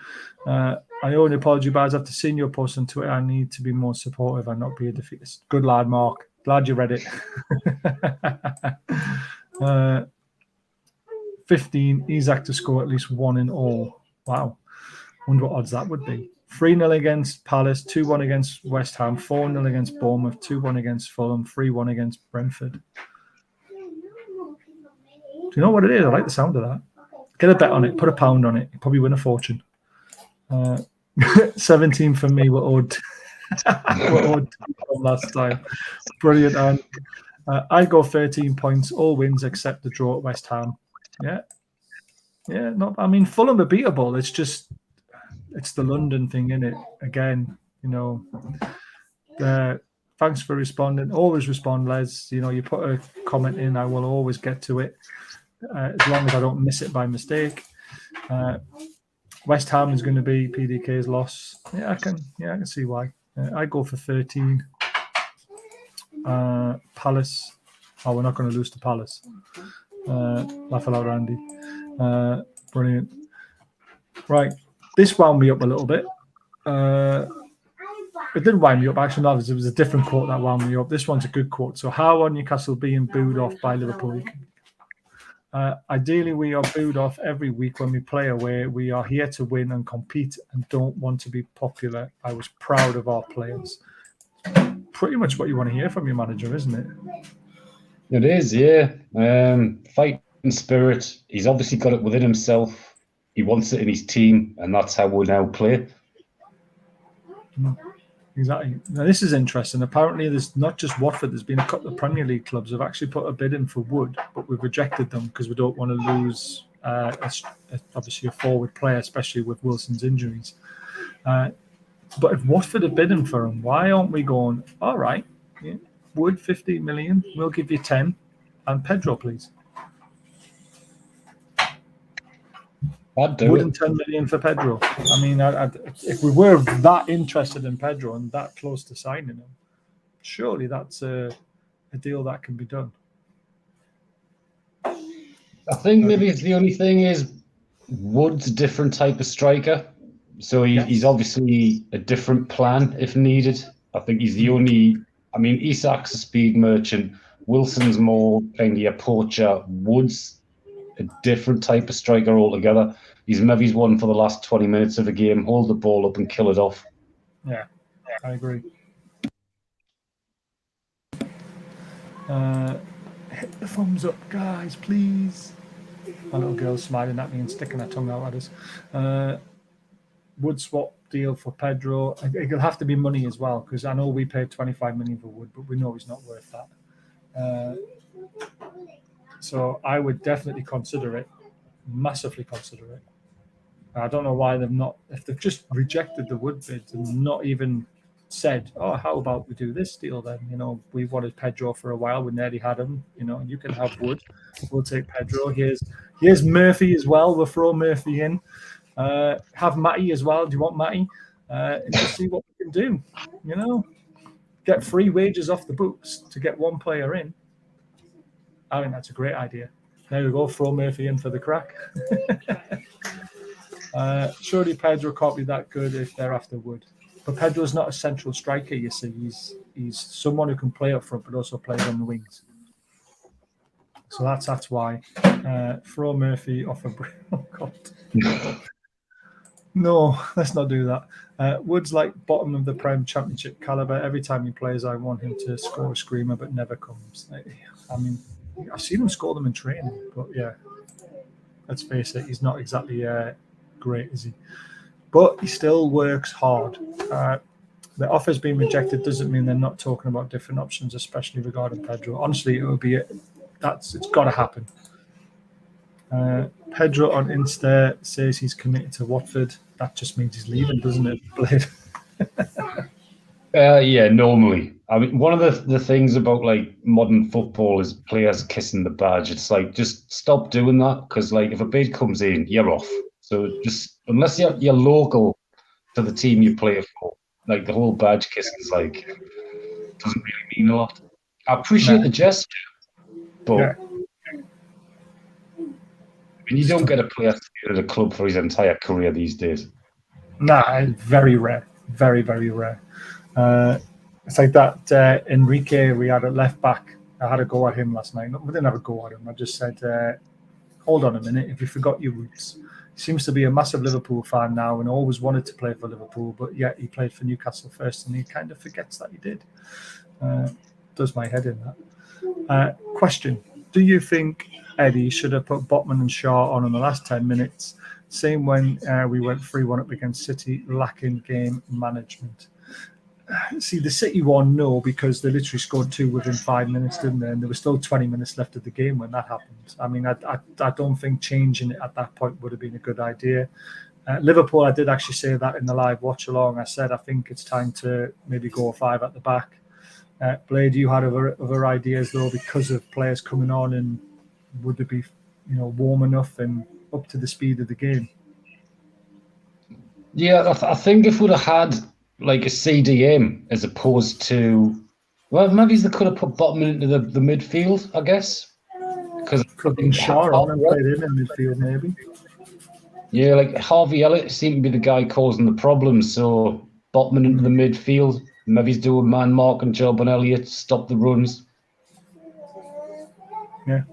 I only apologize after seeing your post on Twitter. I need to be more supportive and not be a defeatist. Good lad, Mark. Glad you read it. 15, Isak to score at least 1 in all. Wow. Wonder what odds that would be. 3-0 against Palace, 2-1 against West Ham, 4-0 against Bournemouth, 2-1 against Fulham, 3-1 against Brentford. Do you know what it is? I like the sound of that. Get a bet on it. Put £1 on it. You'll probably win a fortune. 17 for me. We're owed. We're owed from last time. Brilliant. And I go 13 points. All wins except the draw at West Ham. Yeah. Yeah. I mean, Fulham are beatable. It's just, it's the London thing, isn't it? Again, thanks for responding. Always respond, Les. You put a comment in, I will always get to it, as long as I don't miss it by mistake. West Ham is going to be PDK's loss. Yeah, I can see why. I go for 13. Palace. Oh, we're not going to lose to Palace. Laugh aloud, Randy. Brilliant. Right. This wound me up a little bit. It didn't wind me up, actually. No, it was a different quote that wound me up. This one's a good quote. So, how are Newcastle being booed off by Liverpool? Ideally, we are booed off every week when we play away. We are here to win and compete and don't want to be popular. I was proud of our players. Pretty much what you want to hear from your manager, isn't it? It is, yeah. Fighting spirit. He's obviously got it within himself. He wants it in his team, and that's how we now play. Exactly. Now, this is interesting. Apparently, there's not just Watford. There's been a couple of Premier League clubs have actually put a bid in for Wood, but we've rejected them because we don't want to lose, obviously, a forward player, especially with Wilson's injuries. But if Watford are bidding for him, why aren't we going, all right, yeah, Wood, 15 million, we'll give you 10, and Pedro, please. I'd do Wood it. and 10 million for Pedro. I mean, if we were that interested in Pedro and that close to signing him, surely that's a deal that can be done. I think maybe it's the only thing is Wood's a different type of striker. So he's obviously a different plan if needed. I think he's the only... I mean, Isak's a speed merchant. Wilson's more kind of a poacher. Wood's a different type of striker altogether. He's maybe one for the last 20 minutes of a game, hold the ball up and kill it off. Yeah, I agree. Hit the thumbs up, guys, please. My little girl's smiling at me and sticking her tongue out at us. Wood swap deal for Pedro. It'll have to be money as well, because I know we paid 25 million for Wood, but we know he's not worth that. So I would definitely consider it, massively consider it. I don't know why they've not, if they've just rejected the Wood bid and not even said, oh, how about we do this deal then? We wanted Pedro for a while. We nearly had him. You can have Wood. We'll take Pedro. Here's Murphy as well. We'll throw Murphy in. Have Matty as well. Do you want Matty? And just see what we can do. Get free wages off the books to get one player in. I think that's a great idea. There we go. Throw Murphy in for the crack. Surely Pedro can't be that good if they're after Wood. But Pedro's not a central striker, you see. He's someone who can play up front, but also plays on the wings. So that's why. Throw Murphy off a... Oh, God. No, let's not do that. Wood's like bottom of the Prem Championship caliber. Every time he plays, I want him to score a screamer, but never comes. I mean, I've seen him score them in training, but yeah, let's face it, he's not exactly great, is he? But he still works hard. The offer's been rejected doesn't mean they're not talking about different options, especially regarding Pedro. Honestly, it would be it's got to happen. Pedro on Insta says he's committed to Watford. That just means he's leaving, doesn't it, Blade? Yeah, normally. I mean, one of the things about like modern football is players kissing the badge. It's like, just stop doing that, because like if a bid comes in, you're off. So just, unless you're local to the team you play for, like the whole badge kissing is like, doesn't really mean a lot. I appreciate the gesture, but I mean, you don't get a player to stay at a club for his entire career these days. Nah, very rare. Very, very rare. It's like that Enrique we had at left back. I had a go at him last night. We didn't have a go at him. I just said, hold on a minute. If you forgot your roots. He seems to be a massive Liverpool fan now and always wanted to play for Liverpool, but yet he played for Newcastle first and he kind of forgets that he did. Does my head in that. Question. Do you think Eddie should have put Botman and Shaw on in the last 10 minutes? Same when we went 3-1 up against City, lacking game management. See, the City one, no, because they literally scored 2 within 5 minutes, didn't they? And there was still 20 minutes left of the game when that happened. I mean, I don't think changing it at that point would have been a good idea. Liverpool, I did actually say that in the live watch-along. I said I think it's time to maybe go 5 at the back. Blade, you had other ideas, though, because of players coming on, and would they be, warm enough and up to the speed of the game? Yeah, I think if we'd have had like a CDM as opposed to, well, maybe they could have put Botman into the midfield, I guess. Because Shaw and played in midfield, maybe. Yeah, like Harvey Elliott seemed to be the guy causing the problems, so Botman into the midfield. Maybe he's doing man marking job on Elliott, stop the runs. Yeah,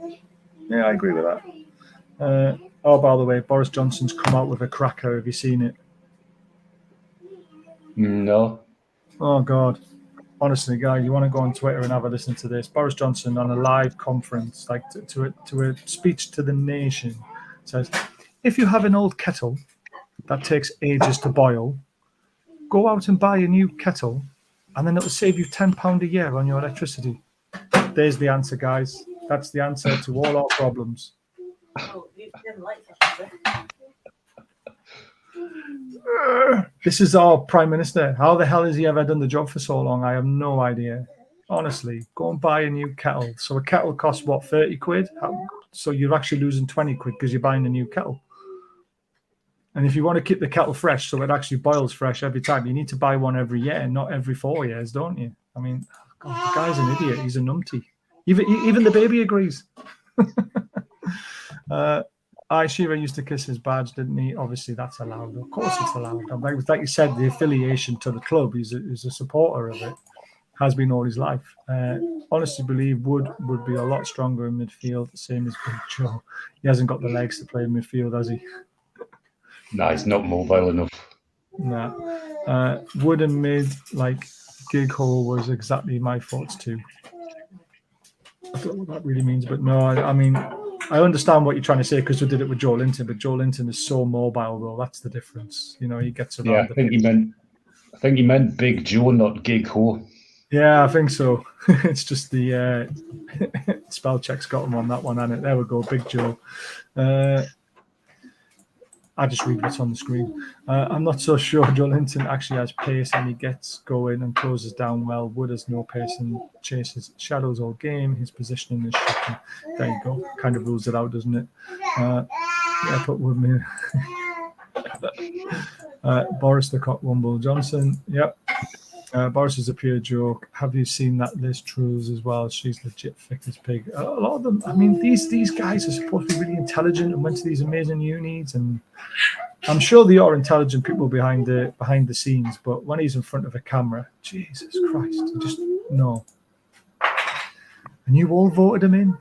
I agree with that. By the way, Boris Johnson's come out with a cracker. Have you seen it? No. Oh, God. Honestly, guys, you want to go on Twitter and have a listen to this. Boris Johnson on a live conference, like to a speech to the nation, says, if you have an old kettle that takes ages to boil, go out and buy a new kettle, and then it'll save you £10 a year on your electricity. There's the answer, guys. That's the answer to all our problems. Oh, you didn't like that. This is our Prime Minister. How the hell has he ever done the job for so long? I have no idea. Honestly, go and buy a new kettle. So a kettle costs, what, 30 quid? So you're actually losing 20 quid because you're buying a new kettle. And if you want to keep the kettle fresh so it actually boils fresh every time, you need to buy one every year, not every 4 years, don't you? I mean, God, the guy's an idiot. He's a numpty. Even the baby agrees. Shiva used to kiss his badge, didn't he? Obviously, that's allowed. Of course, it's allowed. Like you said, the affiliation to the club, he's a supporter of it, has been all his life. Honestly, believe Wood would be a lot stronger in midfield, same as Big Joe. He hasn't got the legs to play in midfield, has he? No, he's not mobile enough. Nah. Wood and mid, like Gig Hole, was exactly my thoughts too. I don't know what that really means, but no, I mean, I understand what you're trying to say because we did it with Joe Linton, but Joe Linton is so mobile, though. That's the difference. He gets around. Yeah, I think he meant Big Joe, not Gig Ho. Yeah, I think so. It's just the spell check's got him on that one, hasn't it? There we go, Big Joe. I just read what's on the screen. I'm not so sure Joe Linton actually has pace and he gets going and closes down well. Wood has no pace and chases shadows all game. His positioning is shocking. There you go. Kind of rules it out, doesn't it? Yeah, put Wood in. Boris the Cock Wumble Johnson. Yep. Boris is a pure joke. Have you seen that Liz Truls as well? She's legit thick as pig. A lot of them. I mean, these guys are supposed to be really intelligent and went to these amazing unis, and I'm sure they are intelligent people behind the scenes. But when he's in front of a camera, Jesus Christ, you just no. And you all voted him in.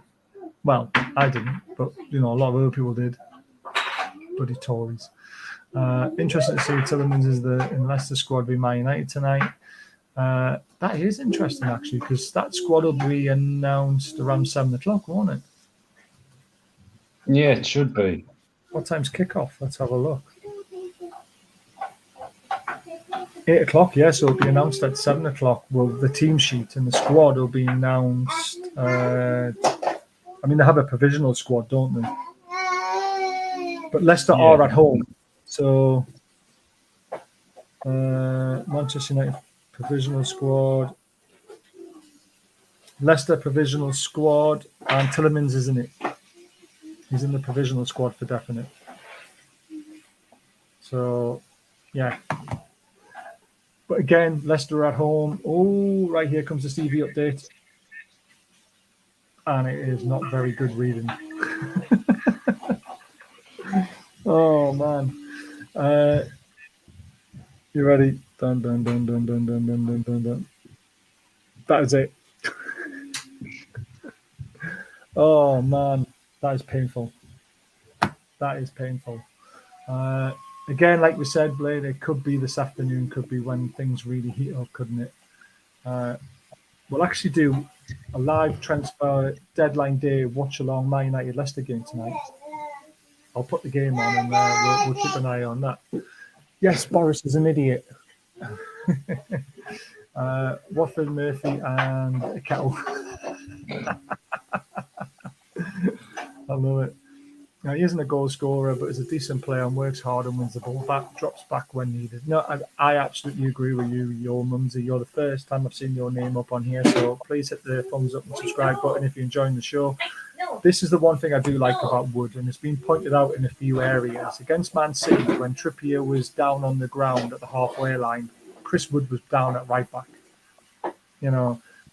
Well, I didn't, but a lot of other people did. Bloody Tories. Interesting to see Tillemans is in Leicester squad be Man United tonight. That is interesting actually, because that squad will be announced around 7 o'clock, won't it? Yeah, it should be. What time's kickoff? Let's have a look. 8 o'clock, yeah, so it'll be announced at 7 o'clock. Well, the team sheet and the squad will be announced. They have a provisional squad, don't they? But Leicester are at home. So, Manchester United provisional squad. Leicester provisional squad. And Tillemans is in it. He's in the provisional squad for definite. So, yeah. But again, Leicester at home. Oh, right here comes the Stevie update. And it is not very good reading. Oh, man. You ready? Dun, dun, dun, dun, dun, dun, dun, dun, dun, dun. That is it. Oh, man. That is painful. That is painful. Again, like we said, Blade, it could be this afternoon, could be when things really heat up, couldn't it? We'll actually do a live transfer deadline day watch along Man United Leicester game tonight. I'll put the game on and we'll keep an eye on that. Yes, Boris is an idiot. Watford, Murphy, and a Kettle. I love it. Now, he isn't a goal scorer, but is a decent player and works hard and wins the ball back, drops back when needed. No, I absolutely agree with you, your Mumsy. You're the first time I've seen your name up on here, so please hit the thumbs up and subscribe button if you're enjoying the show. This is the one thing I do like about Wood, and it's been pointed out in a few areas. Against Man City, when Trippier was down on the ground at the halfway line, Chris Wood was down at right back.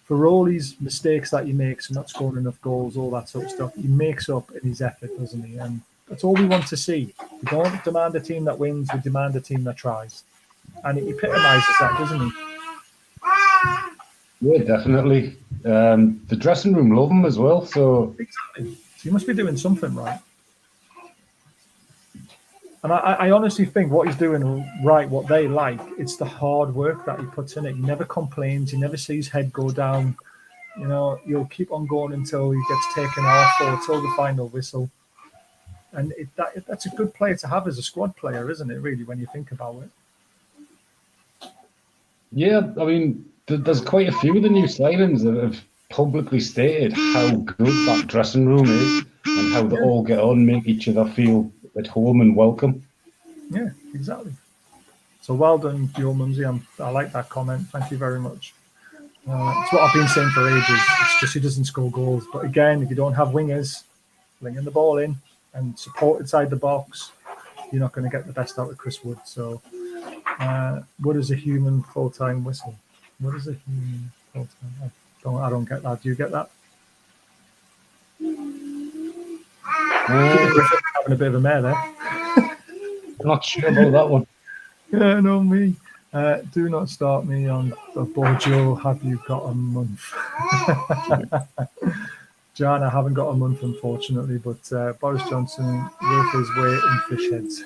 For all these mistakes that he makes and not scoring enough goals, all that sort of stuff, he makes up in his effort, doesn't he? And that's all we want to see. We don't demand a team that wins, we demand a team that tries. And it epitomises that, doesn't he? Yeah, definitely. The dressing room love him as well. So exactly. So you must be doing something right. And I honestly think what he's doing right, what they like, it's the hard work that he puts in it. He never complains. He never sees his head go down. He'll keep on going until he gets taken off or until the final whistle. And that's a good player to have as a squad player, isn't it, really, when you think about it? Yeah, there's quite a few of the new signings that have publicly stated how good that dressing room is and how they all get on, make each other feel at home and welcome. Yeah, exactly. So well done, your Mumsy. I like that comment. Thank you very much. It's what I've been saying for ages. It's just he doesn't score goals. But again, if you don't have wingers flinging the ball in and support inside the box, you're not going to get the best out of Chris Wood. So what is a human full-time whistle? What is a human full-time? I don't get that. Do you get that? Having a bit of a mare there. Not sure about that one. Yeah, no, me. Do not start me on the Bojo. Have you got a month? John, I haven't got a month, unfortunately, but Boris Johnson worth his weight in fish heads.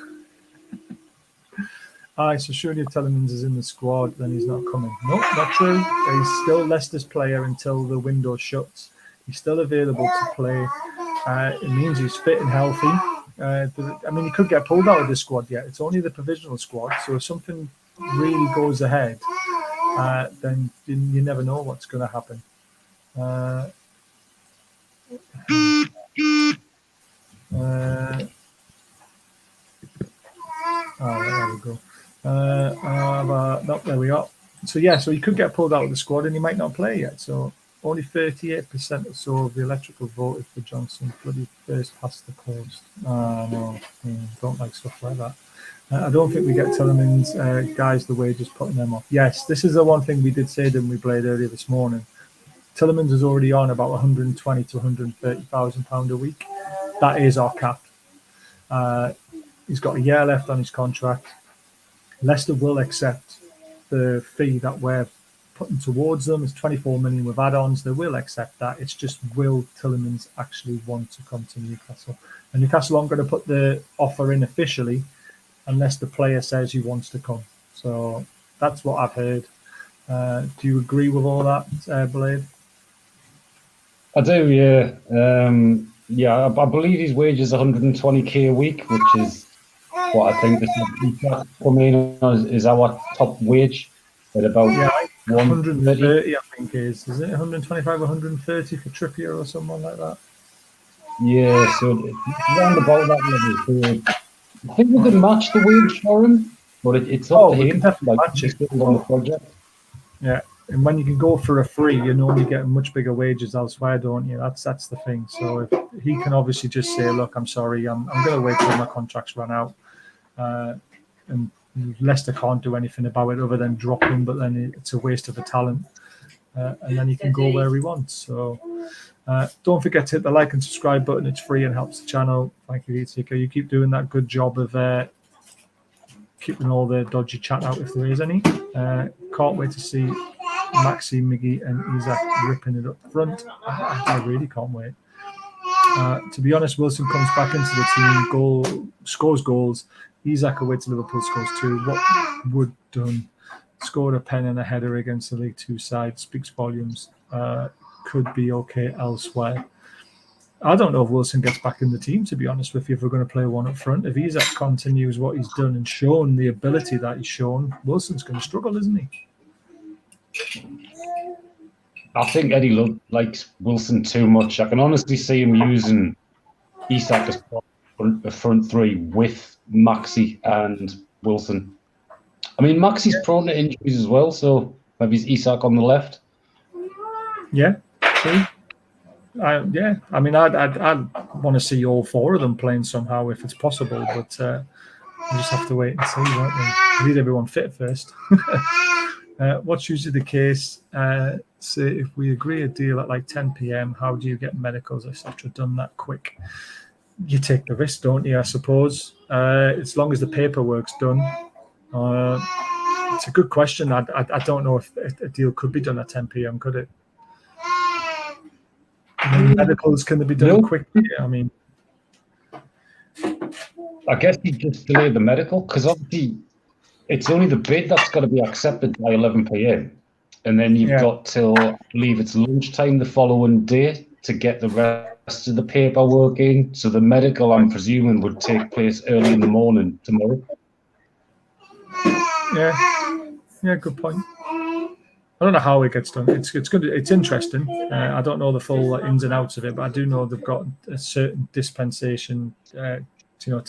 Aye, so surely if Tillemans is in the squad, then he's not coming. No, not true. He's still Leicester's player until the window shuts. He's still available to play. It means he's fit and healthy. He could get pulled out of the squad yet. It's only the provisional squad. So if something really goes ahead, then you never know what's going to happen. There we go. No, there we are. So he could get pulled out of the squad and he might not play yet. So only 38% or so of the electrical voted for Johnson. Bloody first past the post. No, don't like stuff like that. I don't think we get Tielemans guys the wages putting them off. Yes, this is the one thing we did say, didn't we, Blade, earlier this morning. Tielemans is already on about 120 to 130,000 pound a week. That is our cap. He's got a year left on his contract. Leicester will accept the fee that we're putting towards them. It's 24 million with add-ons. They will accept that. It's just, will Tielemans actually want to come to Newcastle? And Newcastle aren't going to put the offer in officially unless the player says he wants to come. So that's what I've heard. Do you agree with all that, Blade? I do, yeah. I believe his wage is 120k a week, which is what I think the come in is our top wage at about 130, I think is it 125 or 130 for Trippier or someone like that? Yeah, so it's around about that level. So I think we can match the wage for him, but it's up to him. Match it on the project. Yeah, and when you can go for a free, you normally get much bigger wages elsewhere, don't you? That's the thing. So if he can obviously just say, "Look, I'm sorry, I'm going to wait till my contracts run out," and Leicester can't do anything about it other than drop him. But then it's a waste of a talent, and then he can go where he wants. So. Don't forget to hit the like and subscribe button. It's free and helps the channel. Thank you, Heatseeker. You keep doing that good job of keeping all the dodgy chat out if there is any. Can't wait to see Maxi, Miggy, and Isaac ripping it up front. I really can't wait. To be honest, Wilson comes back into the team, scores goals. Isaac away to Liverpool scores 2. What Wood done? Scored a pen and a header against the League 2 side. Speaks volumes. Could be okay elsewhere. I don't know if Wilson gets back in the team, to be honest with you, if we're going to play one up front. If Isaac continues what he's done and shown the ability that he's shown, Wilson's going to struggle, isn't he? I think Eddie likes Wilson too much. I can honestly see him using Isak as a front three with Maxi and Wilson. I mean, Maxi's prone to injuries as well, so maybe it's Isak on the left. Yeah. I mean, I'd want to see all 4 of them playing somehow if it's possible, but we just have to wait and see, won't we? We need everyone fit first. What's usually the case? Say if we agree a deal at like 10 p.m., how do you get medicals, etc. done that quick? You take the risk, don't you? I suppose, as long as the paperwork's done. It's a good question. I don't know if a deal could be done at 10 p.m. Could it? Medicals can they be done quickly? I mean, I guess you just delay the medical because obviously it's only the bid that's got to be accepted by 11 p.m. and then you've got till, I believe it's lunchtime the following day to get the rest of the paperwork in. So the medical, I'm presuming, would take place early in the morning tomorrow. Yeah, good point. I don't know how it gets done. It's good. It's interesting. I don't know the full ins and outs of it, but I do know they've got a certain dispensation, to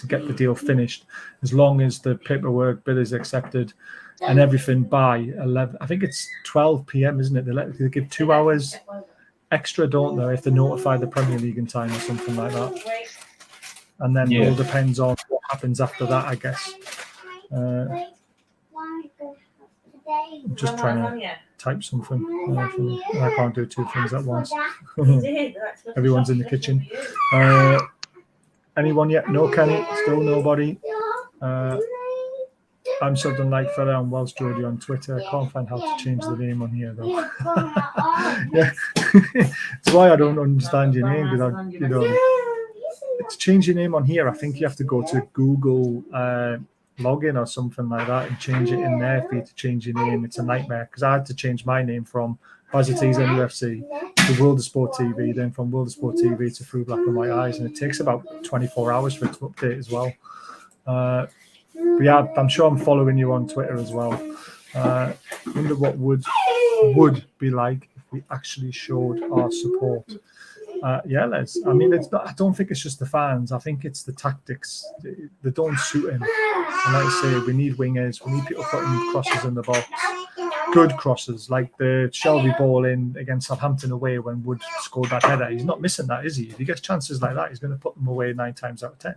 get the deal finished, as long as the paperwork bill is accepted and everything by 11. I think it's 12 p.m., isn't it? They give 2 hours extra, don't they, if they notify the Premier League in time or something like that. And then it all depends on what happens after that, I guess. I'm just trying to type something. I can't do 2 things at once. Everyone's in the kitchen. Anyone yet? No, Kenny. Still nobody. I'm something like fella on Welsh Jody on Twitter. I can't find how to change the name on here though. Yeah, it's why I don't understand your name, because to change your name on here, I think you have to go to Google login or something like that and change it in there for you to change your name. It's a nightmare because I had to change my name from Bazati's NFC to World of Sport TV, then from World of Sport TV to Through Black and White Eyes, and it takes about 24 hours for it to update as well. But yeah, I'm sure I'm following you on Twitter as well. Wonder what would be like if we actually showed our support. Les. I mean, it's not. I don't think it's just the fans. I think it's the tactics. They don't suit him. And like I say, we need wingers. We need people putting crosses in the box. Good crosses, like the Shelby ball in against Southampton away when Wood scored that header. He's not missing that, is he? If he gets chances like that, he's going to put them away 9 times out of 10.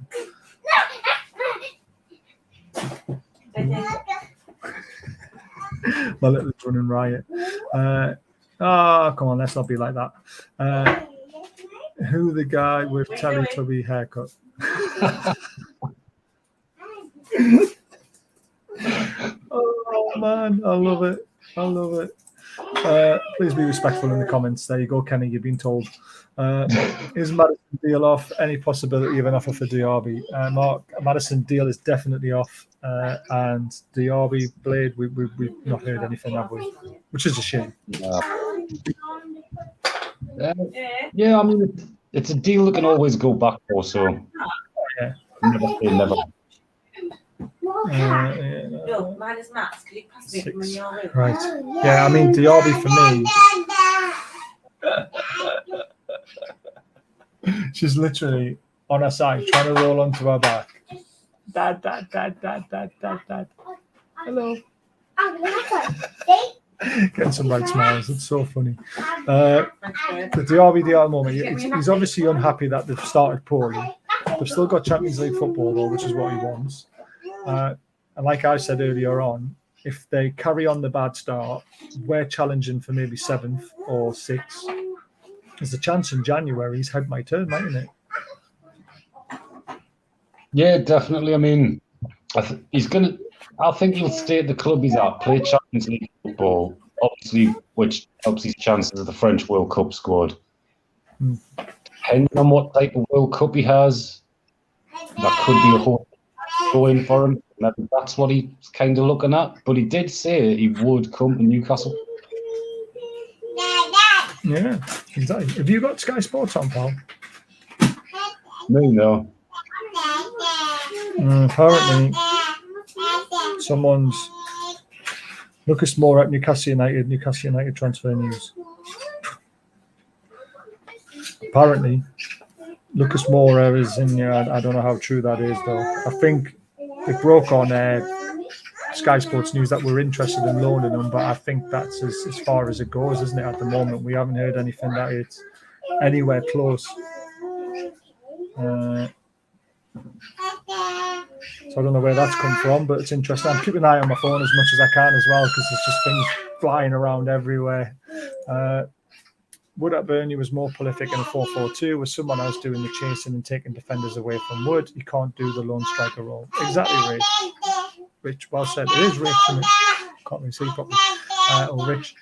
My little running riot. Come on, let's not be like that. Who the guy with Teletubby haircut? Oh man, I love it. I love it. Please be respectful in the comments. There you go, Kenny. You've been told. Is Madison deal off? Any possibility of an offer for Diaby? Mark, Madison deal is definitely off. And Diaby Blade, we've not heard anything, have we? Which is a shame. Yeah, I mean, it's a deal that can always go back for, so Yeah. never say never. No, mine is Matt's. Could you pass me from in your room? Right. Yeah, I mean, Diaby for me. She's literally on her side, trying to roll onto her back. Dad. Hello. Getting some right smiles. It's so funny. The Diaby deal at the moment, he's obviously unhappy that they've started poorly. They've still got Champions League football, though, which is what he wants. And like I said earlier on, if they carry on the bad start, we're challenging for maybe 7th or 6th. There's a chance in January he's head might turn, mightn't it? Yeah, definitely. I mean, I think he'll stay at the club he's at, play Champions League football, obviously, which helps his chances of the French World Cup squad. Depending on what type of World Cup he has, that could be a whole going for him. Maybe that's what he's kind of looking at. But he did say he would come to Newcastle. Yeah, exactly. Have you got Sky Sports on, pal? No. Apparently, someone's Lucas Moore at Newcastle United transfer news. Apparently, Lucas Moura is in here. I don't know how true that is, though. I think it broke on Sky Sports News that we're interested in loaning him, but I think that's as far as it goes, isn't it, at the moment? We haven't heard anything that it's anywhere close. So I don't know where that's come from, but it's interesting. I'm keeping an eye on my phone as much as I can as well, because there's just things flying around everywhere. Wood at Burnley was more prolific in a 4-4-2 with someone else doing the chasing and taking defenders away from Wood. He can't do the lone striker role. Exactly, Rich. Well said. It is Rich, isn't it? Can't really see properly. Or Rich.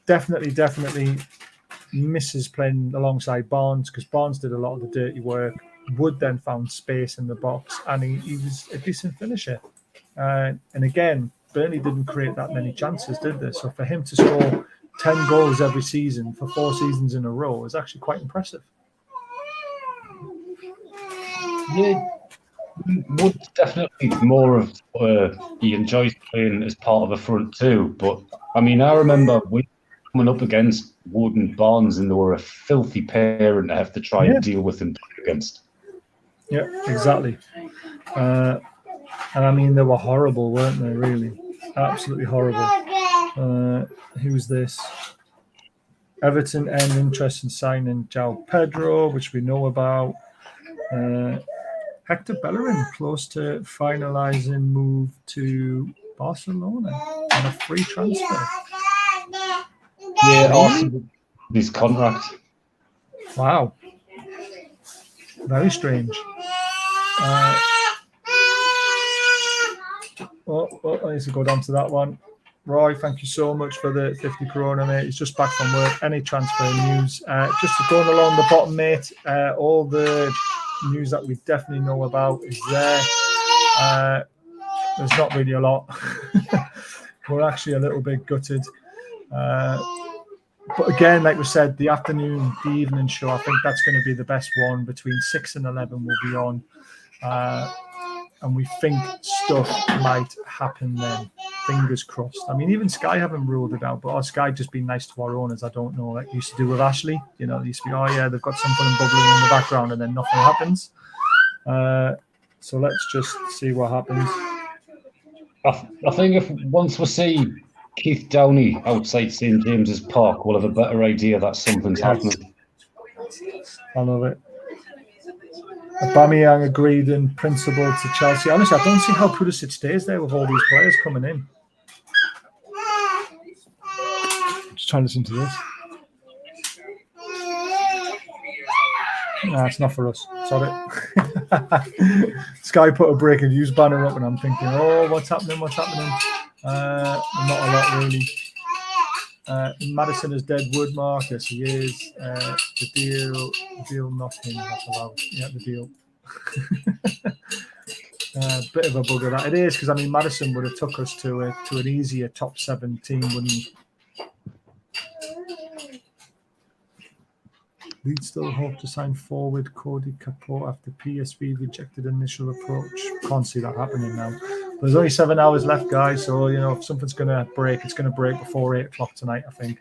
Definitely misses playing alongside Barnes, because Barnes did a lot of the dirty work. Wood then found space in the box, and he was a decent finisher. And again, Burnley didn't create that many chances, did they? So for him to score 10 goals every season for 4 seasons in a row is actually quite impressive. Yeah, Wood's definitely more of he enjoys playing as part of the front too. But I mean, I remember we coming up against Wood and Barnes, and they were a filthy pair, and to have to try and deal with them against. Yeah, exactly. And I mean, they were horrible, weren't they? Really, absolutely horrible. Who's this? Everton end interest in signing João Pedro, which we know about. Hector Bellerin close to finalising move to Barcelona on a free transfer. Yeah, also his contract. Wow. Very strange. I need to go down to that one. Roy, thank you so much for the 50 corona, mate. He's just back from work. Any transfer news? Just going along the bottom, mate. All the news that we definitely know about is there. There's not really a lot. We're actually a little bit gutted. But again, like we said, the evening show, I think that's going to be the best one. Between 6 and 11 will be on. And we think stuff might happen then. Fingers crossed. I mean, even Sky haven't ruled it out, but our Sky just been nice to our owners. I don't know, like used to do with Ashley. You know, they used to be, oh yeah, they've got something bubbling in the background, and then nothing happens. So let's just see what happens. I think if once we see Keith Downey outside St James's Park, we'll have a better idea that something's happening. I love it. Aubameyang agreed in principle to Chelsea. Honestly, I don't see how Pulisic stays there with all these players coming in. try and listen to this. Nah, it's not for us. Sorry. Sky put a breaking news banner up, and I'm thinking, oh, what's happening? What's happening? Not a lot, really. Madison is dead wood, Marcus. He is. The deal, nothing. Not allowed. Yeah, the deal. Bit of a bugger that it is, because I mean, Madison would have took us to an easier top 7 team, wouldn't he? Leeds still hope to sign forward Cody Capo after PSV rejected initial approach. Can't see that happening now. There's only 7 hours left, guys. So, if something's going to break, it's going to break before 8 o'clock tonight, I think.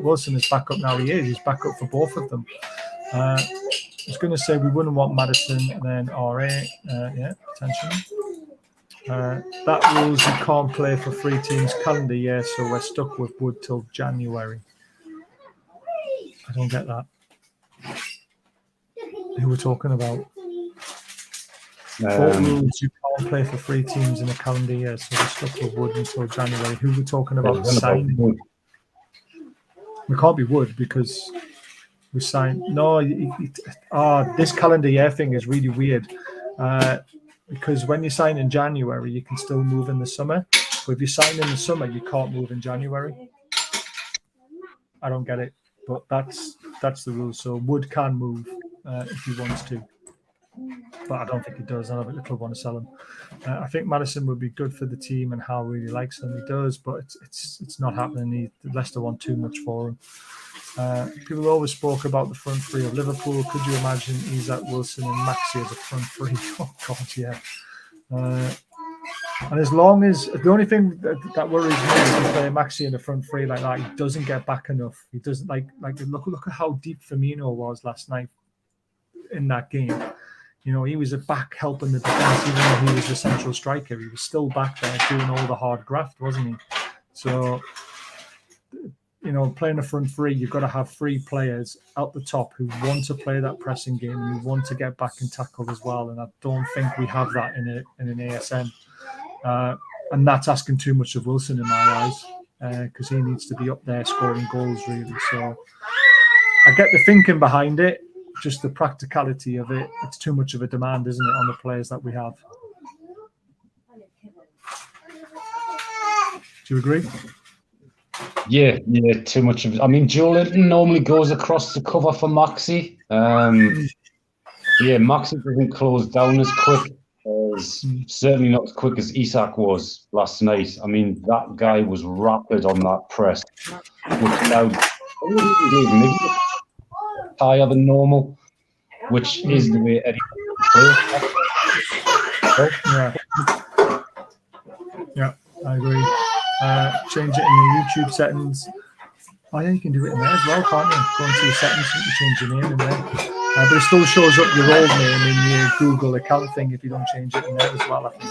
Wilson is back up now. He is. He's back up for both of them. I was going to say we wouldn't want Madison and then RA. Yeah, attention. That rules you can't play for 3 teams calendar year, so we're stuck with Wood till January. I don't get that. Who we're talking about? What rules you can't play for 3 teams in a calendar year, so we're stuck with Wood until January. Who we're talking about signing? We can't be Wood because we signed. No, this calendar year thing is really weird. Because when you sign in January, you can still move in the summer. But if you sign in the summer, you can't move in January. I don't get it, but that's the rule. So Wood can move if he wants to, but I don't think he does. I don't think the club want to sell him. I think Madison would be good for the team, and Hal really likes him. He does, but it's not happening. Leicester want too much for him. People always spoke about the front 3 of Liverpool. Could you imagine Isak, Wilson, and Maxi as a front 3? Oh God, yeah. And as long as the only thing that worries me is if you play Maxi in the front 3 like that, he doesn't get back enough. He doesn't like look at how deep Firmino was last night in that game. He was back helping the defense, even though he was the central striker. He was still back there doing all the hard graft, wasn't he? So, playing the front 3, you've got to have 3 players out the top who want to play that pressing game and who want to get back and tackle as well. And I don't think we have that in an ASM. And that's asking too much of Wilson in my eyes, because he needs to be up there scoring goals, really. So I get the thinking behind it, just the practicality of it. It's too much of a demand, isn't it, on the players that we have? Do you agree? Yeah, too much of it. I mean, Joelinton normally goes across the cover for Maxi. Maxi doesn't close down as quick. Certainly not as quick as Isak was last night. I mean, that guy was rapid on that press, which allowed higher than normal, which is the way Eddie plays. Yeah, I agree. Change it in the YouTube settings. Oh yeah, you can do it in there as well, can't you? Go into your settings and change your name in there. But it still shows up your old name in your Google account thing if you don't change it in there as well, I think.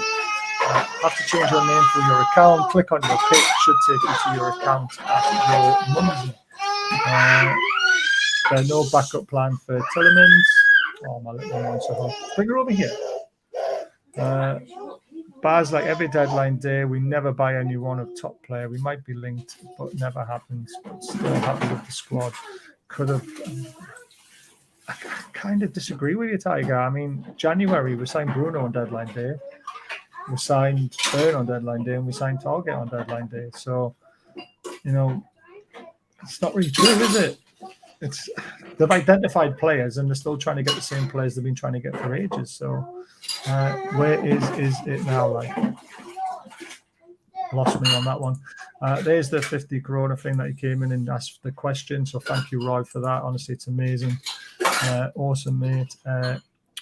Have to change your name for your account. Click on your pic. Should take you to your account at your mumsy. There's no backup plan for Tillemans. Oh, my little one wants to hug. Bring her over here. Baz, like every deadline day, we never buy anyone of top player. We might be linked, but never happens. But still happy with the squad. Could have. I kind of disagree with you, Tiger. I mean, January we signed Bruno on deadline day. We signed Burn on deadline day, and we signed Target on deadline day. So, it's not really true, is it? They've identified players, and they're still trying to get the same players they've been trying to get for ages. So, where is it now? Like, lost me on that one. There's the 50 Corona thing that he came in and asked the question. So thank you, Roy, for that. Honestly, it's amazing. Awesome, mate.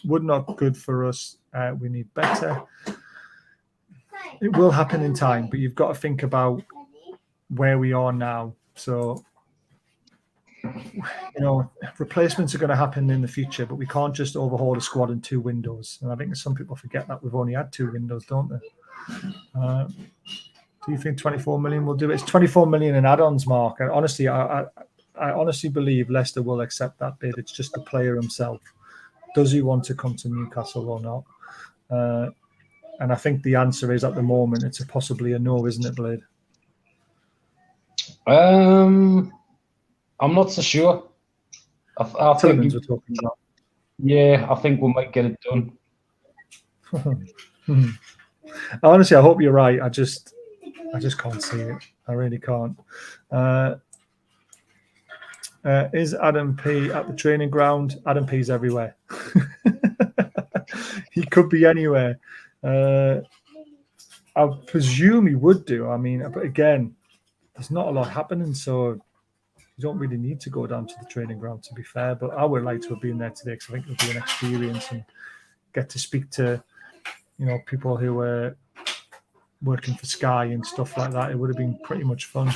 Wood not good for us. We need better. It will happen in time, but you've got to think about where we are now. So, replacements are going to happen in the future, but we can't just overhaul the squad in 2 windows. And I think some people forget that we've only had 2 windows, don't they? Do you think 24 million will do it? It's 24 million in add-ons, Mark. And honestly, I honestly believe Leicester will accept that bid. It's just the player himself. Does he want to come to Newcastle or not? And I think the answer is, at the moment, it's possibly a no, isn't it, Blade? I'm not so sure. I think, Tillmans we're talking about. yeah, I think we might get it done. Honestly, I hope you're right. I just can't see it. I really can't. Is Adam P at the training ground? Adam P's everywhere. He could be anywhere. I presume he would do. I mean, but again, there's not a lot happening, so you don't really need to go down to the training ground, to be fair. But I would like to have been there today because I think it'll be an experience and get to speak to, people who were working for Sky and stuff like that. It would have been pretty much fun.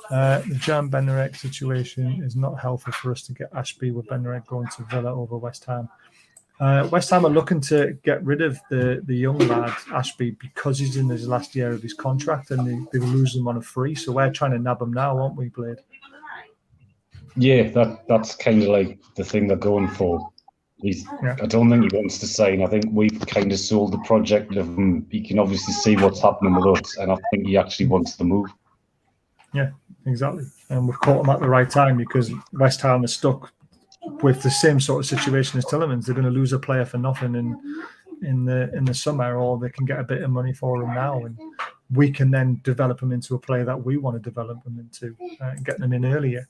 The Jan Benarek situation is not helpful for us to get Ashby with Benarek going to Villa over West Ham. West Ham are looking to get rid of the young lad, Ashby, because he's in his last year of his contract and they lose him on a free. So we're trying to nab him now, aren't we, Blade? Yeah, that's kind of like the thing they're going for. I don't think he wants to sign. I think we've kind of sold the project of him. He can obviously see what's happening with us, and I think he actually wants to move. Yeah, exactly. And we've caught him at the right time because West Ham is stuck with the same sort of situation as Tillmans. They're going to lose a player for nothing in the summer, or they can get a bit of money for him now, and we can then develop him into a player that we want to develop him into, getting him in earlier.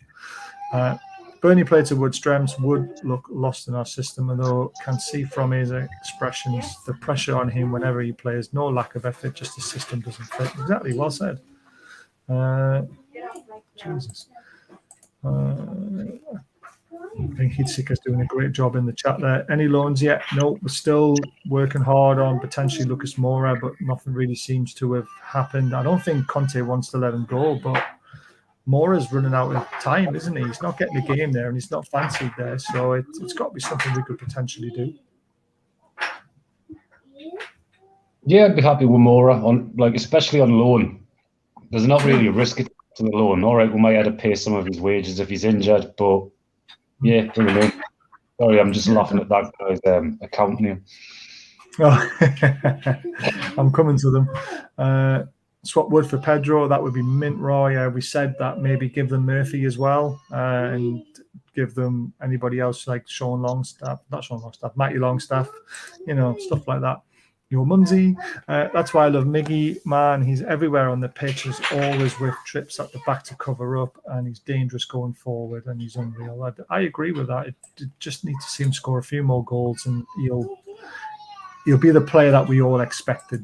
Bernie played to Wood's strengths. Wood look lost in our system, although can see from his expressions the pressure on him whenever he plays. No lack of effort, just the system doesn't fit. Exactly, well said. Jesus. I think Hitsika's doing a great job in the chat there. Any loans yet? No, we're still working hard on potentially Lucas Moura, but nothing really seems to have happened. I don't think Conte wants to let him go, but Moura's running out of time, isn't he? He's not getting a game there and he's not fancied there. So it's got to be something we could potentially do. Yeah, I'd be happy with Moura, especially on loan. There's not really a risk to the loan. All right, we might have to pay some of his wages if he's injured, but yeah, bring him in. Sorry, I'm just laughing at that guy's account name. Oh, I'm coming to them. Swap Wood for Pedro, that would be mint raw. We said that maybe give them Murphy as well, and give them anybody else like Matty Longstaff, stuff like that. Munzi, that's why I love Miggy, man. He's everywhere on the pitch. He's always with trips at the back to cover up, and he's dangerous going forward, and he's unreal. I agree with that. It just need to see him score a few more goals, and he'll be the player that we all expected.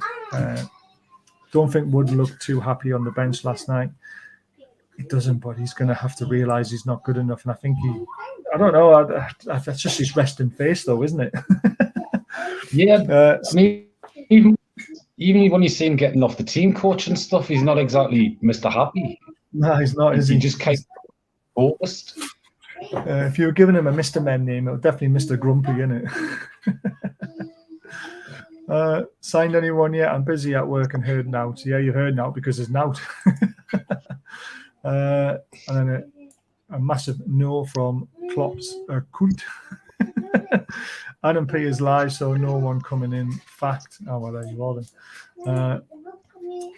Don't think Wood looked too happy on the bench last night. He doesn't, but he's going to have to realise he's not good enough. And I think I don't know, that's just his resting face, though, isn't it? Yeah, I mean, even when you see him getting off the team coach and stuff, he's not exactly Mr. Happy. No, he's not, is he? He just kind of focused. If you were giving him a Mr. Men name, it would definitely Mr. Grumpy, innit? Signed anyone yet? I'm busy at work and heard now. So yeah, you heard now because there's now. And then a massive no from Klopp's Kunt. Adam P is live, so no one coming in. Fact. Oh, well, there you are then.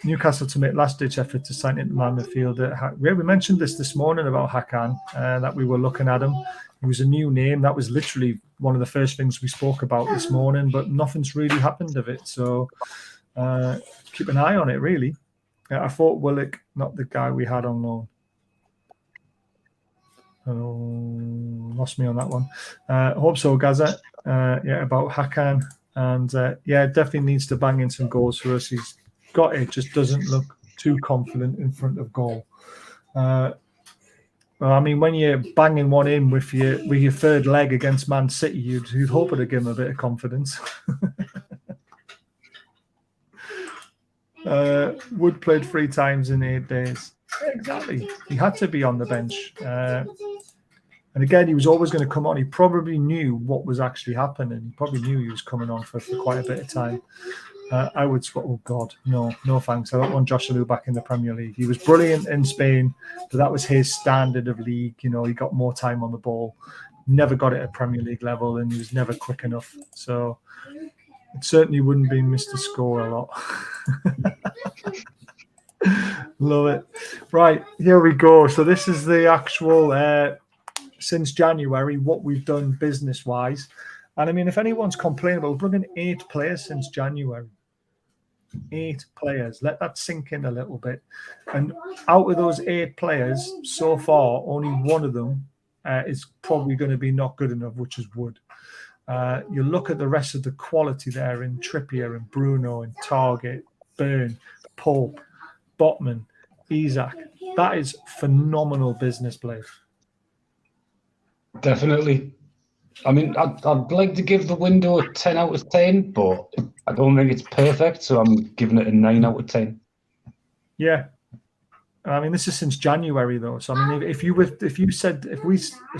Newcastle to make last-ditch effort to sign into man midfielder. We mentioned this morning about Hakan, that we were looking at him. It was a new name. That was literally one of the first things we spoke about this morning, but nothing's really happened of it. So keep an eye on it, really. I thought Willock, not the guy we had on loan. Lost me on that one. Hope so, Gaza. About Hakan. And definitely needs to bang in some goals for us. He's got it, just doesn't look too confident in front of goal. Well, I mean, when you're banging one in with your third leg against Man City, you'd hope it'd give him a bit of confidence. Wood played 3 times in 8 days. Exactly. He had to be on the bench. And again, he was always going to come on. He probably knew what was actually happening. He probably knew he was coming on for quite a bit of time. I would swap. Oh God, no thanks. I don't want Josh Alou back in the Premier League. He was brilliant in Spain, but that was his standard of league. He got more time on the ball, never got it at Premier League level, and he was never quick enough. So it certainly wouldn't be Mr. Score a lot. Love it. Right, here we go. So this is the actual since January, what we've done business-wise. And I mean, if anyone's complaining about, we've brought in 8 players since January. 8 players. Let that sink in a little bit. And out of those 8 players, so far, only one of them is probably going to be not good enough, which is Wood. You look at the rest of the quality there in Trippier and Bruno and Target, Burn, Pope, Botman, Isak. That is phenomenal business play. Definitely. I mean, I'd like to give the window a 10 out of 10, but I don't think it's perfect, so I'm giving it a 9 out of 10. Yeah. I mean, this is since January, though. So I mean, if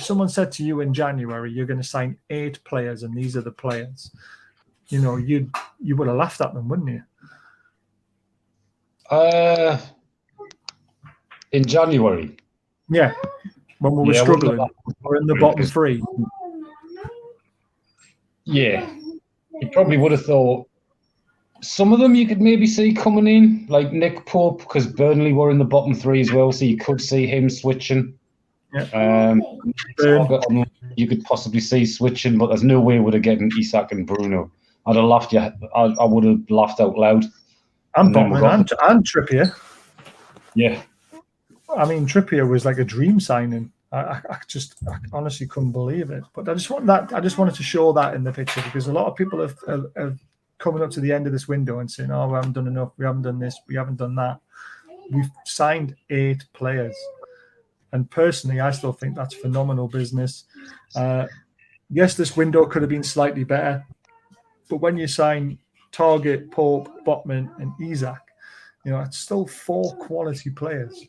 someone said to you in January, you're going to sign 8 players and these are the players, you know, you would have laughed at them, wouldn't you? In January. Yeah. When we were struggling, we're in the bottom 3. Yeah. You probably would have thought some of them you could maybe see coming in, like Nick Pope, because Burnley were in the bottom 3 as well, so you could see him switching. Yeah. You could possibly see switching, but there's no way would have gotten Isak and Bruno. I'd have laughed. I would have laughed out loud. And Botman and Trippier. Yeah. I mean, Trippier was like a dream signing. I honestly couldn't believe it. But I just wanted to show that in the picture because a lot of people have coming up to the end of this window and saying, "Oh, we haven't done enough. We haven't done this. We haven't done that." We've signed 8 players, and personally, I still think that's phenomenal business. Yes, this window could have been slightly better, but when you sign Target, Pope, Botman, and Isak, you know, it's still 4 quality players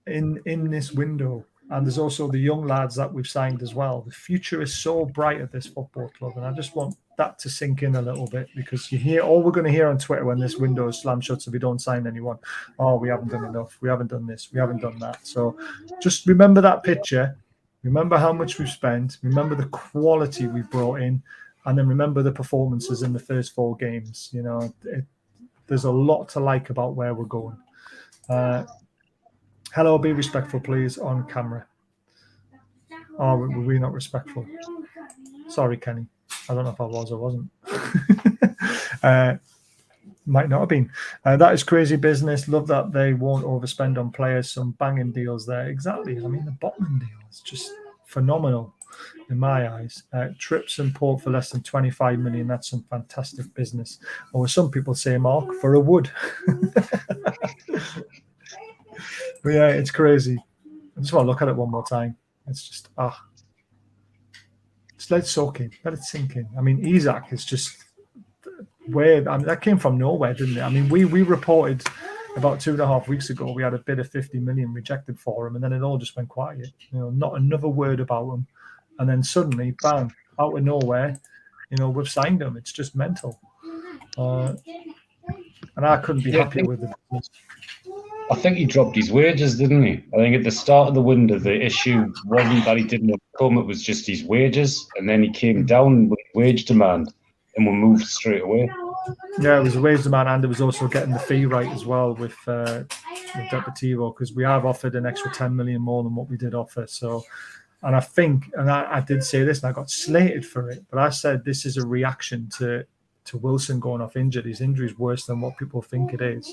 in this window. And there's also the young lads that we've signed as well. The future is so bright at this football club, and I just want that to sink in a little bit because you hear all we're going to hear on Twitter when this window is slam shut if we don't sign anyone. Oh, we haven't done enough. We haven't done this. We haven't done that. So just remember that picture. Remember how much we've spent. Remember the quality we brought in, and then remember the performances in the first 4 games. You know, there's a lot to like about where we're going. Hello, be respectful, please, on camera. Oh, were we not respectful? Sorry, Kenny. I don't know if I was or wasn't. Might not have been. That is crazy business. Love that they won't overspend on players. Some banging deals there. Exactly. I mean, the Botman deal is just phenomenal in my eyes. Trips and Port for less than 25 million. That's some fantastic business. Or some people say, Mark, for a Wood. But yeah, it's crazy. I just want to look at it one more time. It's just, just let it soak in. Let it sink in. I mean, Isak is just weird. I mean, that came from nowhere, didn't it? I mean, we reported about 2.5 weeks ago, we had a bid of 50 million rejected for him, and then it all just went quiet. You know, not another word about him. And then suddenly, bang, out of nowhere, you know, we've signed him. It's just mental. And I couldn't be happier with the business. I think he dropped his wages, didn't he? I think at the start of the window, the issue wasn't that he didn't come, it was just his wages. And then he came down with wage demand and we moved straight away. Yeah, it was a wage demand, and it was also getting the fee right as well with Deportivo, because we have offered an extra 10 million more than what we did offer. So, and I think, and I did say this and I got slated for it, but I said this is a reaction to Wilson going off injured. His injury is worse than what people think it is.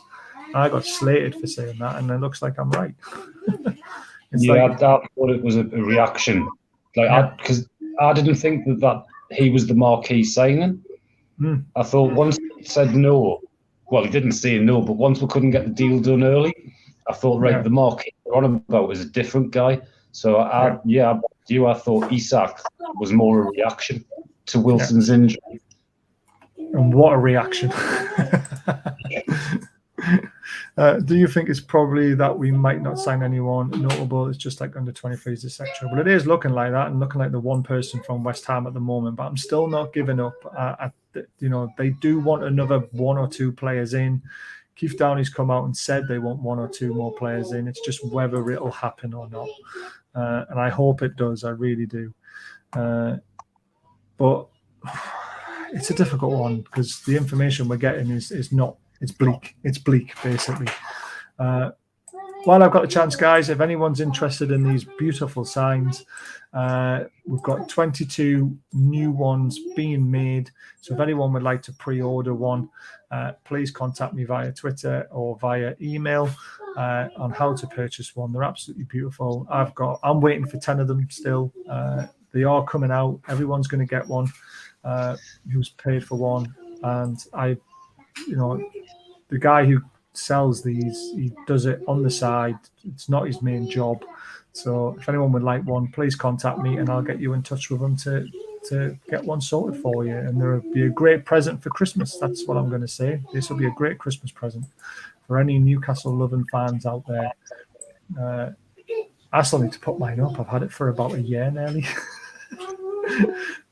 I got slated for saying that, and it looks like I'm right. I thought it was a reaction. Because I didn't think that he was the marquee signing. I thought once he said no, well, he didn't say no, but once we couldn't get the deal done early, I thought, the marquee we're on about is a different guy. So, I thought Isak was more a reaction to Wilson's injury. And what a reaction. Do you think it's probably that we might not sign anyone notable? It's just like under 23s, etc. Well, it is looking like that and looking like the one person from West Ham at the moment, but I'm still not giving up. You know, they do want another 1 or 2 players in. Keith Downey's come out and said they want 1 or 2 more players in. It's just whether it'll happen or not. And I hope it does. I really do. But it's a difficult one because the information we're getting is not. It's bleak. It's bleak, basically. While I've got the chance, guys, if anyone's interested in these beautiful signs, we've got 22 new ones being made. So if anyone would like to pre-order one, please contact me via Twitter or via email on how to purchase one. They're absolutely beautiful. I'm waiting for 10 of them still. They are coming out. Everyone's going to get one who's paid for one. And the guy who sells these, he does it on the side. It's not his main job. So if anyone would like one, please contact me and I'll get you in touch with them to get one sorted for you. And there will be a great present for Christmas. That's what I'm going to say. This will be a great Christmas present for any Newcastle loving fans out there. I still need to put mine up. I've had it for about a year nearly.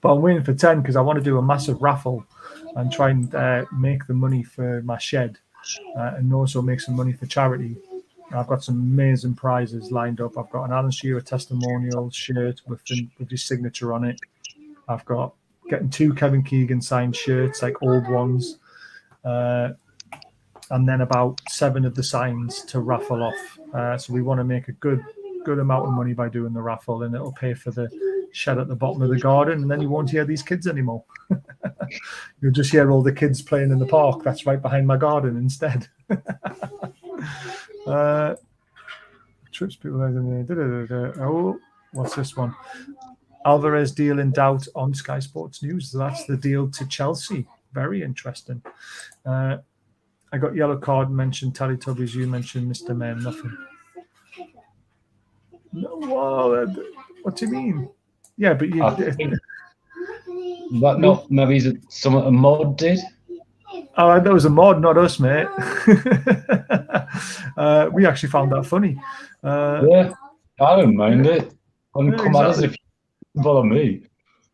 But I'm waiting for 10 because I want to do a massive raffle and try and make the money for my shed and also make some money for charity. I've got some amazing prizes lined up. I've got an Alan Shearer testimonial shirt with his signature on it. I've got getting 2 Kevin Keegan signed shirts, like old ones. And then about 7 of the signs to raffle off. So we want to make a good amount of money by doing the raffle, and it'll pay for the shed at the bottom of the garden, and then you won't hear these kids anymore. You'll just hear all the kids playing in the park that's right behind my garden instead. Trips people. Oh, what's this one? Alvarez deal in doubt on Sky Sports News. That's the deal to Chelsea. Very interesting. I got yellow card mentioned. Teletubbies, you mentioned Mr. Men. Nothing. No, what do you mean? Yeah, but you. Maybe a mod did. Oh, that was a mod, not us, mate. We actually found that funny. Yeah, I don't mind it. Come at us if you bother me.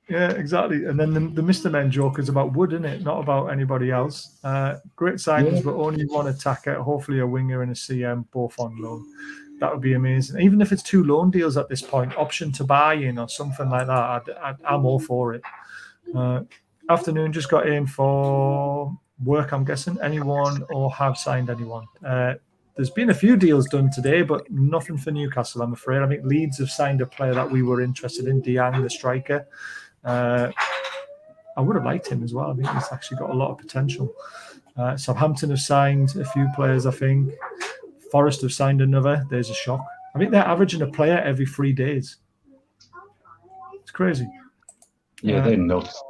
Yeah, exactly. And then the Mr. Men joke is about Wood, isn't it? Not about anybody else. Great signings, but only one attacker. Hopefully a winger and a CM, both on loan. That would be amazing. Even if it's 2 loan deals at this point, option to buy in or something like that, I'm all for it. Afternoon, just got in for work, I'm guessing. Anyone or have signed anyone? There's been a few deals done today, but nothing for Newcastle, I'm afraid. I think Leeds have signed a player that we were interested in, Diang, the striker. I would have liked him as well. I think he's actually got a lot of potential. Southampton have signed a few players, I think. Forest have signed another. There's a shock. I think they're averaging a player every 3 days. It's crazy. Yeah, they're nuts.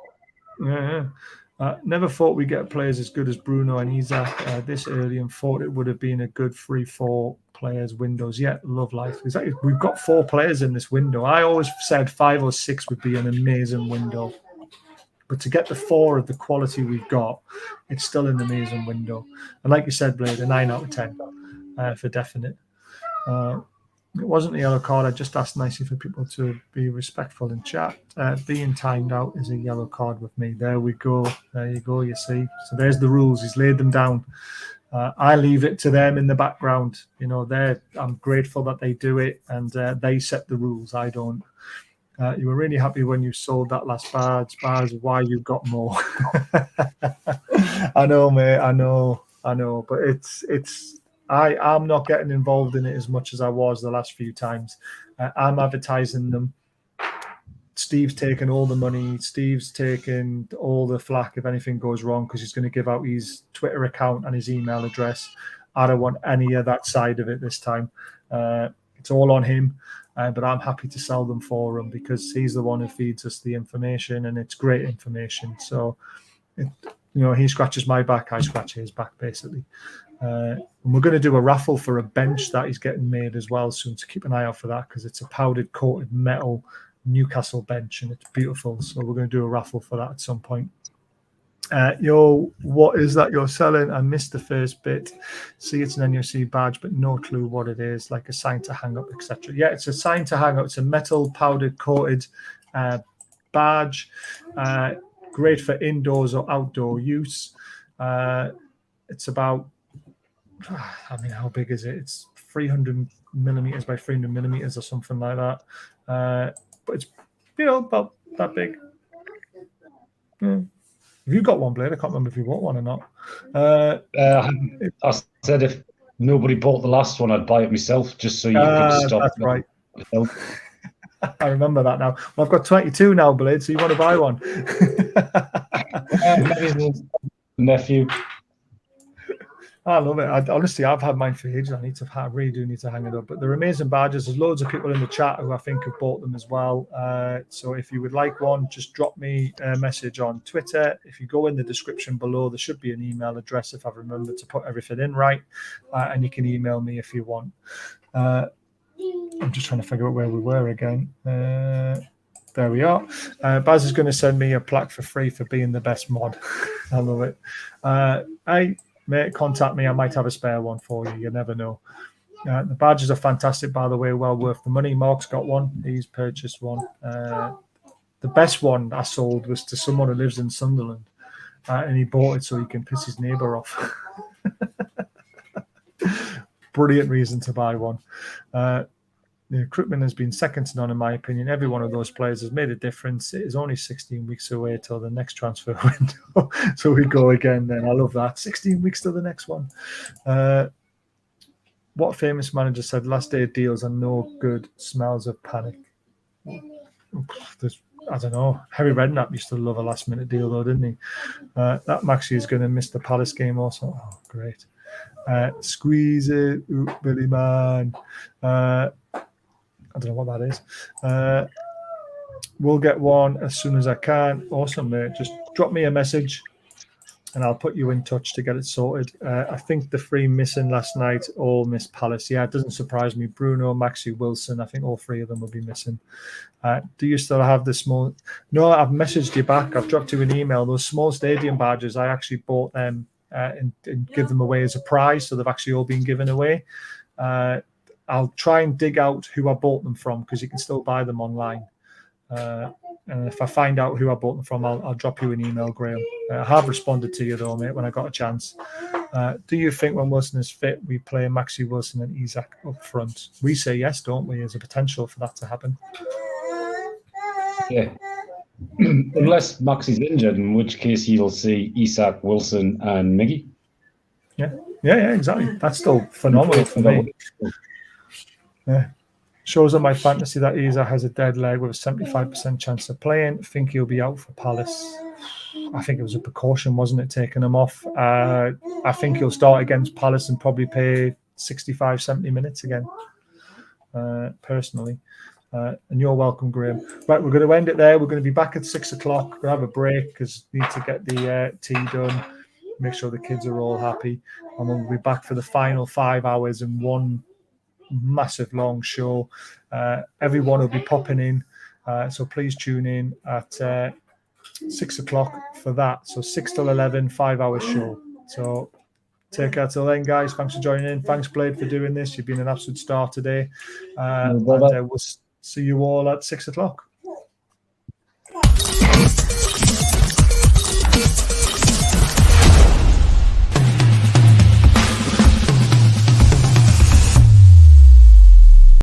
Yeah. Never thought we'd get players as good as Bruno and Isaac this early, and thought it would have been a good 3-4 players windows. Yeah, love life. Exactly. We've got 4 players in this window. I always said 5 or 6 would be an amazing window. But to get the 4 of the quality we've got, it's still an amazing window. And like you said, Blade, a 9 out of 10 for definite. It wasn't a yellow card. I just asked nicely for people to be respectful in chat. Being timed out is a yellow card with me. There we go. There you go, you see. So there's the rules. He's laid them down. I leave it to them in the background. I'm grateful that they do it, and they set the rules. I don't. You were really happy when you sold that last badge. Why you got more? I know, mate. I know. But I'm not getting involved in it as much as I was the last few times. I'm advertising them. Steve's taking all the money. Steve's taking all the flack if anything goes wrong, because he's going to give out his Twitter account and his email address. I don't want any of that side of it this time. It's all on him. But I'm happy to sell them for him because he's the one who feeds us the information, and it's great information. So, he scratches my back, I scratch his back, basically. And we're going to do a raffle for a bench that is getting made as well soon, to keep an eye out for that, because it's a powdered coated metal Newcastle bench and it's beautiful. So we're going to do a raffle for that at some point. What is that you're selling? I missed the first bit. See, it's an NUC badge, but no clue what it is, like a sign to hang up, etc. Yeah, it's a sign to hang up. It's a metal powdered coated badge. Great for indoors or outdoor use. It's about, how big is it? It's 300 millimeters by 300 millimeters or something like that. But it's, about that big. Yeah. Have you got one, Blade? I can't remember if you bought one or not. I said nobody bought the last one, I'd buy it myself just so you could stop. That's right. I remember that now. Well, I've got 22 now, Blade, so you want to buy one? Nephew. I love it. Honestly, I've had mine for ages. I really do need to hang it up. But they're amazing badges. There's loads of people in the chat who I think have bought them as well. So if you would like one, just drop me a message on Twitter. If you go in the description below, there should be an email address if I've remembered to put everything in right. And you can email me if you want. I'm just trying to figure out where we were again. There we are. Baz is going to send me a plaque for free for being the best mod. I love it. Hey, mate, contact me. I might have a spare one for you. You never know. The badges are fantastic, by the way. Well worth the money. Mark's got one. He's purchased one. The best one I sold was to someone who lives in Sunderland. And he bought it so he can piss his neighbour off. Brilliant reason to buy one. The recruitment has been second to none, in my opinion. Every one of those players has made a difference. It is only 16 weeks away till the next transfer window. So we go again then. I love that. 16 weeks till the next one. What famous manager said last day of deals are no good, smells of panic? I don't know. Harry Redknapp used to love a last minute deal though, didn't he? That Maxi is going to miss the Palace game also. Oh, great. Squeeze it, Billy man. I don't know what that is. We'll get one as soon as I can. Awesome, mate. Just drop me a message and I'll put you in touch to get it sorted. I think the three missing last night all missed Palace. Yeah, it doesn't surprise me. Bruno, Maxi, Wilson. I think all three of them will be missing. Do you still have the small? No, I've messaged you back. I've dropped you an email. Those small stadium badges, I actually bought them and give them away as a prize. So they've actually all been given away. I'll try and dig out who I bought them from because you can still buy them online. And if I find out who I bought them from, I'll drop you an email, Graham. I have responded to you though, mate, when I got a chance. Do you think when Wilson is fit, we play Maxi Wilson and Isak up front? We say yes, don't we? There's a potential for that to happen. Yeah. Unless Maxi's injured, in which case you'll see Isak, Wilson and Miggy. Yeah, exactly. That's still phenomenal for me. Yeah. Shows on my fantasy that Isak has a dead leg with a 75% chance of playing. Think he'll be out for Palace. I think it was a precaution, wasn't it, taking him off? I think he'll start against Palace and probably play 65, 70 minutes again, personally. And you're welcome, Graham. Right, we're going to end it there. We're going to be back at 6 o'clock. We're going to have a break because we need to get the tea done, make sure the kids are all happy. And we'll be back for the final 5 hours in one massive long show. Everyone will be popping in. So please tune in at 6 o'clock for that. So 6 till 11, 5 hour show. So take care till then, guys. Thanks for joining in. Thanks, Blade, for doing this. You've been an absolute star today. And we'll see you all at 6 o'clock.